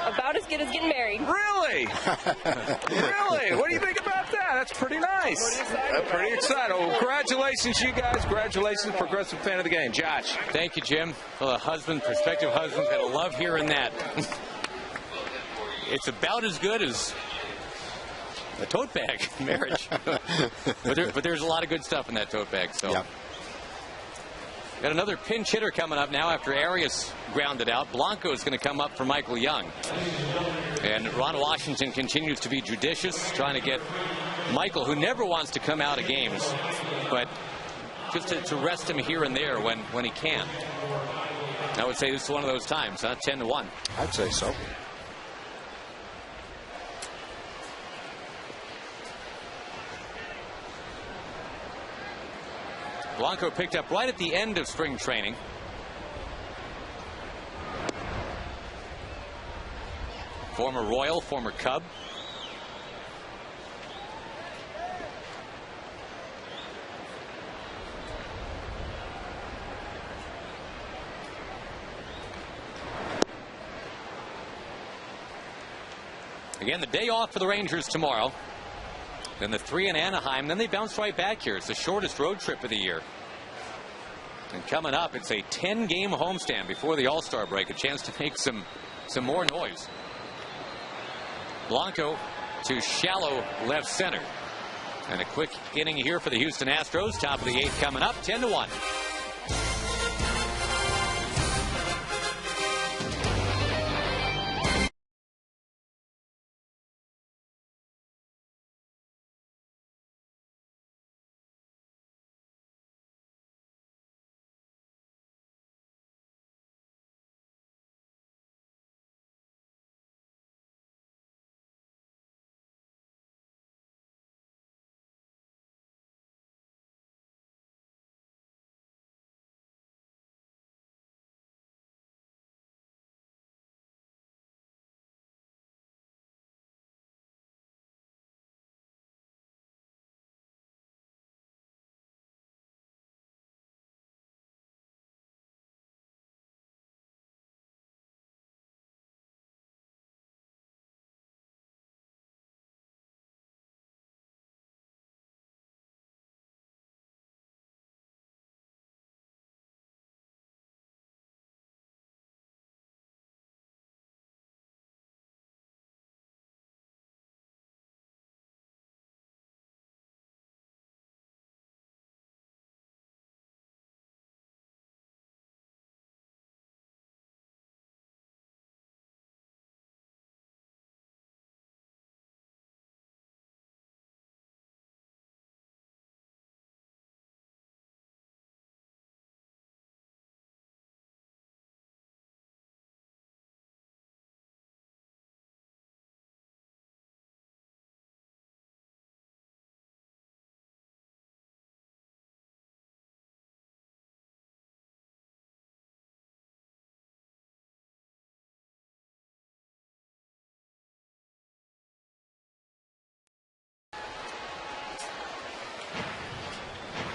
about as good as getting married. Really? Really? What do you think about that? That's pretty nice. Pretty excited. Well, congratulations, you guys. Congratulations, progressive fan of the game. Josh. Thank you, Jim. Well, prospective husband's going to love hearing that. It's about as good as a tote bag marriage. but there's a lot of good stuff in that tote bag. So. Yep. Got another pinch hitter coming up now after Arias grounded out. Blanco is going to come up for Michael Young. And Ron Washington continues to be judicious, trying to get Michael, who never wants to come out of games, but just to rest him here and there when he can. I would say this is one of those times, huh? 10-1. I'd say so. Blanco picked up right at the end of spring training. Former Royal, former Cub. Again, the day off for the Rangers tomorrow. Then the 3 in Anaheim. Then they bounce right back here. It's the shortest road trip of the year. And coming up, it's a 10-game homestand before the All-Star break. A chance to make some more noise. Blanco to shallow left center. And a quick inning here for the Houston Astros. Top of the 8th coming up, 10-1.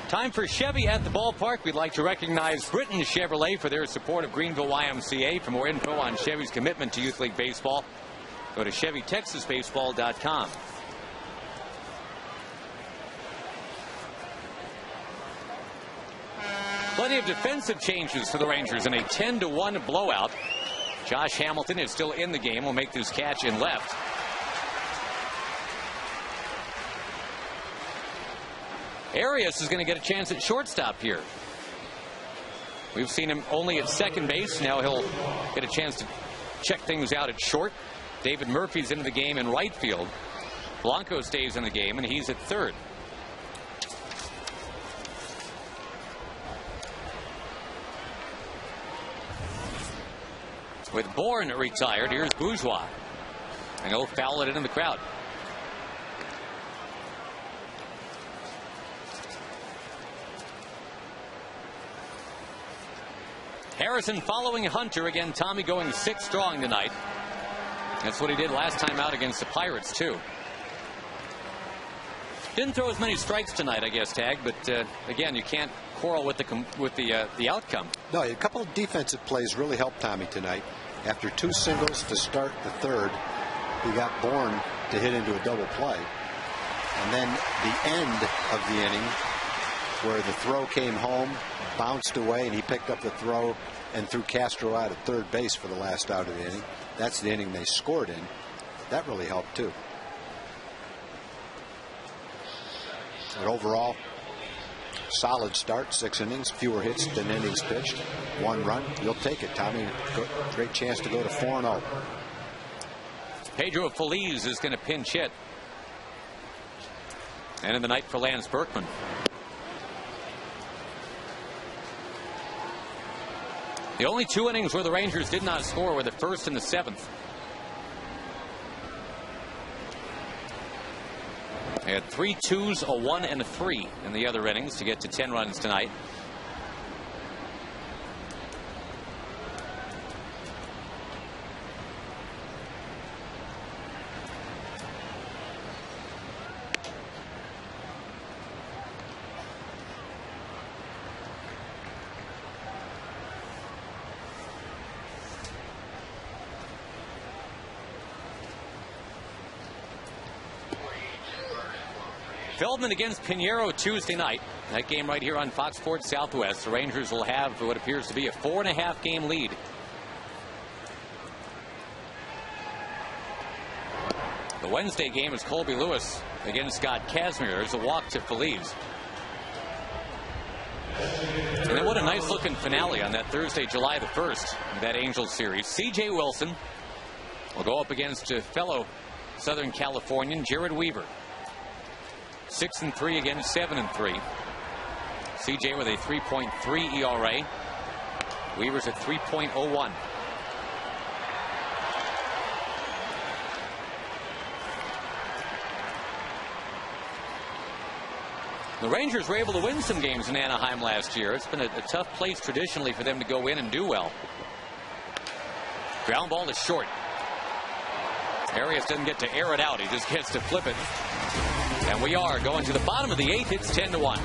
Time for Chevy at the ballpark. We'd like to recognize Britton Chevrolet for their support of Greenville YMCA. For more info on Chevy's commitment to Youth League Baseball, go to ChevyTexasBaseball.com. Plenty of defensive changes for the Rangers in a 10-1 blowout. Josh Hamilton is still in the game. Will make this catch in left. Arias is going to get a chance at shortstop here. We've seen him only at second base. Now he'll get a chance to check things out at short. David Murphy's into the game in right field. Blanco stays in the game, and he's at third. With Bourne retired, here's Bourgeois. And he'll foul it into the crowd. Harrison following Hunter. Again, Tommy going 6 strong tonight. That's what he did last time out against the Pirates, too. Didn't throw as many strikes tonight, I guess, Tag, but again, you can't quarrel with the outcome. No, a couple of defensive plays really helped Tommy tonight. After 2 singles to start the third, he got Bourne to hit into a double play. And then the end of the inning, where the throw came home, bounced away, and he picked up the throw and threw Castro out at third base for the last out of the inning. That's the inning they scored in. That really helped, too. But overall, solid start, 6 innings, fewer hits than innings pitched, 1 run. You'll take it, Tommy. Great chance to go to 4-0. Pedro Feliz is going to pinch hit. And in the night for Lance Berkman. The only 2 innings where the Rangers did not score were the first and the 7th. They had 3 2s, a 1, and a 3 in the other innings to get to 10 runs tonight. Feldman against Pinheiro Tuesday night. That game right here on Fox Sports Southwest. The Rangers will have what appears to be a 4.5 game lead. The Wednesday game is Colby Lewis against Scott Kazmir. There's a walk to Feliz. And then what a nice looking finale on that Thursday, July the 1st, that Angels series. C.J. Wilson will go up against a fellow Southern Californian, Jared Weaver. 6-3 against 7-3. CJ with a 3.3 ERA. Weaver's at 3.01. The Rangers were able to win some games in Anaheim last year. It's been a tough place traditionally for them to go in and do well. Ground ball to short. Arias doesn't get to air it out. He just gets to flip it. And we are going to the bottom of the 8th. It's 10-1.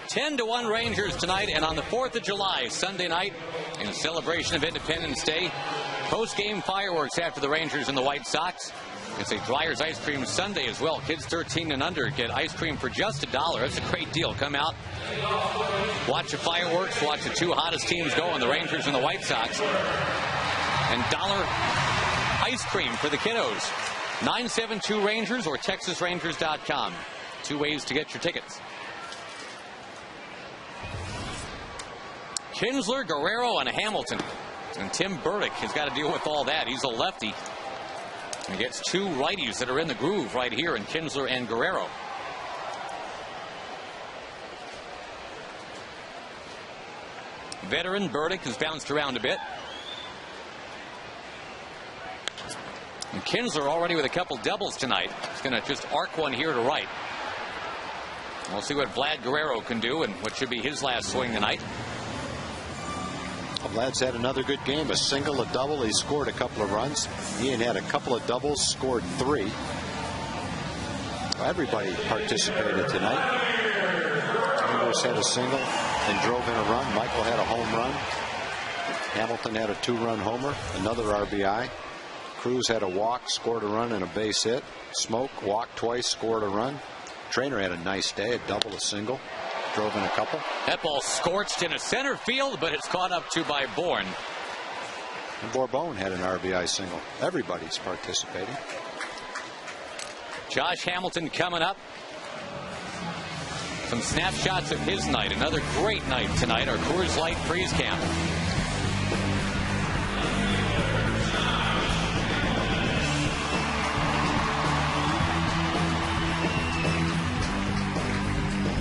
(10-1) Rangers tonight, and on the 4th of July, Sunday night, in celebration of Independence Day, post-game fireworks after the Rangers and the White Sox. It's a Dryer's Ice Cream Sundae as well. Kids 13 and under get ice cream for just $1. That's a great deal. Come out, watch the fireworks, watch the two hottest teams going, the Rangers and the White Sox. And dollar ice cream for the kiddos. 972 Rangers or TexasRangers.com. 2 ways to get your tickets. Kinsler, Guerrero, and Hamilton. And Tim Burdick has got to deal with all that. He's a lefty. He gets 2 righties that are in the groove right here in Kinsler and Guerrero. Veteran Burdick has bounced around a bit. And Kinsler already with a couple doubles tonight. He's going to just arc one here to right. We'll see what Vlad Guerrero can do and what should be his last swing tonight. Vlad's had another good game, a single, a double. He scored a couple of runs. Ian had a couple of doubles, scored 3. Everybody participated tonight. Chambers had a single and drove in a run. Michael had a home run. Hamilton had a 2-run homer, another RBI. Cruz had a walk, scored a run and a base hit. Smoke walked twice, scored a run. Trainer had a nice day, a double, a single. Drove in a couple. That ball scorched into center field, but it's caught up to by Bourne. And Bourbon had an RBI single. Everybody's participating. Josh Hamilton coming up. Some snapshots of his night. Another great night tonight. Our Coors Light Freeze Camp.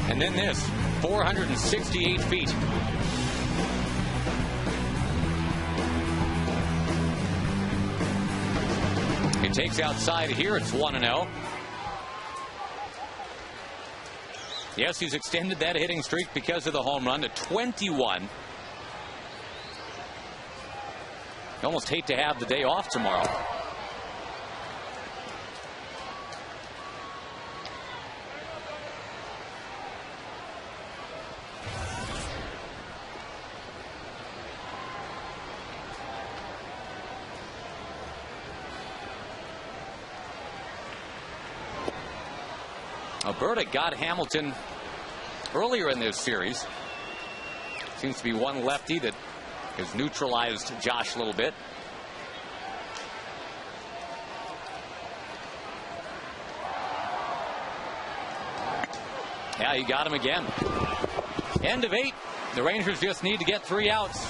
And then this, 468 feet. He takes outside here. It's 1-0. Yes, he's extended that hitting streak because of the home run to 21. You almost hate to have the day off tomorrow. Alberta got Hamilton earlier in this series. Seems to be one lefty that has neutralized Josh a little bit. Yeah, he got him again. End of 8. The Rangers just need to get 3 outs.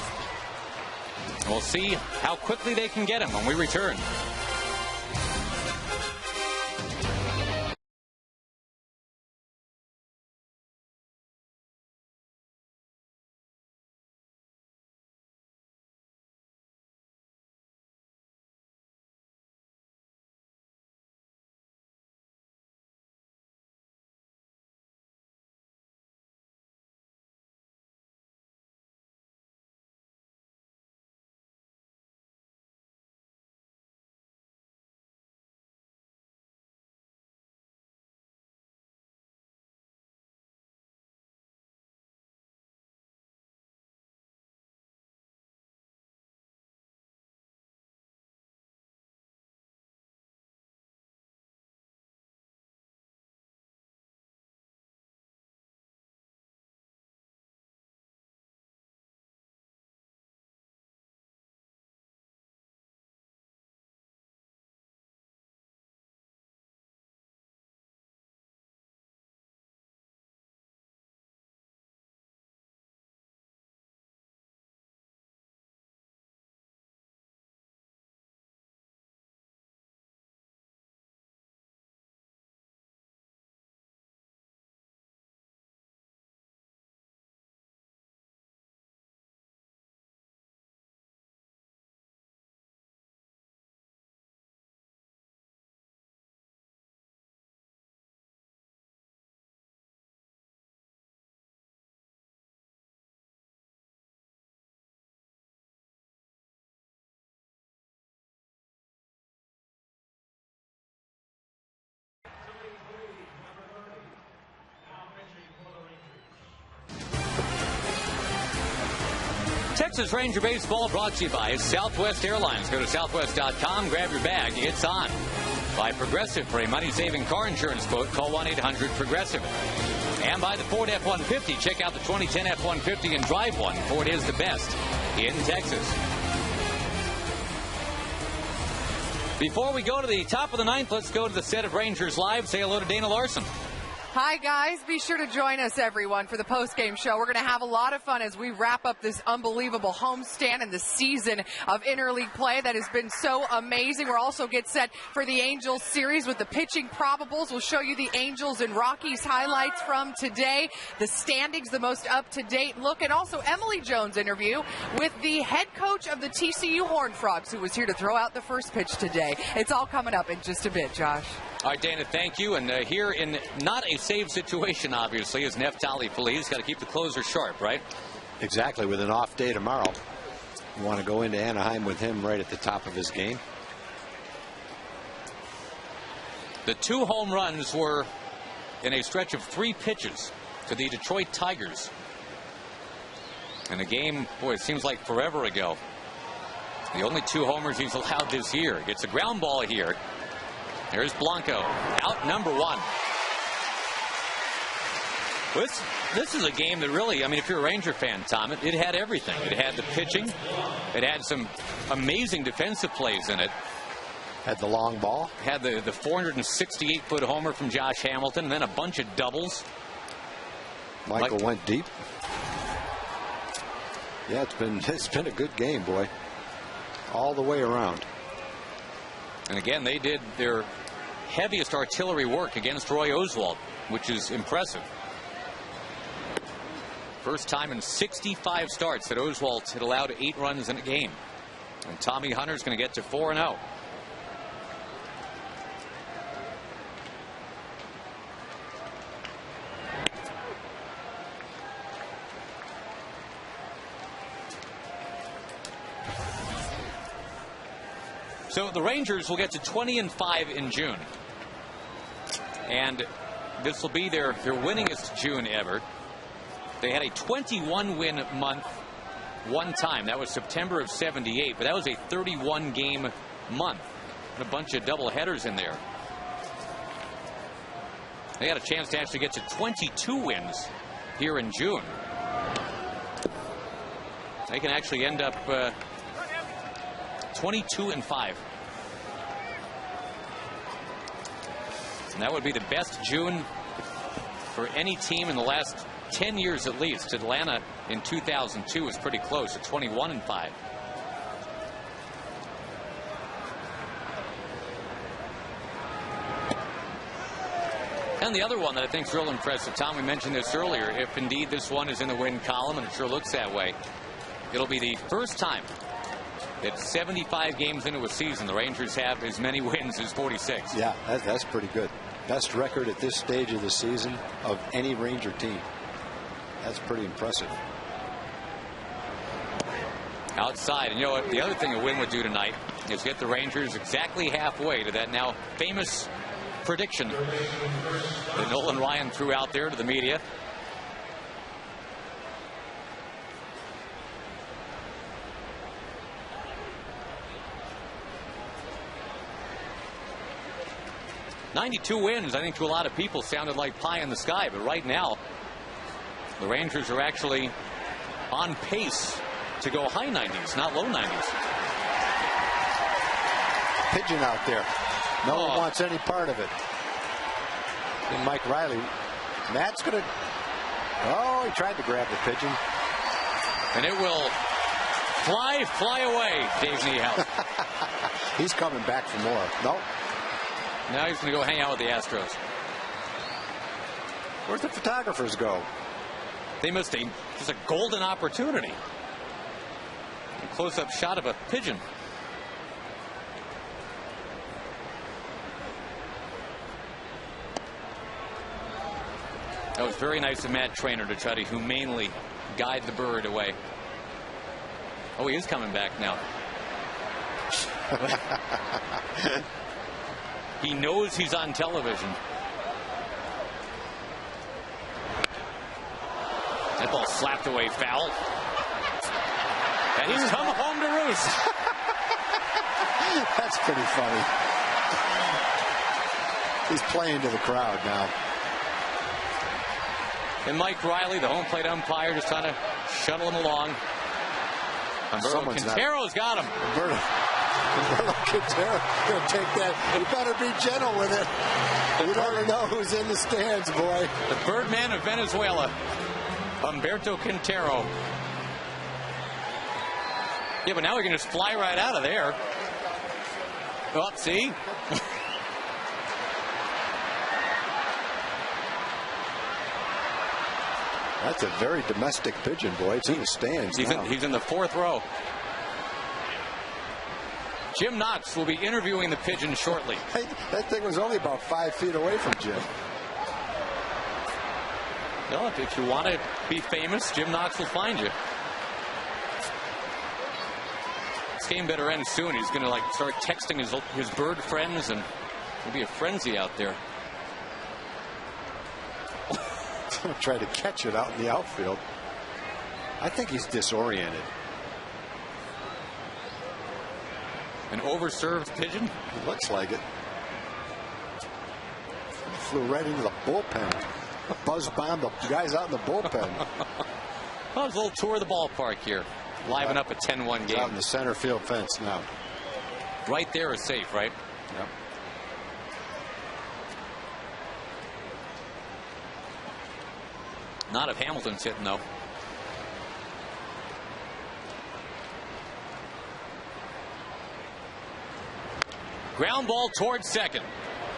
We'll see how quickly they can get him when we return. Texas Ranger Baseball brought to you by Southwest Airlines. Go to southwest.com, grab your bag. It's on. By Progressive for a money-saving car insurance quote, call 1-800-PROGRESSIVE. And by the Ford F-150, check out the 2010 F-150 and drive one. Ford is the best in Texas. Before we go to the top of the ninth, let's go to the set of Rangers Live. Say hello to Dana Larson. Hi, guys. Be sure to join us, everyone, for the post-game show. We're going to have a lot of fun as we wrap up this unbelievable homestand and the season of interleague play that has been so amazing. We'll also get set for the Angels series with the pitching probables. We'll show you the Angels and Rockies highlights from today, the standings, the most up-to-date look, and also Emily Jones' interview with the head coach of the TCU Horned Frogs, who was here to throw out the first pitch today. It's all coming up in just a bit, Josh. All right, Dana, thank you. And here in not a save situation, obviously, is Neftali Feliz. Got to keep the closer sharp, right? Exactly. With an off day tomorrow, you want to go into Anaheim with him right at the top of his game. The 2 home runs were in a stretch of 3 pitches to the Detroit Tigers. And the game, boy, it seems like forever ago. The only 2 homers he's allowed this year. Gets a ground ball here. There's Blanco, out number 1. This is a game that really, I mean, if you're a Ranger fan, Tom, it had everything. It had the pitching. It had some amazing defensive plays in it. Had the long ball. Had the 468-foot homer from Josh Hamilton, and then a bunch of doubles. Michael went deep. Yeah, it's been a good game, boy. All the way around. And again, they did their heaviest artillery work against Roy Oswalt, which is impressive. First time in 65 starts that Oswalt had allowed 8 runs in a game. And Tommy Hunter's going to get to 4-0. So the Rangers will get to 20-5 in June. And this will be their winningest June ever. They had a 21-win month one time. That was September of '78, but that was a 31-game month. And a bunch of double headers in there. They had a chance to actually get to 22 wins here in June. They can actually end up 22-5. And that would be the best June for any team in the last 10 years at least. Atlanta in 2002 was pretty close at 21-5. And the other one that I think is real impressive, Tom, we mentioned this earlier. If indeed this one is in the win column, and it sure looks that way, it'll be the first time that 75 games into a season the Rangers have as many wins as 46. Yeah, that's pretty good. Best record at this stage of the season of any Ranger team. That's pretty impressive. Outside. And you know what? The other thing a win would do tonight is get the Rangers exactly halfway to that now famous prediction that Nolan Ryan threw out there to the media. "92 wins, I think to a lot of people sounded like pie in the sky, but right now the Rangers are actually on pace to go high 90s, not low 90s. Pigeon out there. No one wants any part of it. And Mike Riley. Matt's going to. Oh, he tried to grab the pigeon. And it will fly away, Dave Niehaus. He's coming back for more. Nope. Now he's going to go hang out with the Astros. Where'd the photographers go? They missed just a golden opportunity. A close-up shot of a pigeon. That was very nice of Matt Trainer to try to humanely guide the bird away. Oh, he is coming back now. He knows he's on television. That ball slapped away foul. And he's come home to roost. That's pretty funny. He's playing to the crowd now. And Mike Riley, the home plate umpire, just trying to shuttle him along. Quintero's got him. Humberto Quintero going to take that. You better be gentle with it. You never know who's in the stands, boy. The Birdman of Venezuela, Humberto Quintero. Yeah, but now we can just fly right out of there. Oh, see? That's a very domestic pigeon, boy. It's in the stands now. He's in the 4th row. Jim Knox will be interviewing the pigeon shortly. Hey, that thing was only about 5 feet away from Jim. No, if you want to be famous, Jim Knox will find you. This game better end soon. He's going to start texting his bird friends, and there'll be a frenzy out there. Try to catch it out in the outfield. I think he's disoriented. An overserved pigeon? It looks like it. Flew right into the bullpen. Buzz bombed the guys out in the bullpen. Well, it's a little tour of the ballpark here. Liven up a 10-1 game. Out in the center field fence now. Right there is safe, right? Yep. Not if Hamilton's hitting, though. Ground ball towards second.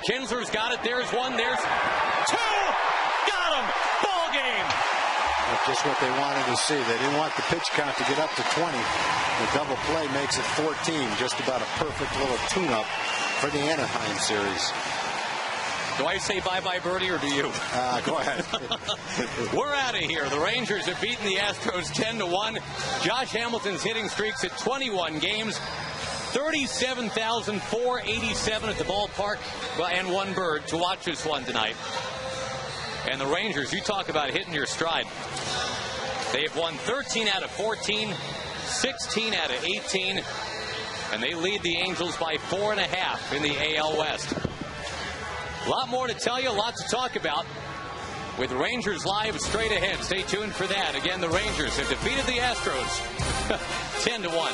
Kinsler's got it. There's one. There's two. Got him. Ball game. That's just what they wanted to see. They didn't want the pitch count to get up to 20. The double play makes it 14. Just about a perfect little tune-up for the Anaheim series. Do I say bye-bye, Birdie, or do you? Go ahead. We're out of here. The Rangers have beaten the Astros 10-1. Josh Hamilton's hitting streaks at 21 games. 37,487 at the ballpark, and one bird to watch this one tonight. And the Rangers, you talk about hitting your stride. They've won 13 out of 14, 16 out of 18, and they lead the Angels by 4.5 in the AL West. A lot more to tell you, a lot to talk about with Rangers Live straight ahead. Stay tuned for that. Again, the Rangers have defeated the Astros 10-1.